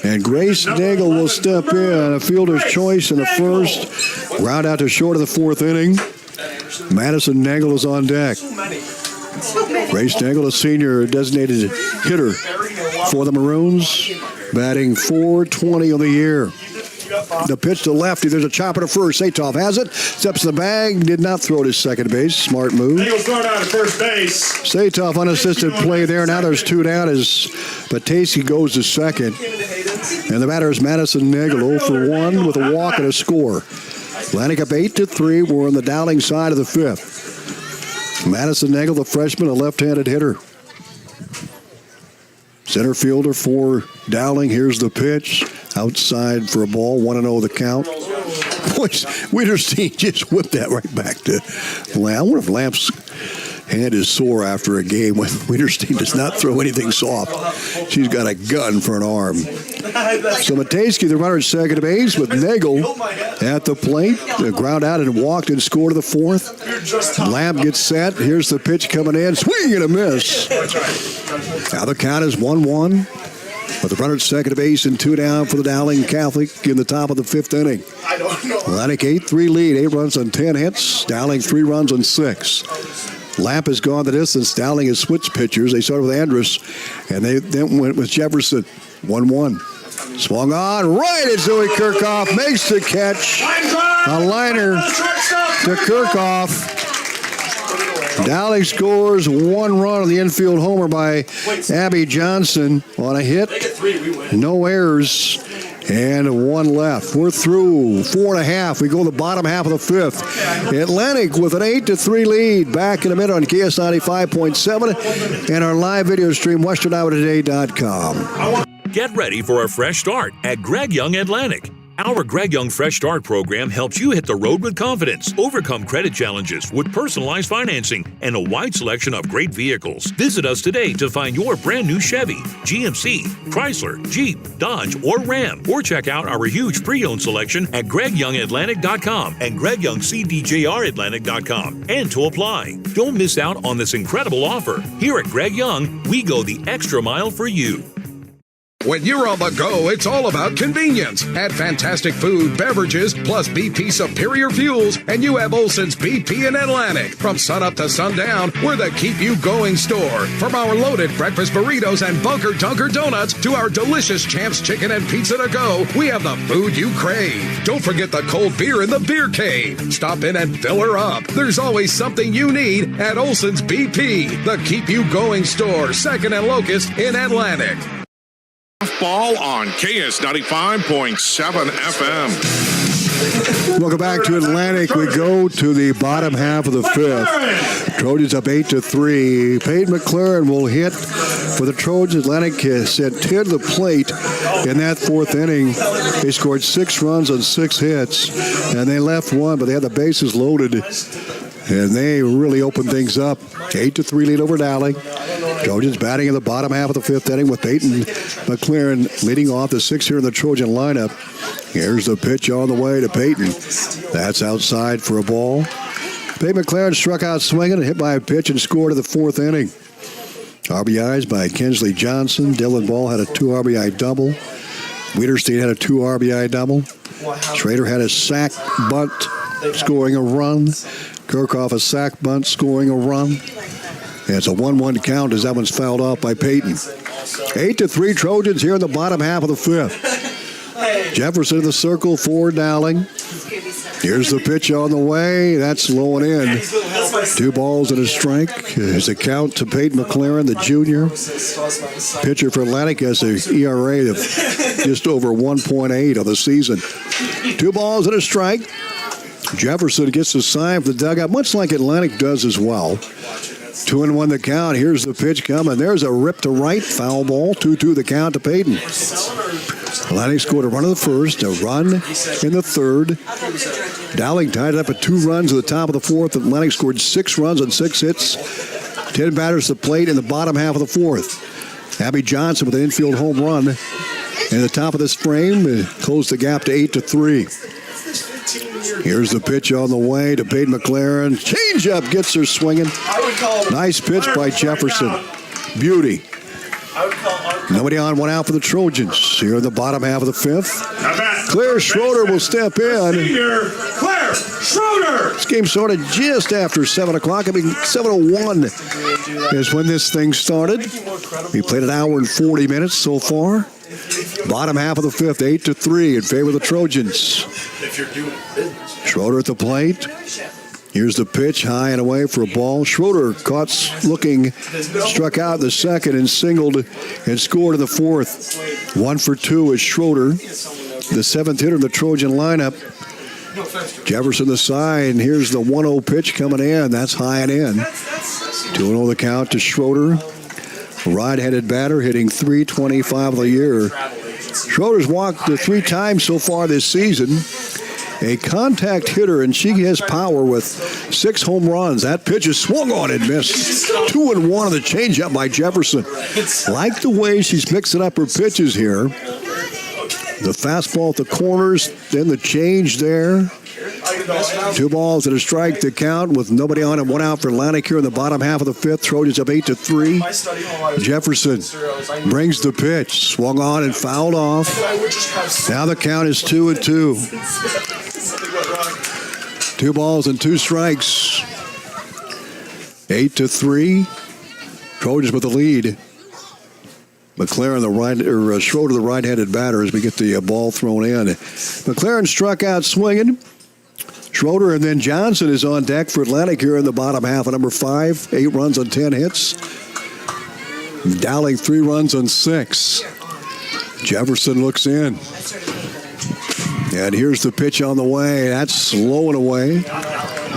And Grace Nagel will step in. A fielder's choice in the 1st. Ground out to short of the 4th inning. Madison Nagel is on deck. Grace Nagel, a senior designated hitter for the Maroons, batting .420 on the year. The pitch to lefty. There's a chopper to first. Satoff has it. Steps in the bag. Did not throw to second base. Smart move. Nagel's going out at first base. Satoff unassisted play there. Now there's 2 down as Matejski goes to second. And the batter is Madison Nagel, 0 for 1 with a walk and a score. Atlantic up 8-3. We're on the Dowling side of the 5th. Madison Nagel, the freshman, a left-handed hitter. Center fielder for Dowling. Here's the pitch. Outside for a ball. 1-0 the count. Boys, Wiederstein just whipped that right back to Lamp. I wonder if Lamp's hand is sore after a game when Wiederstein does not throw anything soft. She's got a gun for an arm. So Matejski, the runner at second base with Nagel at the plate. Ground out and walked and scored to the 4th. Lamp gets set. Here's the pitch coming in. Swing and a miss. Now the count is 1-1. With the runner at second base and 2 down for the Dowling Catholic in the top of the 5th inning. Atlantic 8-3 lead. 8 runs on 10 hits. Dowling 3 runs on 6. Lamp has gone the distance. Dowling has switched pitchers. They started with Andrus, and they then went with Jefferson. 1-1. Swung on right at Zoe Kirchhoff. Makes the catch. A liner to Kirchhoff. Dowling scores 1 run on the infield homer by Abby Johnson on a hit. No errors. And 1 left. We're through 4.5. We go to the bottom half of the 5th. Atlantic with an 8-3 lead. Back in a minute on KS 95.7 and our live video stream, WesternIowaToday.com. Get ready for a fresh start at Greg Young Atlantic. Our Greg Young Fresh Start program helps you hit the road with confidence, overcome credit challenges with personalized financing, and a wide selection of great vehicles. Visit us today to find your brand new Chevy, GMC, Chrysler, Jeep, Dodge, or Ram, or check out our huge pre-owned selection at GregYoungAtlantic.com and GregYoungCDJRAtlantic.com. And to apply. Don't miss out on this incredible offer. Here at Greg Young, we go the extra mile for you. When you're on the go, it's all about convenience. Add fantastic food, beverages, plus BP superior fuels, and you have Olson's BP in Atlantic. From sunup to sundown, we're the keep you going store. From our loaded breakfast burritos and Bunker Dunker donuts to our delicious Champs chicken and pizza to go, we have the food you crave. Don't forget the cold beer in the beer cave. Stop in and fill her up. There's always something you need at Olson's BP, the keep you going store, 2nd and Locust in Atlantic. Ball on KS 95.7 FM. Welcome back to Atlantic. We go to the bottom half of the fifth. Trojans up 8-3. Peyton McLaren will hit for the Trojans. Atlantic sent 10 to the plate in that fourth inning. They scored 6 runs on 6 hits, and they left one, but they had the bases loaded, and they really opened things up. 8-3 lead over Dowling. Trojans batting in the bottom half of the fifth inning with Peyton McLaren leading off the 6th here in the Trojan lineup. Here's the pitch on the way to Peyton. That's outside for a ball. Peyton McLaren struck out swinging and hit by a pitch and scored in the 4th inning. RBIs by Kinsley Johnson. Dylan Ball had a 2 RBI double. Wiederstein had a 2 RBI double. Schrader had a sac bunt scoring a run. Kirchhoff a sac bunt scoring a run. And it's a 1-1 count as that one's fouled off by Peyton. 8-3 Trojans here in the bottom half of the fifth. Jefferson in the circle for Dowling. Here's the pitch on the way. That's low and in. 2 balls and a strike. There's a count to Peyton McLaren, the junior. Pitcher for Atlantic has an ERA of just over 1.8 on the season. 2 balls and a strike. Jefferson gets the sign for the dugout, much like Atlantic does as well. 2-1 the count. Here's the pitch coming. There's a rip to right. Foul ball. 2-2 the count to Peyton. Atlantic scored a run in the first, a run in the third. Dowling tied it up at 2 runs at the top of the fourth. Atlantic scored 6 runs on 6 hits. 10 batters to the plate in the bottom half of the fourth. Abby Johnson with an infield home run. In the top of this frame, closed the gap to 8-3. Here's the pitch on the way to Peyton McLaren. Changeup gets her swinging. Nice pitch by Jefferson. Beauty. Nobody on, 1 out for the Trojans. Here in the bottom half of the fifth. Claire Schroeder will step in. Claire Schroeder. This game started just after 7 o'clock. I mean, 7:01 is when this thing started. We played an hour and 40 minutes so far. Bottom half of the fifth, 8-3 in favor of the Trojans. Schroeder at the plate. Here's the pitch, high and away for a ball. Schroeder caught looking, struck out in the second and singled and scored in the fourth. 1 for 2 is Schroeder, the 7th hitter in the Trojan lineup. Jefferson the side, and here's the 1-0 pitch coming in. That's high and in. 2-0 the count to Schroeder. Right-handed batter hitting .325 of the year. Schroeder's walked 3 times so far this season. A contact hitter, and she has power with 6 home runs. That pitch is swung on and missed. 2-1 on the changeup by Jefferson. Like the way she's mixing up her pitches here. The fastball at the corners, then the change there. 2 balls and a strike to count with nobody on and 1 out for Atlantic here in the bottom half of the fifth. Trojans up 8-3. Jefferson brings the pitch, swung on and fouled off. Now the count is 2-2. 2 balls and 2 strikes. 8-3. Trojans with the lead. McLaren, Schroeder, the right-handed batter, as we get the ball thrown in. McLaren struck out swinging. Schroeder and then Johnson is on deck for Atlantic here in the bottom half of number 5. 8 runs on 10 hits. Dowling 3 runs on 6. Jefferson looks in. And here's the pitch on the way. That's slow and away.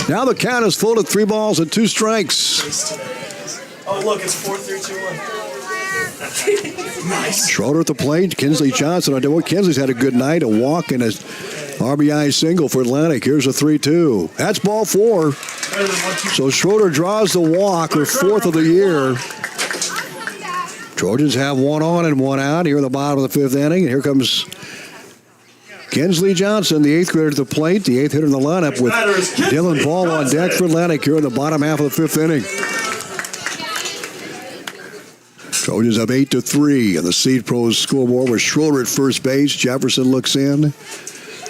Now the count is full at 3 balls and 2 strikes. Oh, look, it's 4-3-2-1. Nice. Schroeder at the plate. Kinsley Johnson. Kinsley's had a good night. A walk and a RBI single for Atlantic. Here's a 3-2. That's ball 4. So Schroeder draws the walk, her 4th of the year. Trojans have 1 on and 1 out here in the bottom of the 5th inning. And here comes Kinsley Johnson, the 8th hitter at the plate, the 8th hitter in the lineup with Dylan Ball on deck for Atlantic here in the bottom half of the 5th inning. Trojans up 8-3 on the Seed Pros scoreboard with Schroeder at first base. Jefferson looks in.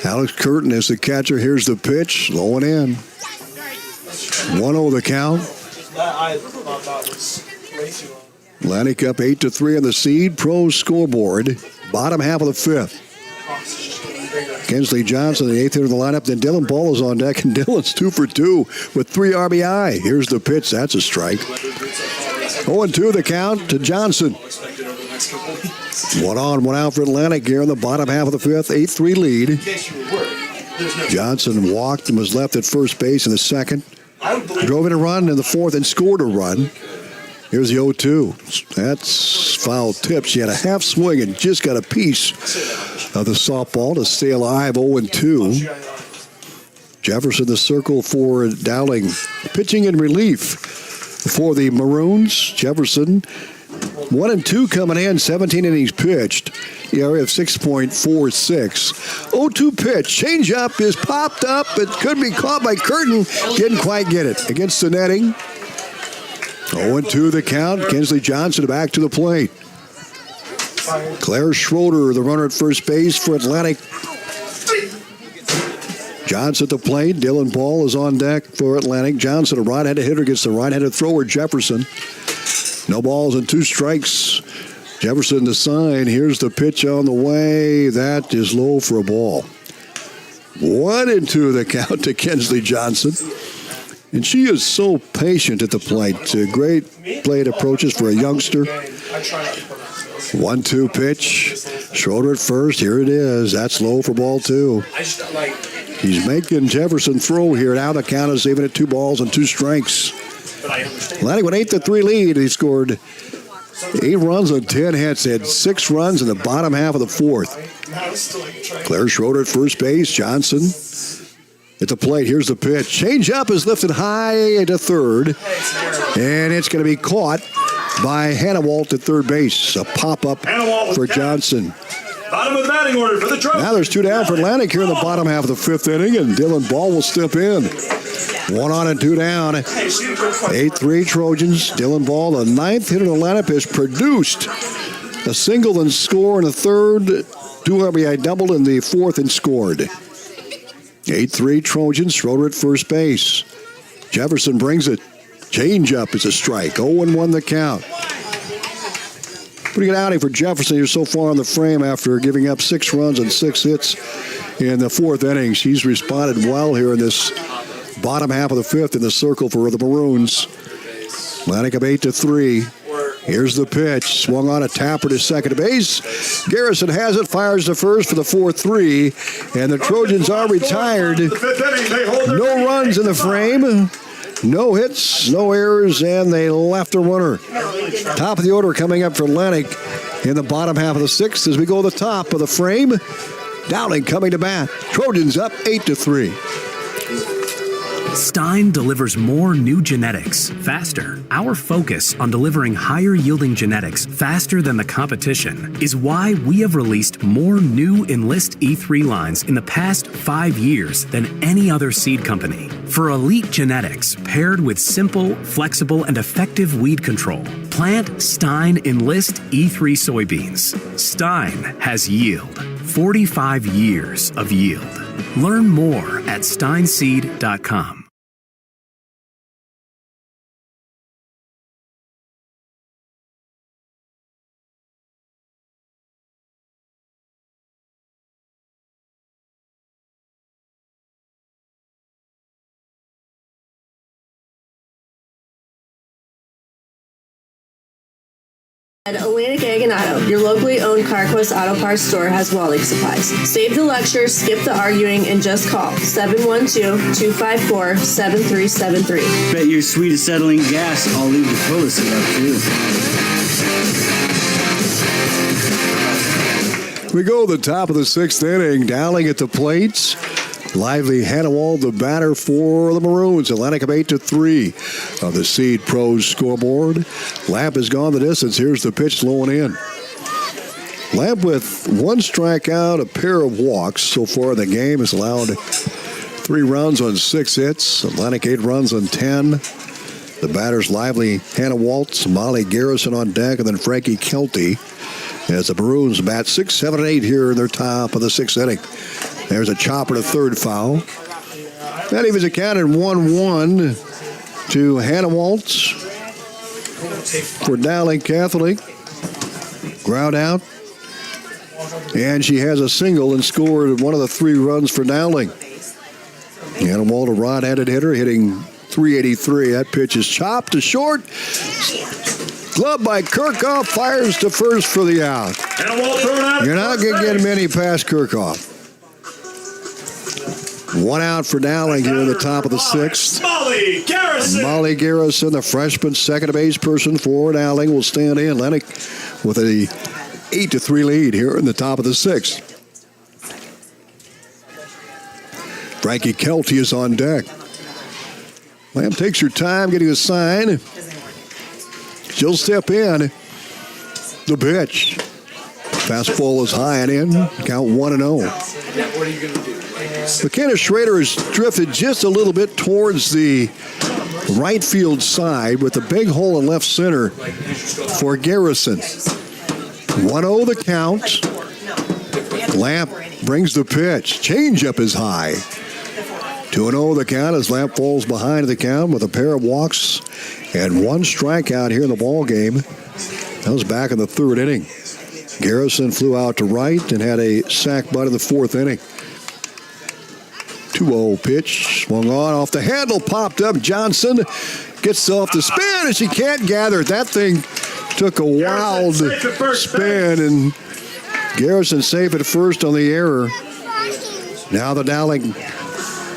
Alex Curtin is the catcher. Here's the pitch. Low and in. 1-0 the count. Atlantic up 8-3 on the Seed Pros scoreboard. Bottom half of the fifth. Kinsley Johnson, the eighth hitter of the lineup. Then Dylan Ball is on deck, and Dylan's 2 for 2 with 3 RBI. Here's the pitch. That's a strike. 0-2 the count to Johnson. 1 on, 1 out for Atlantic here in the bottom half of the fifth. 8-3 lead. Johnson walked and was left at first base in the second. Drove in a run in the fourth and scored a run. Here's the 0-2. That's foul tip. She had a half swing and just got a piece of the softball to stay alive. 0-2. Jefferson the circle for Dowling. Pitching in relief for the Maroons. Jefferson 1-2 coming in. 17 innings pitched. ERA of 6.46. 0-2 pitch. Change up is popped up. It could be caught by Curtin. Didn't quite get it. Against the netting. 0-2 the count. Kinsley Johnson back to the plate. Claire Schroeder, the runner at first base for Atlantic. Johnson at the plate. Dylan Ball is on deck for Atlantic. Johnson, a right-handed hitter against the right-handed thrower, Jefferson. No balls and 2 strikes. Jefferson the sign. Here's the pitch on the way. That is low for a ball. 1-2 the count to Kinsley Johnson. And she is so patient at the plate. Great plate approaches for a youngster. 1-2 pitch. Schroeder at first. Here it is. That's low for ball 2. He's making Jefferson throw here. Now the count is even at 2 balls and 2 strikes. Atlantic with 8-3 lead. He scored 8 runs on 10 hits. They had 6 runs in the bottom half of the fourth. Claire Schroeder at first base. Johnson at the plate. Here's the pitch. Change up is lifted high to third. And it's going to be caught by Hannah Walt at third base. A pop-up for Johnson. Bottom of the batting order for the Trojans. Now there's 2 down for Atlantic here in the bottom half of the fifth inning, and Dylan Ball will step in. 1 on and 2 down. 8-3 Trojans. Dylan Ball, the 9th hitter in the lineup, has produced a single and score in the third. 2 RBI doubled in the fourth and scored. 8-3 Trojans. Schroeder at first base. Jefferson brings it. Change up is a strike. 0-1 the count. Pretty good outing for Jefferson here so far on the frame after giving up 6 runs and 6 hits in the fourth inning. She's responded well here in this bottom half of the fifth in the circle for the Maroons. Atlantic up 8-3. Here's the pitch. Swung on a tapper to second base. Garrison has it, fires to first for the 4-3. And the Trojans are retired. No runs in the frame. No hits, no errors, and they left a runner. Top of the order coming up for Atlantic in the bottom half of the sixth as we go to the top of the frame. Dowling coming to bat. Trojans up 8-3. Stein delivers more new genetics faster. Our focus on delivering higher yielding genetics faster than the competition is why we have released more new Enlist E3 lines in the past 5 years than any other seed company. For elite genetics paired with simple, flexible, and effective weed control, plant Stein Enlist E3 soybeans. Stein has yield. 45 years of yield. Learn more at steinseed.com. At Atlantic Ag & Auto, your locally owned CarQuest Auto Parts store has welding supplies. Save the lecture, skip the arguing, and just call 712-254-7373. Bet you're sweet as settling gas. I'll leave the toilet seat up, too. We go to the top of the sixth inning. Dowling at the plates. Lively Hannawald, the batter for the Maroons. Atlantic up 8-3 of the Seed Pros scoreboard. Lamp has gone the distance. Here's the pitch low and in. Lamp with 1 strikeout, a pair of walks so far in the game, has allowed 3 runs on 6 hits. Atlantic 8 runs on 10. The batters lively Hannah Waltz, Molly Garrison on deck, and then Frankie Kelty as the Maroons bat 6, 7, and 8 here in their top of the 6th inning. There's a chopper to third foul. That evens it counted 1-1 to Hannah Waltz for Dowling Catholic. Ground out. And she has a single and scored one of the 3 runs for Dowling. Hannah Waltz, a rod-handed hitter, hitting .383. That pitch is chopped to short. Glove by Kirchhoff, fires to first for the out. You're not going to get many past Kirchhoff. 1 out for Dowling here in the top of the 6th. Molly Garrison. Molly Garrison, the freshman second base person for Dowling, will stand in. Atlantic with a 8-3 lead here in the top of the 6th. Frankie Kelty is on deck. Lamb takes her time getting a sign. She'll step in. The pitch. Fastball is high and in. Count 1-0. What are you going to do? McKenna Schrader has drifted just a little bit towards the right field side with a big hole in left center for Garrison. 1-0 the count. Lamp brings the pitch. Changeup is high. 2-0 the count as Lamp falls behind the count with a pair of walks and 1 strikeout here in the ball game. That was back in the 3rd inning. Garrison flew out to right and had a sac bunt in the 4th inning. 2-0 pitch, swung on off the handle, popped up. Johnson gets off the spin and she can't gather it. That thing took a wild spin and Garrison safe at first on the error. Now the Dowling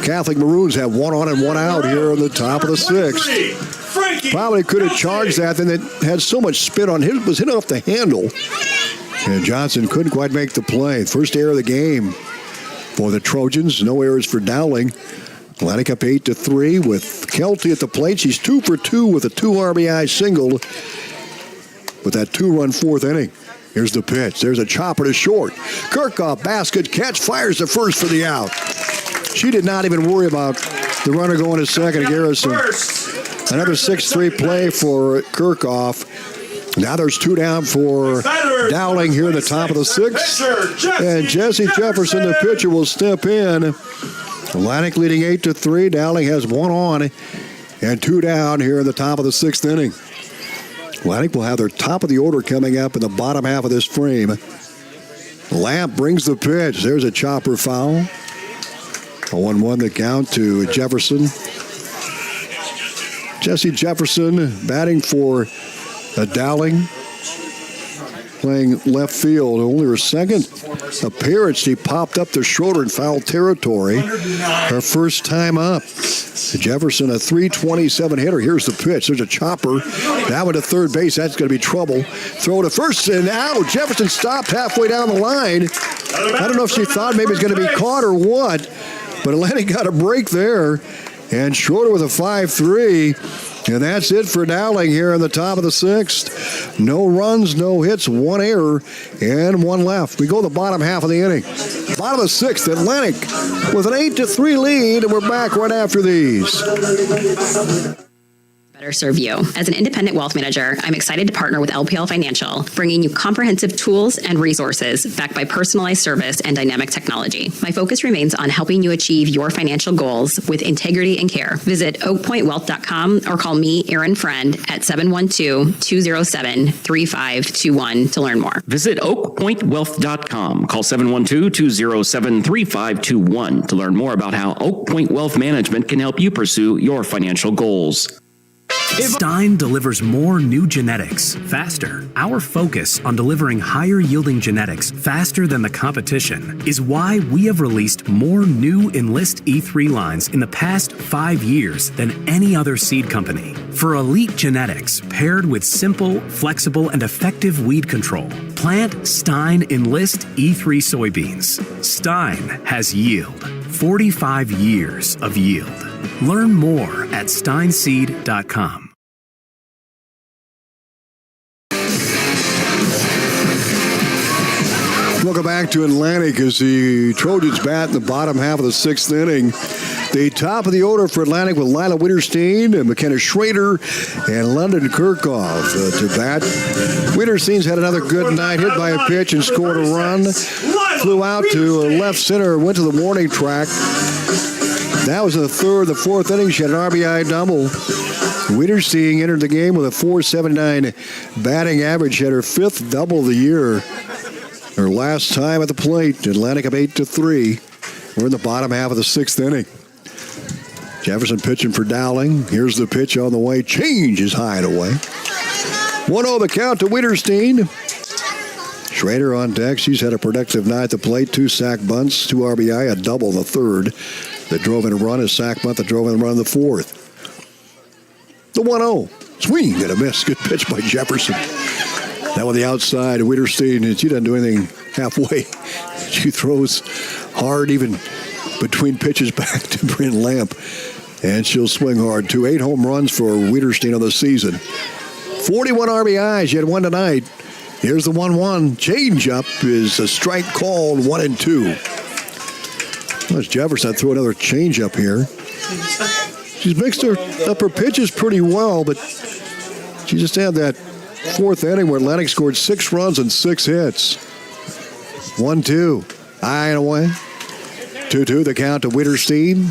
Catholic Maroons have 1 on and 1 out here in the top of the 6th. Probably could have charged that, then it had so much spin on him, was hit off the handle. And Johnson couldn't quite make the play. First error of the game for the Trojans. No errors for Dowling. Atlantic up 8-3 with Kelty at the plate. She's 2 for 2 with a 2 RBI single with that 2-run 4th inning. Here's the pitch. There's a chopper to short. Kirchhoff, basket catch, fires to first for the out. She did not even worry about the runner going to second. Garrison. Another 6-3 play for Kirchhoff. Now there's 2 down for Dowling here in the top of the 6th. And Jesse Jefferson, the pitcher, will step in. Atlantic leading 8-3. Dowling has 1 on and 2 down here in the top of the 6th inning. Atlantic will have their top of the order coming up in the bottom half of this frame. Lamp brings the pitch. There's a chopper foul. 0-1 the count to Jefferson. Jesse Jefferson batting for Dowling, playing left field. Only her second appearance. She popped up to shorter in foul territory. Her first time up. Jefferson, a .327 hitter. Here's the pitch. There's a chopper. That one to third base. That's going to be trouble. Throw to first and out. Jefferson stopped halfway down the line. I don't know if she thought maybe it was going to be caught or what, but Atlantic got a break there. And Schroeder with a 5-3. And that's it for Dowling here in the top of the 6th. No runs, no hits, 1 error, and 1 left. We go to the bottom half of the inning. Bottom of the 6th, Atlantic with an 8-3 lead, and we're back right after these. Better serve you. As an independent wealth manager, I'm excited to partner with LPL Financial, bringing you comprehensive tools and resources backed by personalized service and dynamic technology. My focus remains on helping you achieve your financial goals with integrity and care. Visit oakpointwealth.com or call me, Erin Friend, at 712-207-3521 to learn more. Visit oakpointwealth.com. Call 712-207-3521 to learn more about how Oak Point Wealth Management can help you pursue your financial goals. Stein delivers more new genetics faster. Our focus on delivering higher yielding genetics faster than the competition is why we have released more new Enlist E3 lines in the past 5 years than any other seed company. For elite genetics paired with simple, flexible, and effective weed control, plant Stein Enlist E3 soybeans. Stein has yield. 45 years of yield. Learn more at steinseed.com. Welcome back to Atlantic as the Trojans bat in the bottom half of the sixth inning. The top of the order for Atlantic with Lila Witterstein and McKenna Schrader and London Kirchhoff to bat. Witterstein's had another good night, hit by a pitch and scored a run. Flew out to left center, went to the warning track. That was the fourth inning. She had an RBI double. Witterstein entered the game with a .479 batting average. She had her fifth double of the year. Her last time at the plate. Atlantic up 8-3. We're in the bottom half of the sixth inning. Jefferson pitching for Dowling. Here's the pitch on the way. Change is high and away. 1-0 the count to Witterstein. Schrader on deck. She's had a productive night at the plate. 2 sack bunts, 2 RBI, a double in the third. That drove in a run, a sack bunt that drove in a run in the fourth. The 1-0. Swing and a miss. Good pitch by Jefferson. That on the outside. Witterstein, she doesn't do anything halfway. She throws hard even between pitches back to Bryn Lamp. And she'll swing hard, too. 8 home runs for Witterstein on the season. 41 RBIs. She had one tonight. Here's the 1-1. Change-up is a strike called 1-2. Well, Jefferson threw another change-up here. She's mixed up her pitches pretty well, but she just had that fourth inning where Atlantic scored 6 runs and 6 hits. 1-2. High and away. 2-2 the count to Witterstein.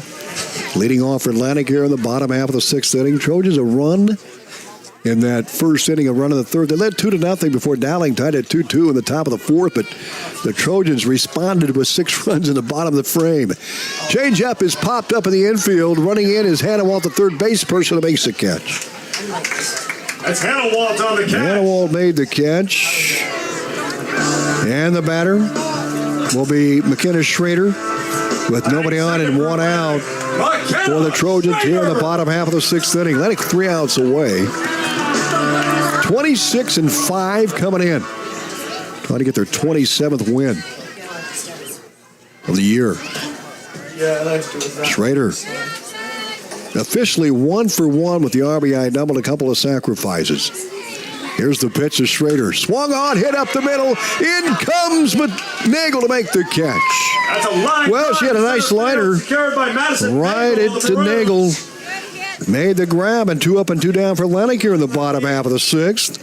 Leading off for Atlantic here in the bottom half of the sixth inning. Trojans a run in that first inning, a run in the third. They led 2-0 before Dowling tied at 2-2 in the top of the fourth, but the Trojans responded with 6 runs in the bottom of the frame. Change-up is popped up in the infield. Running in is Hannawalt, the third base person, who makes the catch. That's Hannawalt on the catch. Hannawalt made the catch. And the batter will be McKenna Schrader with nobody on and 1 out for the Trojans here in the bottom half of the sixth inning. Atlantic 3 outs away. 26-5 coming in. Trying to get their 27th win of the year. Schrader officially 1 for 1 with the RBI double, a couple of sacrifices. Here's the pitch to Schrader. Swung on, hit up the middle. In comes Nagel to make the catch. That's a line. Well, she had a nice liner right into Nagel. Made the grab, and 2 up and 2 down for Atlantic here in the bottom half of the sixth.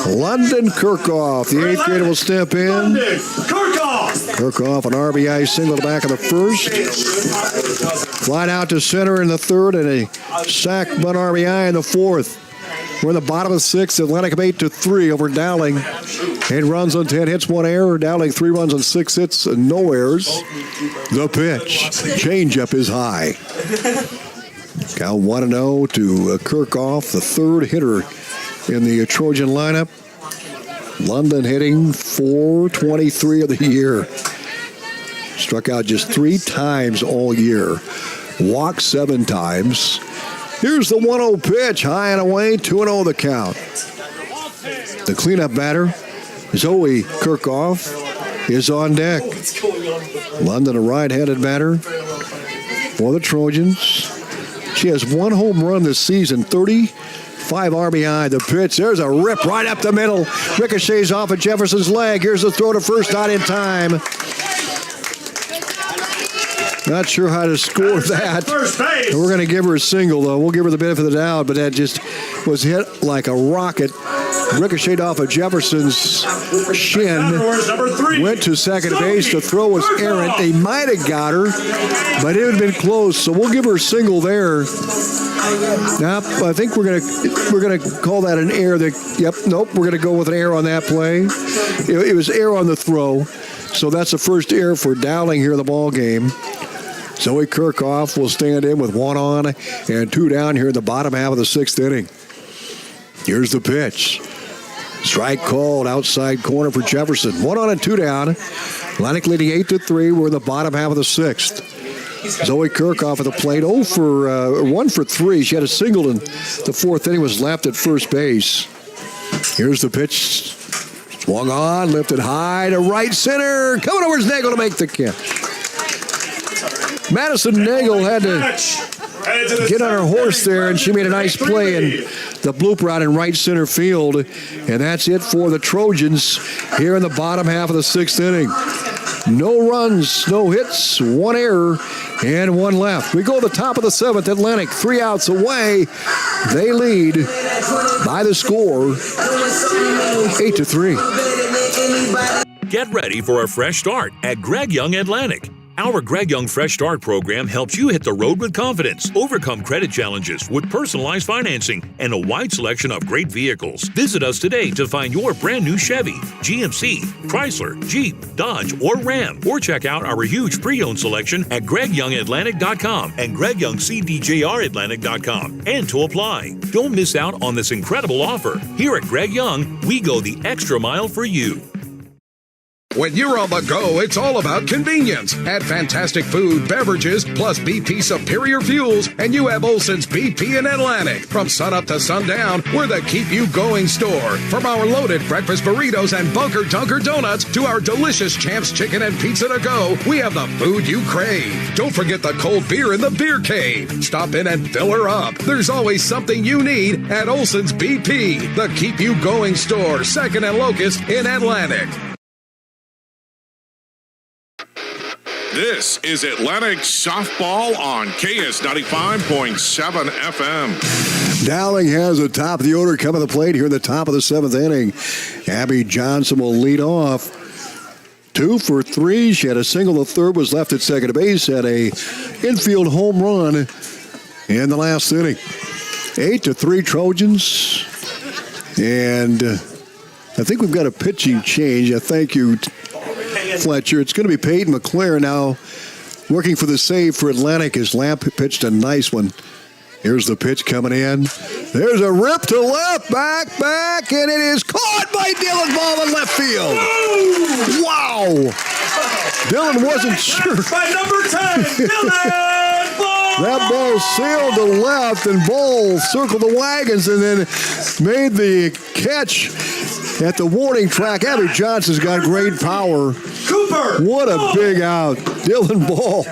London Kirchhoff, the eighth grader, will step in. Kirchhoff, an RBI single to back of the first. Fly out to center in the third, and a sack bunt RBI in the fourth. We're in the bottom of the sixth. Atlantic up 8-3 over Dowling. 8 runs on 10 hits, 1 error. Dowling 3 runs on 6 hits and no errors. The pitch. Change-up is high. Count 1-0 to Kirchhoff, the third hitter in the Trojan lineup. London hitting .423 of the year. Struck out just 3 times all year. Walked 7 times. Here's the 1-0 pitch, high and away, 2-0 the count. The cleanup batter, Zoe Kirchhoff, is on deck. London, a right-handed batter for the Trojans. She has 1 home run this season, 35 RBI. The pitch, there's a rip right up the middle. Ricochets off of Jefferson's leg. Here's the throw to first, not in time. Not sure how to score that. We're going to give her a single, though. We'll give her the benefit of the doubt, but that just was hit like a rocket. Ricocheted off of Jefferson's shin. Went to second base. The throw was errant. They might have got her, but it would have been close. So we'll give her a single there. Nope, I think we're gonna call that an error. Nope, we're gonna go with an error on that play. It was error on the throw. So that's the first error for Dowling here in the ball game. Zoe Kirchhoff will stand in with 1 on and 2 down here in the bottom half of the sixth inning. Here's the pitch. Strike called outside corner for Jefferson. 1 on and 2 down. Atlantic leading 8-3. We're in the bottom half of the sixth. Zoe Kirchhoff at the plate. 1 for 3. She had a single in the fourth inning. Was left at first base. Here's the pitch. Swung on, lifted high to right center. Coming over is Nagel to make the catch. Madison Nagel had to get on her horse there, and she made a nice play in the blooper out in right center field. And that's it for the Trojans here in the bottom half of the 6th inning. No runs, no hits, 1 error, and 1 left. We go to the top of the 7th. Atlantic 3 outs away. They lead by the score 8-3. Get ready for a fresh start at Greg Young Atlantic. Our Greg Young Fresh Start program helps you hit the road with confidence, overcome credit challenges with personalized financing, and a wide selection of great vehicles. Visit us today to find your brand new Chevy, GMC, Chrysler, Jeep, Dodge, or Ram. Or check out our huge pre-owned selection at GregYoungAtlantic.com and GregYoungCDJRAtlantic.com. And to apply. Don't miss out on this incredible offer. Here at Greg Young, we go the extra mile for you. When you're on the go, it's all about convenience. At fantastic food, beverages, plus BP Superior Fuels, and you have Olson's BP in Atlantic. From sunup to sundown, we're the keep-you-going store. From our loaded breakfast burritos and Bunker Dunker donuts to our delicious Champs Chicken and Pizza to go, we have the food you crave. Don't forget the cold beer in the beer cave. Stop in and fill her up. There's always something you need at Olson's BP, the keep-you-going store, 2nd and Locust in Atlantic. This is Atlantic Softball on KS 95.7 FM. Dowling has the top of the order coming to the plate here in the top of the 7th inning. Abby Johnson will lead off. 2 for 3. She had a single. The third was left at second base. Had a infield home run in the last inning. 8-3 Trojans. And I think we've got a pitching change. Thank you, Fletcher. It's going to be Peyton McClaren now working for the save for Atlantic as Lamp pitched a nice one. Here's the pitch coming in. There's a rip to left, back, and it is caught by Dylan Ball in left field. Wow. Dylan wasn't sure. By number 10, Dylan Ball. That ball sailed to left, and Ball circled the wagons and then made the catch at the warning track. Abby Johnson's got great power. Cooper. What a big out. Dylan Ball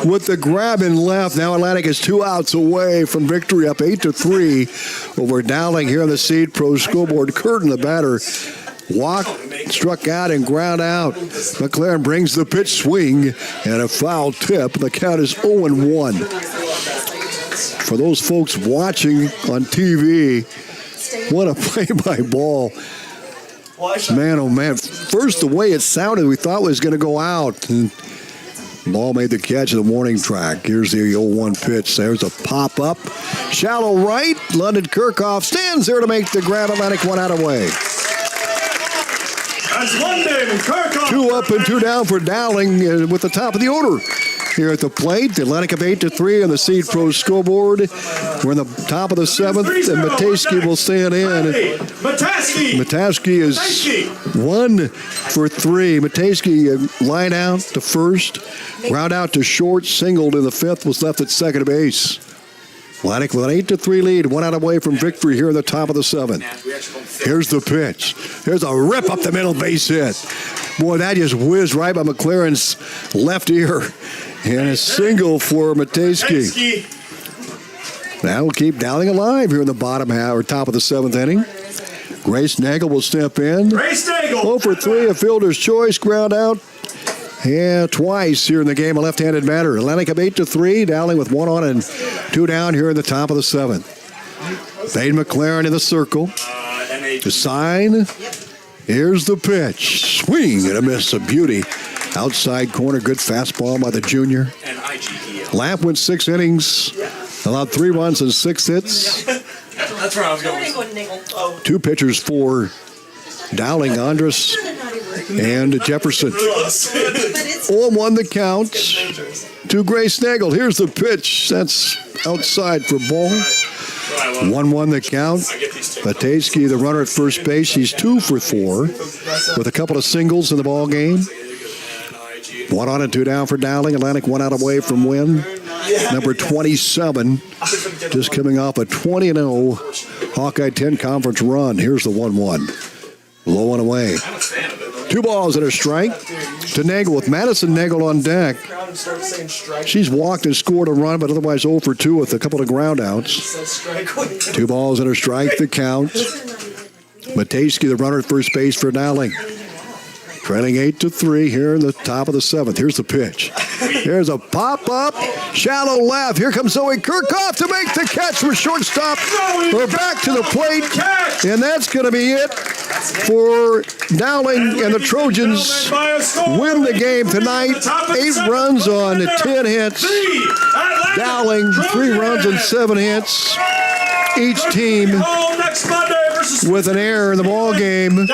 with the grab in left. Now Atlantic is 2 outs away from victory, up 8-3 over Dowling here on the Seed Pro scoreboard. Curtin, the batter, walked, struck out, and ground out. McLaren brings the pitch swing and a foul tip. The count is 0-1. For those folks watching on TV, what a play by Ball. Man, oh man. First, the way it sounded, we thought was going to go out. And Ball made the catch of the warning track. Here's the 0-1 pitch. There's a pop-up. Shallow right. London Kirchhoff stands there to make the grab. Atlantic 1 out away. That's London Kirchhoff. 2 up and 2 down for Dowling with the top of the order. Here at the plate, Atlantic up 8-3 on the Seed Pro scoreboard. We're in the top of the 7th, and Matejski will stand in. Matejski is 1 for 3. Matejski line out to first, ground out to short, singled in the 5th, was left at second base. Atlantic with an 8-3 lead, 1 out away from victory here in the top of the 7th. Here's the pitch. There's a rip up the middle, base hit. Boy, that just whizzed right by McLaren's left ear. And a single for Matejski. That will keep Dowling alive here in the bottom half or top of the 7th inning. Grace Nagel will step in. Grace Nagel. 0 for 3, a fielder's choice, ground out. Yeah, twice here in the game, a left-handed batter. Atlantic up 8-3, Dowling with 1 on and 2 down here in the top of the 7th. Peyton McLaren in the circle. The sign. Here's the pitch. Swing and a miss, a beauty. Outside corner, good fastball by the junior. Lamp went 6 innings, allowed 3 runs and 6 hits. That's where I was going. 2 pitchers for Dowling, Andrus and Jefferson. 0-1 the count to Grace Nagel. Here's the pitch. That's outside for Ball. 1-1 the count. Matejski, the runner at first base, he's 2 for 4 with a couple of singles in the ball game. 1 on and 2 down for Dowling. Atlantic 1 out away from win. Number 27, just coming off a 20-0 Hawkeye 10 conference run. Here's the 1-1. Low and away. 2 balls and a strike to Nagel with Madison Nagel on deck. She's walked and scored a run, but otherwise 0 for 2 with a couple of ground outs. 2 balls and a strike, the count. Matejski, the runner at first base for Dowling. Trailing 8-3 here in the top of the 7th. Here's the pitch. Here's a pop-up, shallow left. Here comes Zoe Kirchhoff to make the catch for shortstop. We're back to the plate, and that's going to be it for Dowling, and the Trojans win the game tonight. 8 runs on 10 hits. Dowling, 3 runs and 7 hits. Each team with an error in the ball game.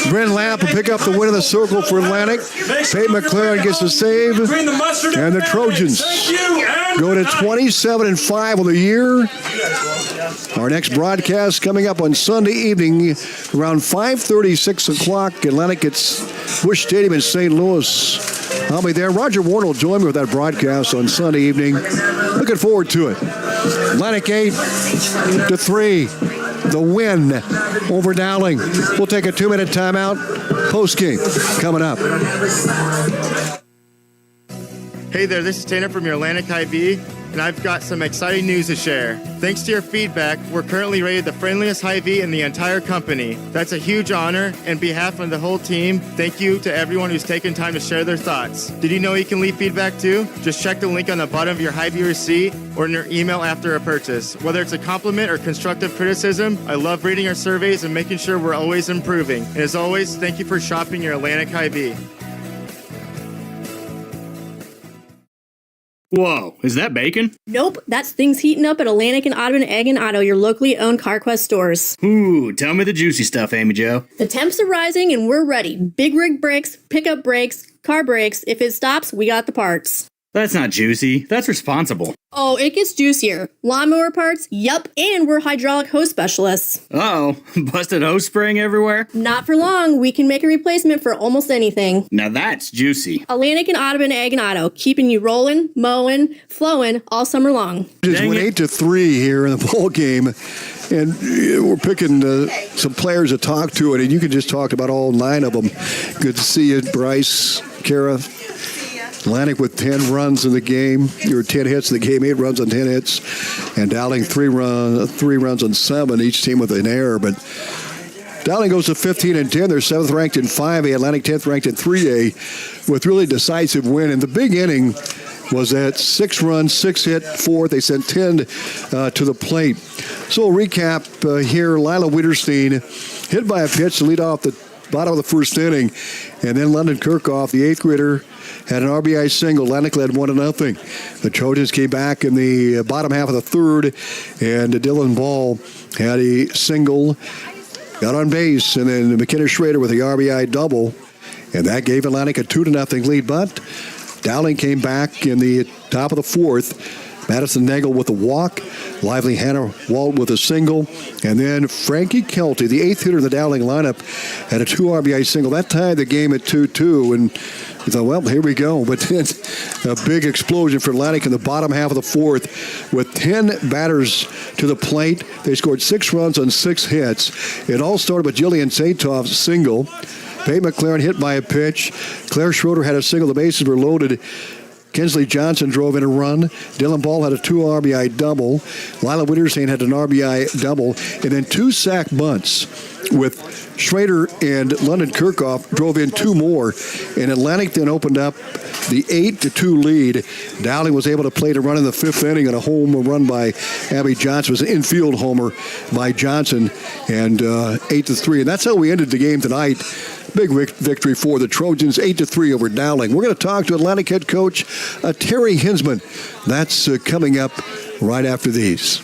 Bryn Lapp will pick up the win of the circle for Atlantic. Peyton McLaren gets the save, and the Trojans go to 27-5 on the year. Our next broadcast coming up on Sunday evening around 5:30, 6 o'clock. Atlantic at Busch Stadium in St. Louis. I'll be there. Roger Warren will join me with that broadcast on Sunday evening. Looking forward to it. Atlantic 8-3. The win over Dowling. We'll take a 2-minute timeout. Post-game coming up. Hey there, this is Tanner from your Atlantic Hy-Vee, and I've got some exciting news to share. Thanks to your feedback, we're currently rated the friendliest Hy-Vee in the entire company. That's a huge honor. On behalf of the whole team, thank you to everyone who's taken time to share their thoughts. Did you know you can leave feedback too? Just check the link on the bottom of your Hy-Vee receipt or in your email after a purchase. Whether it's a compliment or constructive criticism, I love reading our surveys and making sure we're always improving. And as always, thank you for shopping your Atlantic Hy-Vee. Whoa, is that bacon? Nope, that's things heating up at Atlantic and Audubon Egg and Auto, your locally owned CarQuest stores. Ooh, tell me the juicy stuff, Amy Jo. The temps are rising and we're ready. Big rig brakes, pickup brakes, car brakes. If it stops, we got the parts. That's not juicy. That's responsible. Oh, it gets juicier. Lawnmower parts? Yup. And we're hydraulic hose specialists. Uh-oh. Busted hose spraying everywhere? Not for long. We can make a replacement for almost anything. Now that's juicy. Atlantic and Audubon Egg and Auto, keeping you rolling, mowing, flowing all summer long. Just went 8-3 here in the ball game. And we're picking some players to talk to it, and you can just talk about all 9 of them. Good to see you, Bryce, Kara. Atlantic with 10 runs in the game. You were 10 hits in the game, 8 runs on 10 hits. And Dowling 3 runs on 7, each team with an error. But Dowling goes to 15-10. They're 7th ranked in 5A. Atlantic 10th ranked in 3A with really decisive win. And the big inning was that 6 runs, 6 hit, 4th. They sent 10 to the plate. So a recap here. Lila Wiederstein hit by a pitch to lead off the bottom of the first inning. And then London Kirchhoff, the 8th grader, had an RBI single. Atlantic led 1-0. The Trojans came back in the bottom half of the 3rd, and Dylan Ball had a single, got on base, and then McKenna Schrader with the RBI double, and that gave Atlantic a 2-0 lead. But Dowling came back in the top of the 4th. Madison Nagel with a walk, Lively Hannah Walt with a single, and then Frankie Kelty, the 8th hitter in the Dowling lineup, had a 2 RBI single. That tied the game at 2-2, and you thought, well, here we go. But then a big explosion for Atlantic in the bottom half of the 4th with 10 batters to the plate. They scored 6 runs on 6 hits. It all started with Jillian Satoff's single. Peyton McLaren hit by a pitch. Claire Schroeder had a single. The bases were loaded. Kinsley Johnson drove in a run. Dylan Ball had a 2 RBI double. Lila Wiederstein had an RBI double. And then 2 sack bunts with Schrader and London Kirchhoff drove in 2 more. And Atlantic then opened up the 8-2 lead. Dowling was able to play to run in the 5th inning on a home run by Abby Johnson. It was an infield homer by Johnson, and 8-3. And that's how we ended the game tonight. Big victory for the Trojans, 8-3 over Dowling. We're going to talk to Atlantic head coach Terry Hinsman. That's coming up right after these.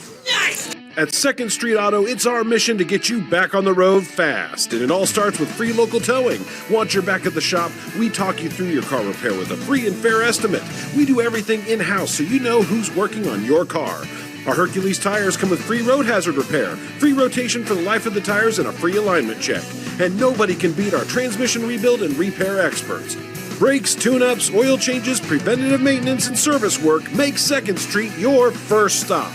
At 2nd Street Auto, it's our mission to get you back on the road fast. And it all starts with free local towing. Once you're back at the shop, we talk you through your car repair with a free and fair estimate. We do everything in-house so you know who's working on your car. Our Hercules tires come with free road hazard repair, free rotation for the life of the tires, and a free alignment check. And nobody can beat our transmission rebuild and repair experts. Brakes, tune-ups, oil changes, preventative maintenance, and service work make 2nd Street your first stop.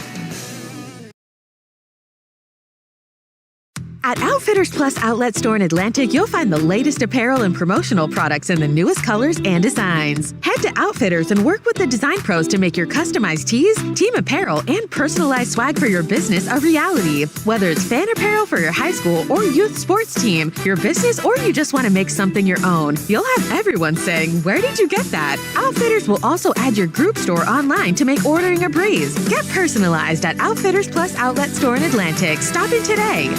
At Outfitters Plus Outlet Store in Atlantic, you'll find the latest apparel and promotional products in the newest colors and designs. Head to Outfitters and work with the design pros to make your customized tees, team apparel, and personalized swag for your business a reality. Whether it's fan apparel for your high school or youth sports team, your business, or you just want to make something your own, you'll have everyone saying, "Where did you get that?" Outfitters will also add your group store online to make ordering a breeze. Get personalized at Outfitters Plus Outlet Store in Atlantic. Stop in today.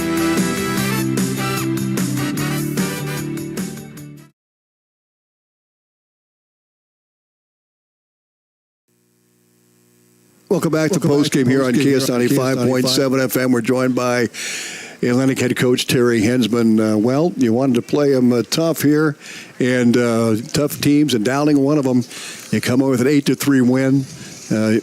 Welcome back to postgame here on KS 95.7 FM. We're joined by Atlantic head coach Terry Hensman. Well, you wanted to play them tough here, and tough teams, and Dowling one of them. You come over with an 8-3 win.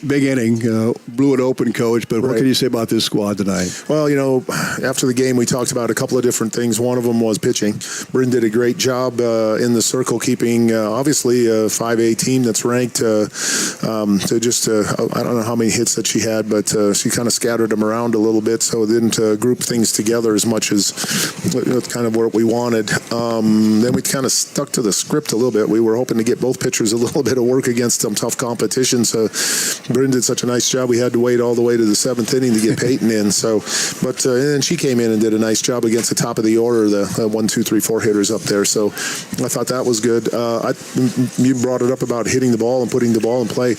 Big inning, blew it open, Coach, but what can you say about this squad tonight? Well, after the game, we talked about a couple of different things. One of them was pitching. Bryn did a great job in the circle, keeping, obviously, a 5A team that's ranked to just, I don't know how many hits that she had, but she kind of scattered them around a little bit, so it didn't group things together as much as kind of what we wanted. Then we kind of stuck to the script a little bit. We were hoping to get both pitchers a little bit of work against some tough competition, so Bryn did such a nice job. We had to wait all the way to the 7th inning to get Peyton in. So, but and then she came in and did a nice job against the top of the order, the 1, 2, 3, 4 hitters up there. So I thought that was good. You brought it up about hitting the ball and putting the ball in play.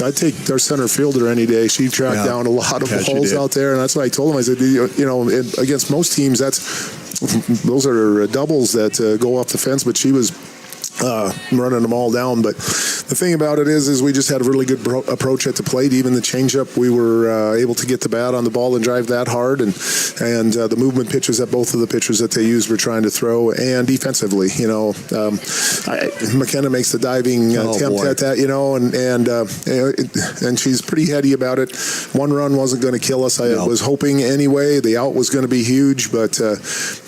I'd take our center fielder any day. She tracked down a lot of balls out there, and that's what I told him. I said, against most teams, those are doubles that go off the fence, but she was running them all down. But the thing about it is we just had a really good approach at the plate. Even the changeup, we were able to get the bat on the ball and drive that hard, and the movement pitches that both of the pitchers that they used were trying to throw, and defensively, McKenna makes the diving attempt at that, and she's pretty heady about it. One run wasn't going to kill us. I was hoping anyway. The out was going to be huge, but I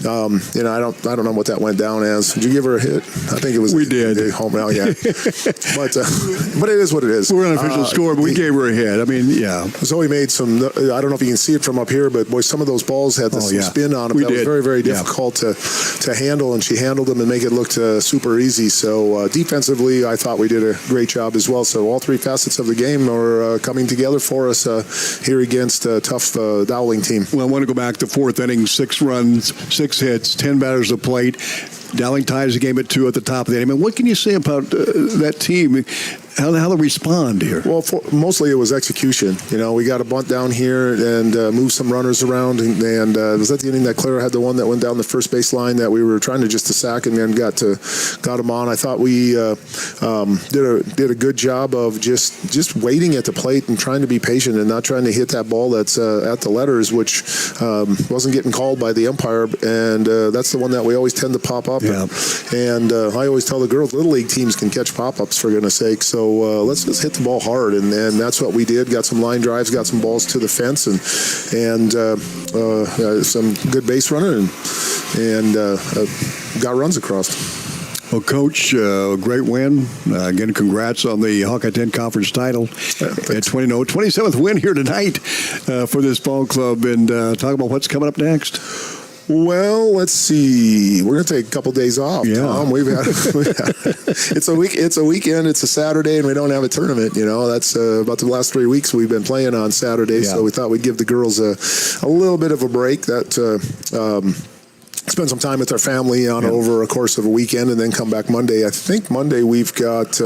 don't know what that went down as. Did you give her a hit? I think it was. We did. Home out, yeah. but it is what it is. We're an official score, but we gave her a hit. I mean, yeah. Zoe made some, I don't know if you can see it from up here, but boy, some of those balls had some spin on them. That was very, very difficult to handle, and she handled them and make it look super easy. So defensively, I thought we did a great job as well. So all three facets of the game are coming together for us here against a tough Dowling team. Well, I want to go back to 4th inning, 6 runs, 6 hits, 10 batters to the plate. Dowling ties the game at 2 at the top of the inning. I mean, what can you say about that team? How they respond here? Well, mostly it was execution. We got a bunt down here and moved some runners around. And was that the inning that Clara had the one that went down the first base line that we were trying to sack and then got him on? I thought we did a good job of just waiting at the plate and trying to be patient and not trying to hit that ball that's at the letters, which wasn't getting called by the umpire. And that's the one that we always tend to pop up. Yeah. And I always tell the girls, Little League teams can catch pop-ups, for goodness sake. So let's just hit the ball hard, and that's what we did. Got some line drives, got some balls to the fence, and some good base running, and got runs across. Well, Coach, great win. Again, congrats on the Hawkeye 10 Conference title. At 27th win here tonight for this ball club, and talk about what's coming up next. Well, let's see. We're going to take a couple days off, Tom. It's a weekend. It's a Saturday, and we don't have a tournament. That's about the last 3 weeks we've been playing on Saturdays. So we thought we'd give the girls a little bit of a break. Spend some time with our family over a course of a weekend, and then come back Monday. I think Monday we've got.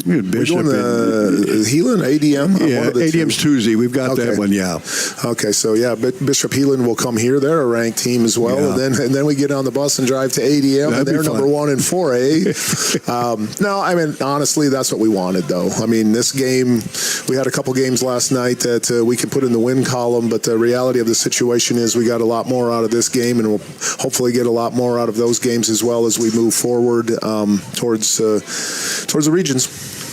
We're doing the Heelan, ADM? Yeah, ADM's Tuesday. We've got that one, Okay, so Bishop Heelan will come here. They're a ranked team as well. And then we get on the bus and drive to ADM, and they're number 1 in 4A. No, I mean, honestly, that's what we wanted, though. I mean, this game, we had a couple games last night that we could put in the win column, but the reality of the situation is we got a lot more out of this game, and we'll hopefully get a lot more out of those games as well as we move forward towards the regions.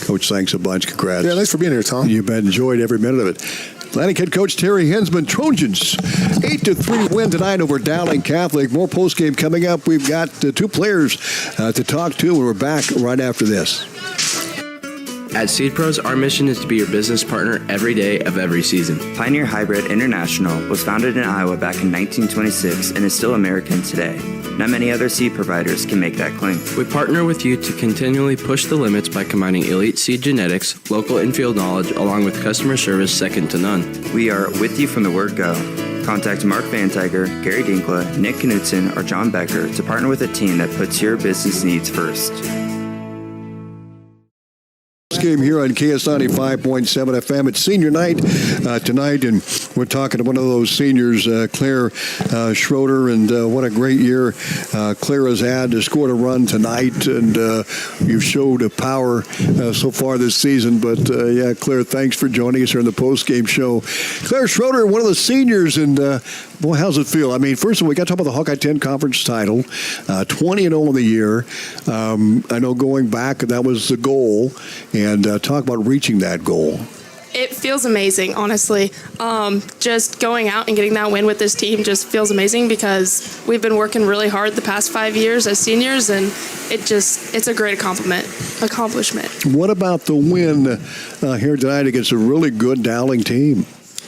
Coach, thanks a bunch. Congrats. Yeah, thanks for being here, Tom. You've enjoyed every minute of it. Atlantic head coach Terry Hensman, Trojans, 8-3 win tonight over Dowling Catholic. More postgame coming up. We've got 2 players to talk to, and we're back right after this. At Seed Pros, our mission is to be your business partner every day of every season. Pioneer Hybrid International was founded in Iowa back in 1926 and is still American today. Not many other seed providers can make that claim. We partner with you to continually push the limits by combining elite seed genetics, local infield knowledge, along with customer service second to none. We are with you from the word go. Contact Mark Van Tiger, Gary Dinkla, Nick Knutson, or John Becker to partner with a team that puts your business needs first. Game here on KS 95.7 FM. It's senior night tonight, and we're talking to one of those seniors, Claire Schroeder, and what a great year Claire has had. Scored a run tonight, and you've showed a power so far this season. But yeah, Claire, thanks for joining us here in the post-game show. Claire Schroeder, one of the seniors, and boy, how's it feel? I mean, first of all, we got to talk about the Hawkeye 10 Conference title, 20-0 in the year. I know going back, that was the goal, and talk about reaching that goal. It feels amazing, honestly. Just going out and getting that win with this team just feels amazing because we've been working really hard the past 5 years as seniors, and it's a great accomplishment. What about the win here tonight against a really good Dowling team?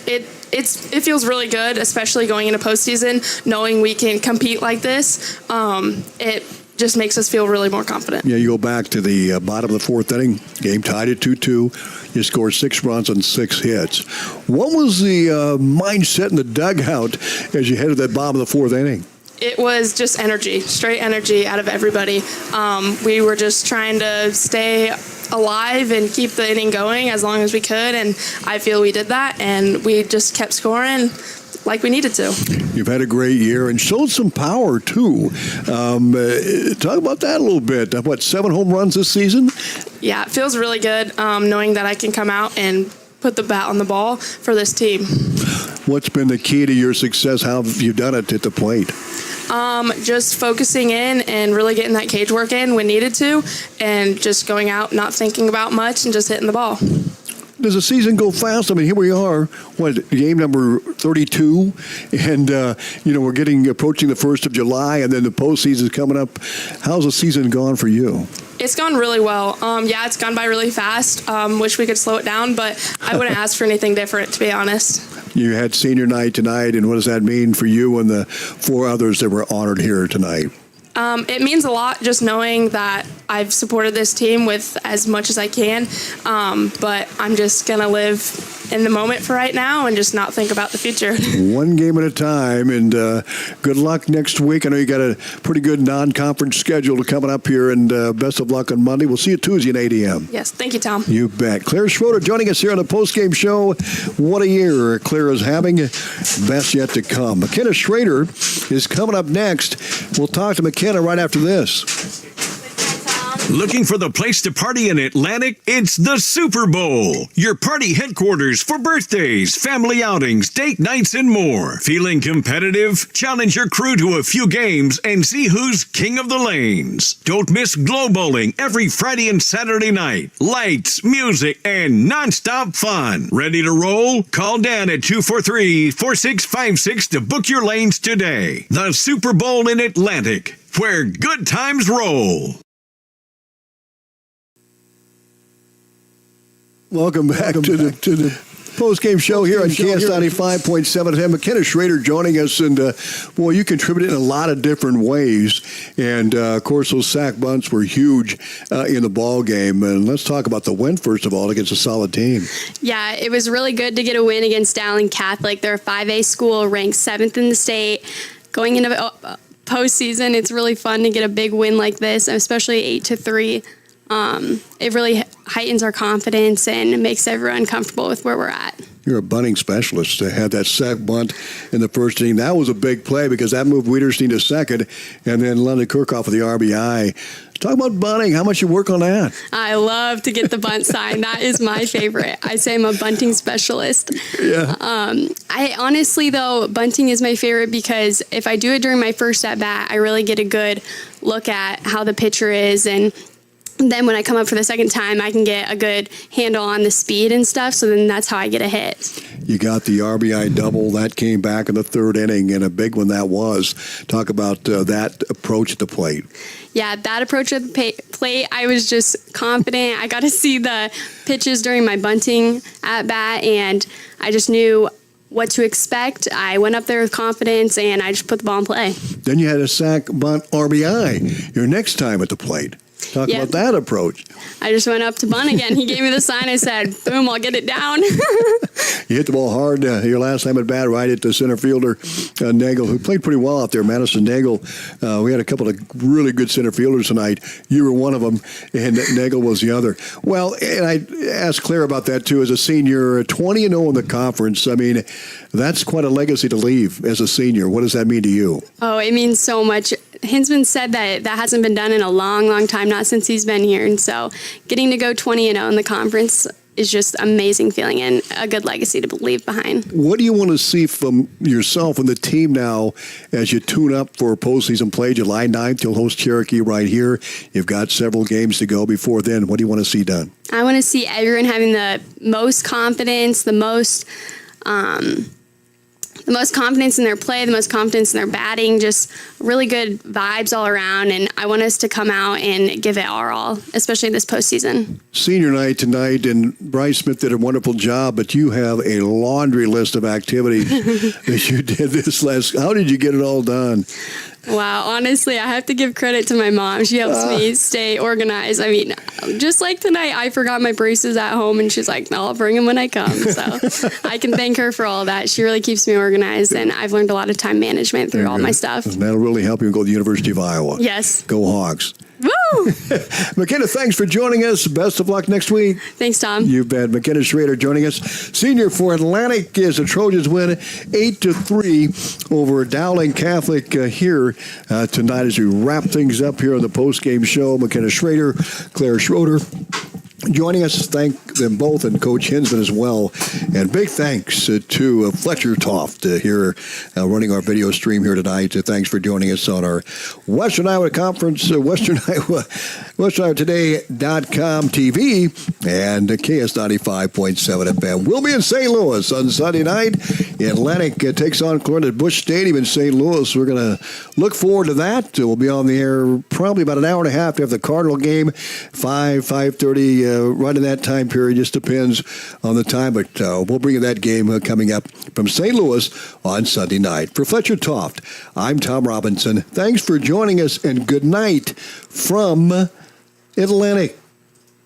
It feels really good, especially going into postseason, knowing we can compete like this. It just makes us feel really more confident. Yeah, you go back to the bottom of the fourth inning, game tied at 2-2. You scored 6 runs on 6 hits. What was the mindset in the dugout as you headed that bottom of the fourth inning? It was just energy, straight energy out of everybody. We were just trying to stay alive and keep the inning going as long as we could, and I feel we did that, and we just kept scoring like we needed to. You've had a great year and showed some power, too. Talk about that a little bit. 7 home runs this season? Yeah, it feels really good knowing that I can come out and put the bat on the ball for this team. What's been the key to your success? How have you done it at the plate? Just focusing in and really getting that cage work in when needed to, and just going out, not thinking about much, and just hitting the ball. Does the season go fast? I mean, here we are, game number 32, and we're approaching the 1st of July, and then the postseason's coming up. How's the season gone for you? It's gone really well. It's gone by really fast. Wish we could slow it down, but I wouldn't ask for anything different, to be honest. You had senior night tonight, and what does that mean for you and the 4 others that were honored here tonight? It means a lot just knowing that I've supported this team with as much as I can, but I'm just going to live in the moment for right now and just not think about the future. One game at a time, and good luck next week. I know you got a pretty good non-conference schedule coming up here, and best of luck on Monday. We'll see you Tuesday at 8 a.m. Yes, thank you, Tom. You bet. Claire Schroeder joining us here on the postgame show. What a year Claire is having. Best yet to come. McKenna Schrader is coming up next. We'll talk to McKenna right after this. Looking for the place to party in Atlantic? It's the Super Bowl, your party headquarters for birthdays, family outings, date nights, and more. Feeling competitive? Challenge your crew to a few games and see who's king of the lanes. Don't miss Glow Bowling every Friday and Saturday night. Lights, music, and nonstop fun. Ready to roll? Call Dan at 243-4656 to book your lanes today. The Super Bowl in Atlantic, where good times roll. Welcome back to the post-game show here on KS 95.7 FM. McKenna Schrader joining us, and you contributed in a lot of different ways. And of course, those sack bunts were huge in the ball game. And let's talk about the win first of all against a solid team. Yeah, it was really good to get a win against Dowling Catholic. They're a 5A school, ranked 7th in the state. Going into postseason, it's really fun to get a big win like this, especially 8-3. It really heightens our confidence and makes everyone comfortable with where we're at. You're a bunting specialist to have that sack bunt in the first inning. That was a big play because that moved Wiederstein to second, and then London Kirchhoff with the RBI. Talk about bunting. How much you work on that? I love to get the bunt sign. That is my favorite. I say I'm a bunting specialist. Yeah. I honestly, though, bunting is my favorite because if I do it during my first at bat, I really get a good look at how the pitcher is, and then when I come up for the second time, I can get a good handle on the speed and stuff. So then that's how I get a hit. You got the RBI double. That came back in the third inning, and a big one that was. Talk about that approach at the plate. Yeah, that approach at the plate, I was just confident. I got to see the pitches during my bunting at bat, and I just knew what to expect. I went up there with confidence, and I just put the ball in play. Then you had a sack, bunt, RBI your next time at the plate. Talk about that approach. I just went up to bunt again. He gave me the sign. I said, boom, I'll get it down. You hit the ball hard your last time at bat, right at the center fielder, Nagel, who played pretty well out there, Madison Nagel. We had a couple of really good center fielders tonight. You were one of them, and Nagel was the other. Well, and I asked Claire about that, too. As a senior, 20-0 in the conference. I mean, that's quite a legacy to leave as a senior. What does that mean to you? Oh, it means so much. Hinsman said that hasn't been done in a long, long time, not since he's been here. And so getting to go 20-0 in the conference is just amazing feeling and a good legacy to leave behind. What do you want to see from yourself and the team now as you tune up for postseason play? July 9th, you'll host Cherokee right here. You've got several games to go before then. What do you want to see done? I want to see everyone having the most confidence, the most confidence in their play, the most confidence in their batting, just really good vibes all around. And I want us to come out and give it our all, especially this postseason. Senior night tonight, and Bryce Smith did a wonderful job, but you have a laundry list of activities that you did this last. How did you get it all done? Wow, honestly, I have to give credit to my mom. She helps me stay organized. I mean, just like tonight, I forgot my braces at home, and she's like, no, I'll bring them when I come. So I can thank her for all that. She really keeps me organized, and I've learned a lot of time management through all my stuff. And that'll really help you go to the University of Iowa. Yes. Go Hawks. Woo! McKenna, thanks for joining us. Best of luck next week. Thanks, Tom. You bet. McKenna Schrader joining us. Senior for Atlantic as the Trojans win 8-3 over Dowling Catholic here tonight as we wrap things up here on the postgame show. McKenna Schrader, Claire Schroeder joining us. Thank them both and Coach Hinsman as well. And big thanks to Fletcher Toft here running our video stream here tonight. Thanks for joining us on our Western Iowa Conference, Western Iowa Today.com TV and KS 95.7 FM. We'll be in St. Louis on Sunday night. Atlantic takes on Corona at Busch Stadium in St. Louis. We're going to look forward to that. We'll be on the air probably about an hour and a half after the Cardinal game, 5:30, right in that time period. Just depends on the time, but we'll bring you that game coming up from St. Louis on Sunday night. For Fletcher Toft, I'm Tom Robinson. Thanks for joining us, and good night from Atlantic.